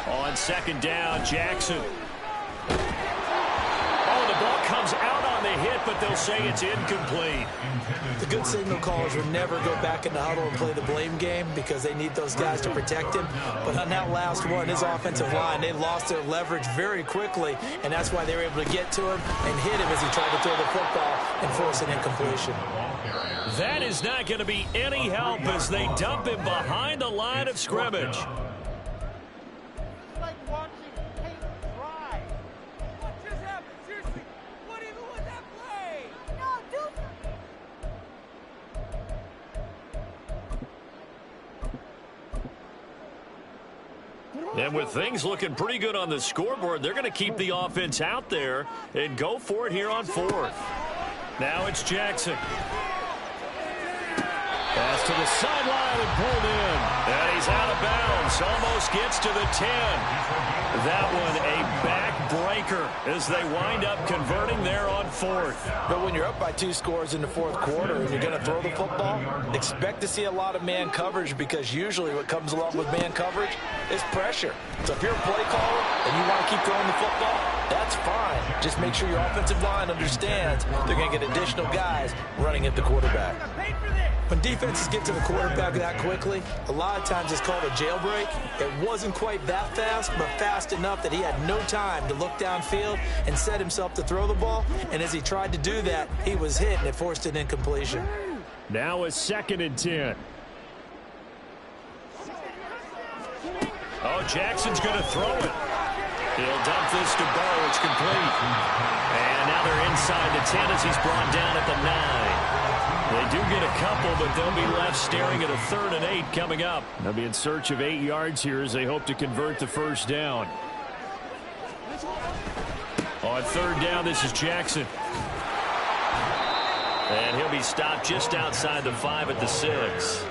On second down, Jackson. Oh, the ball comes out on the hit, but they'll say it's incomplete. The good signal callers will never go back in the huddle and play the blame game because they need those guys to protect him. But on that last one, his offensive line, they lost their leverage very quickly, and that's why they were able to get to him and hit him as he tried to throw the football and force an incompletion. That is not going to be any help as they dump him behind the line of scrimmage. And with things looking pretty good on the scoreboard, they're going to keep the offense out there and go for it here on 4th. Now it's Jackson. Pass to the sideline and pulled in. And he's out of bounds. Almost gets to the 10. That one a backbreaker as they wind up converting there on 4th. But when you're up by 2 scores in the 4th quarter and you're going to throw the football, expect to see a lot of man coverage, because usually what comes along with man coverage is pressure. So if you're a play caller and you want to keep throwing the football, that's fine. Just make sure your offensive line understands they're going to get additional guys running at the quarterback. When defenses get to the quarterback that quickly, a lot of times it's called a jailbreak. It wasn't quite that fast, but fast enough that he had no time to look downfield and set himself to throw the ball. And as he tried to do that, he was hit, and it forced an incompletion. Now a 2nd and 10. Oh, Jackson's going to throw it. He'll dump this to Bo. It's complete. And now they're inside the 10 as he's brought down at the 9. They do get a couple, but they'll be left staring at a 3rd and 8 coming up. They'll be in search of 8 yards here as they hope to convert the first down. On 3rd down, this is Jackson. And he'll be stopped just outside the 5 at the 6.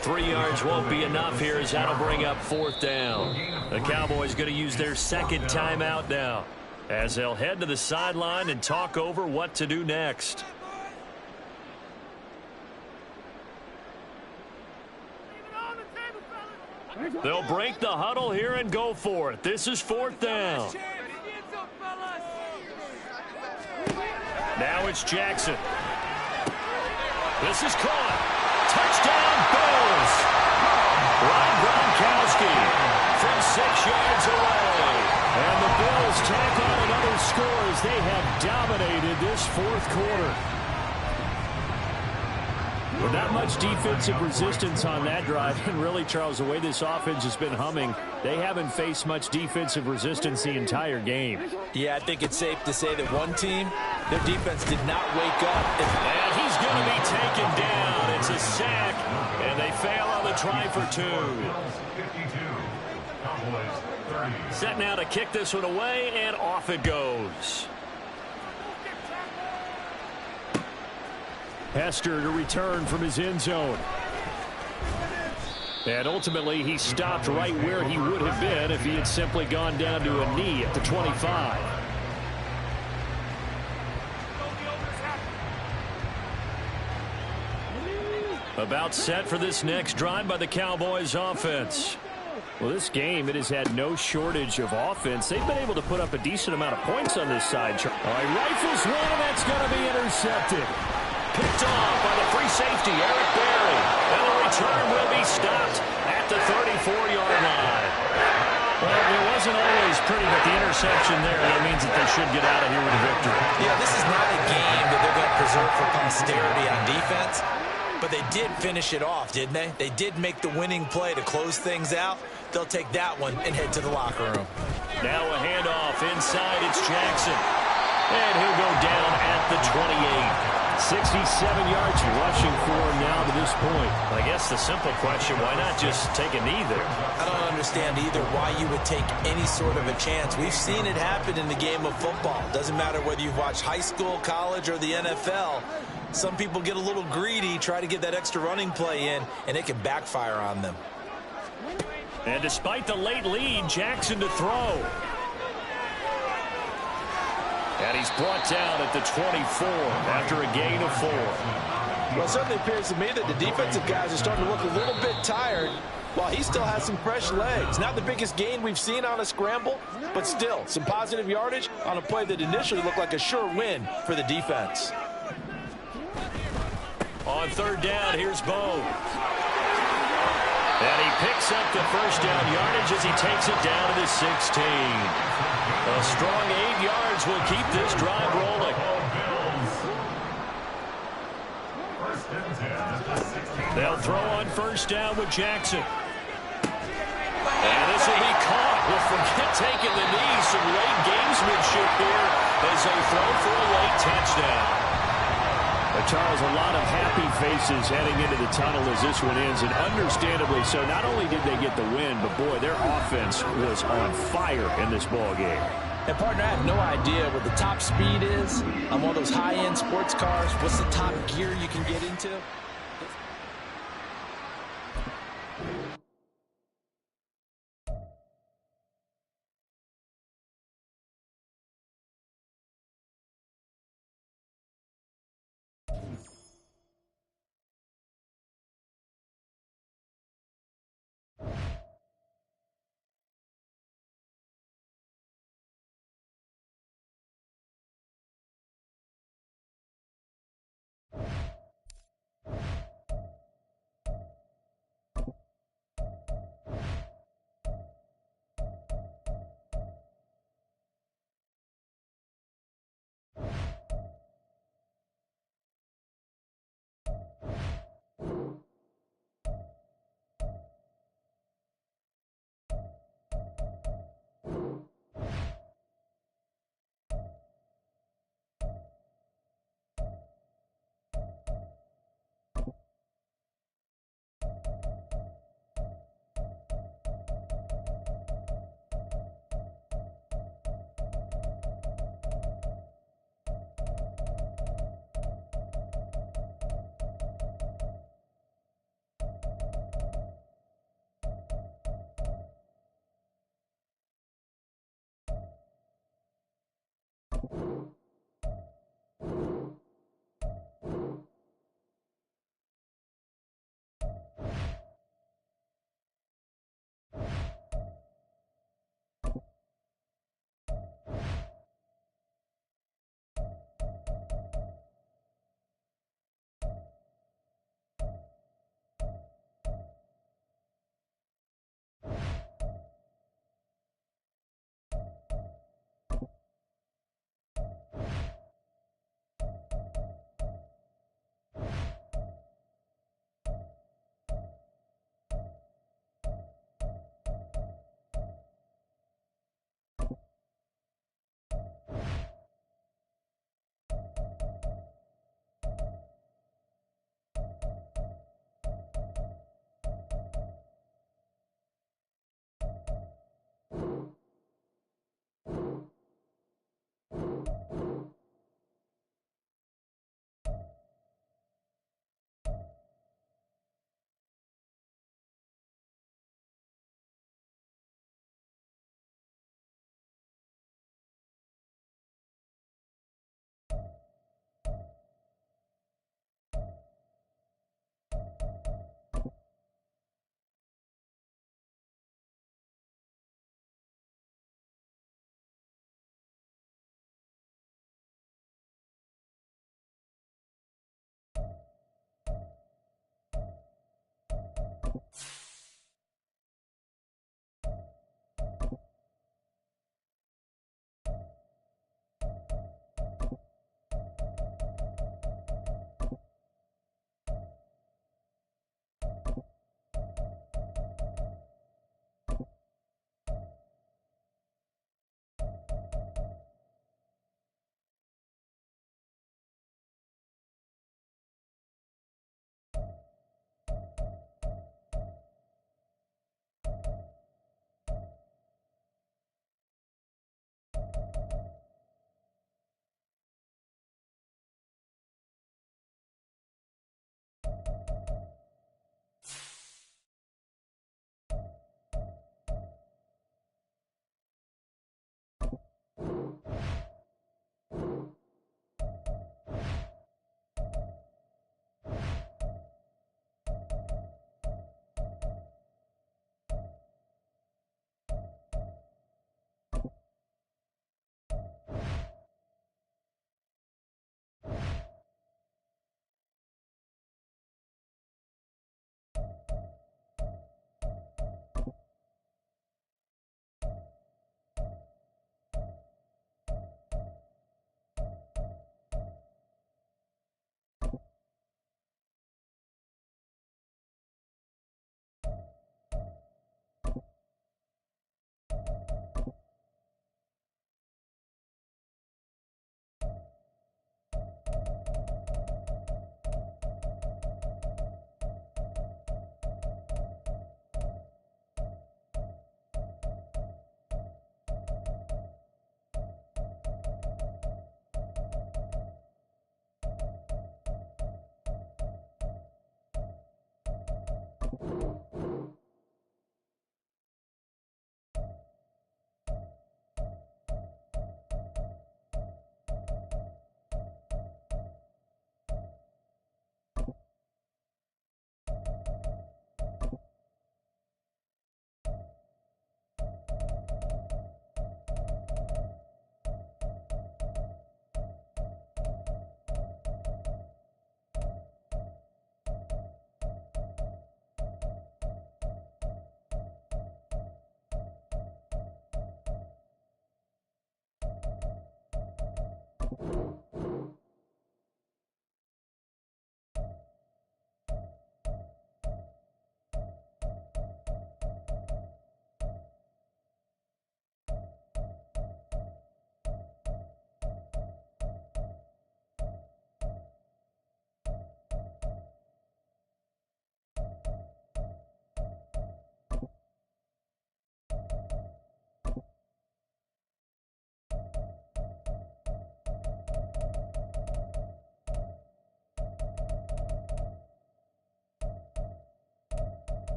3 yards won't be enough here as that'll bring up 4th down. The Cowboys going to use their 2nd timeout now. as they'll head to the sideline and talk over what to do next. They'll break the huddle here and go for it. This is 4th down. Now it's Jackson. This is caught. Touchdown, Bills. Ryan Gronkowski from 6 yards away. And the Bills tack on another score as they have dominated this 4th quarter. With not much defensive resistance on that drive, and really, Charles, the way this offense has been humming, they haven't faced much defensive resistance the entire game. Yeah, I think it's safe to say that one team, their defense did not wake up. And he's going to be taken down. It's a sack, and they fail on the try for 2. 52. Cowboys 30. Set now to kick this one away, and off it goes. Hester to return from his end zone. And ultimately, he stopped right where he would have been if he had simply gone down to a knee at the 25. About set for this next drive by the Cowboys offense. Well, this game, it has had no shortage of offense. They've been able to put up a decent amount of points on this side. All right, rifles one, and that's going to be intercepted. Picked off by the free safety, Eric Berry. And the return will be stopped at the 34-yard line. Well, it wasn't always pretty, but the interception there, that means that they should get out of here with a victory. Yeah, this is not a game that they're going to preserve for posterity on defense, but they did finish it off, didn't they? They did make the winning play to close things out. They'll take that one and head to the locker room. Now a handoff inside. It's Jackson. And he'll go down at the 28. 67 yards rushing for him now to this point. I guess the simple question, why not just take a knee there? I don't understand either why you would take any sort of a chance. We've seen it happen in the game of football. Doesn't matter whether you've watched high school, college, or the NFL. Some people get a little greedy, try to get that extra running play in, and it can backfire on them. And despite the late lead, Jackson to throw. And he's brought down at the 24 after a gain of 4. Well, it certainly appears to me that the defensive guys are starting to look a little bit tired while he still has some fresh legs. Not the biggest gain we've seen on a scramble, but still some positive yardage on a play that initially looked like a sure win for the defense. On 3rd down, here's Bo. And he picks up the first down yardage as he takes it down to the 16. A strong 8 yards will keep this drive rolling. They'll throw on 1st down with Jackson. And this will be caught. We'll forget taking the knee. Some late gamesmanship here as they throw for a late touchdown. Charles, a lot of happy faces heading into the tunnel as this one ends, and understandably so. Not only did they get the win, but boy, their offense was on fire in this ball game. And partner, I have no idea what the top speed is on one of those high-end sports cars. What's the top gear you can get into?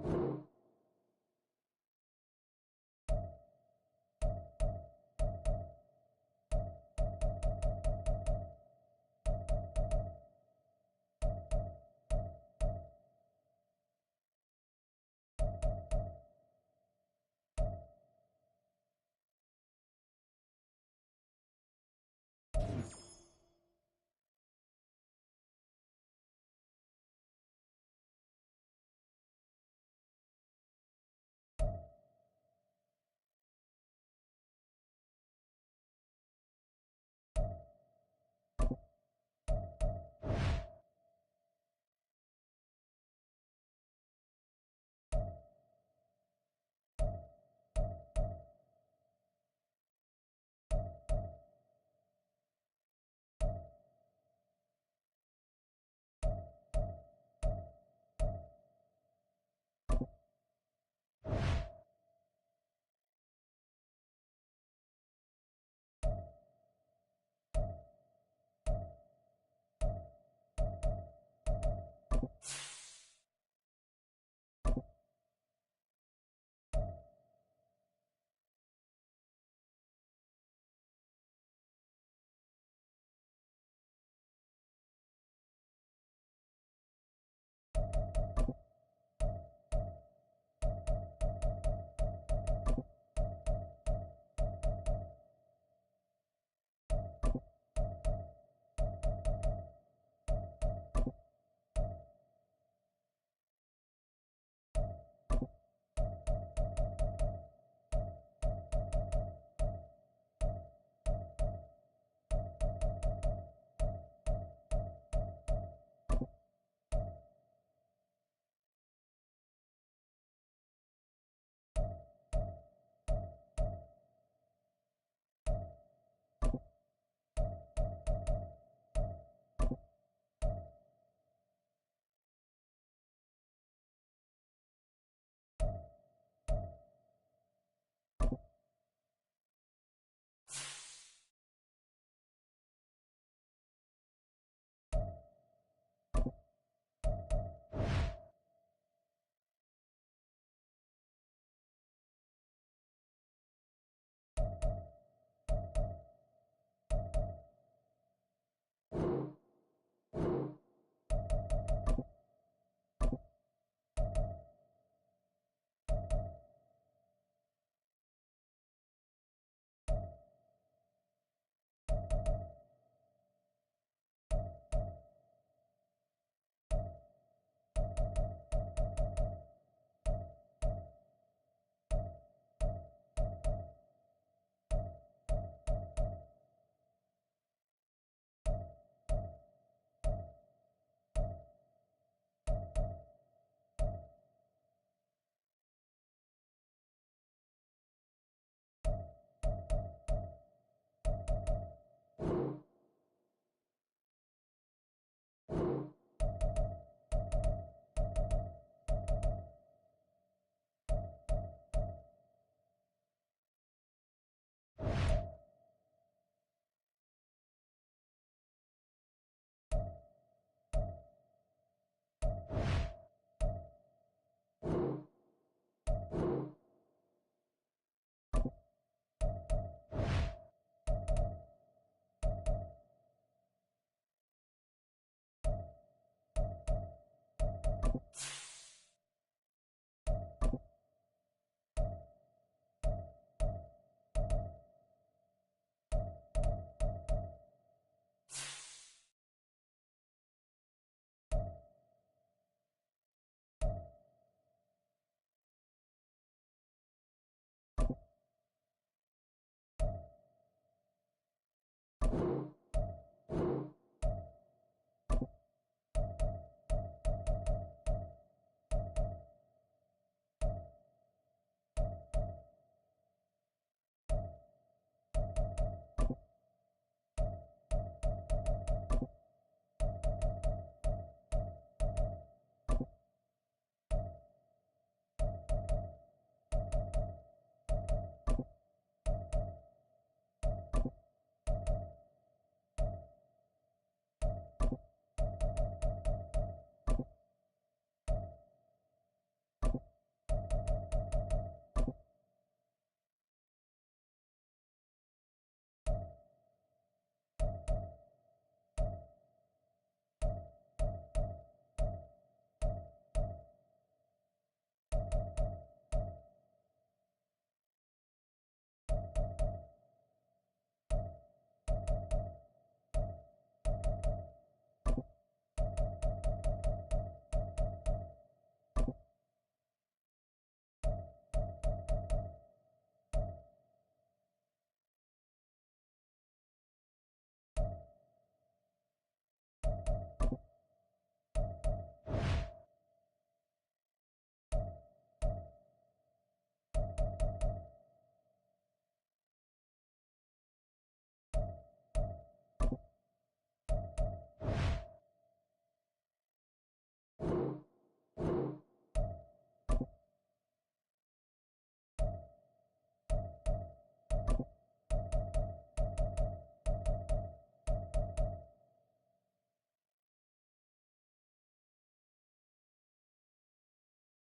down.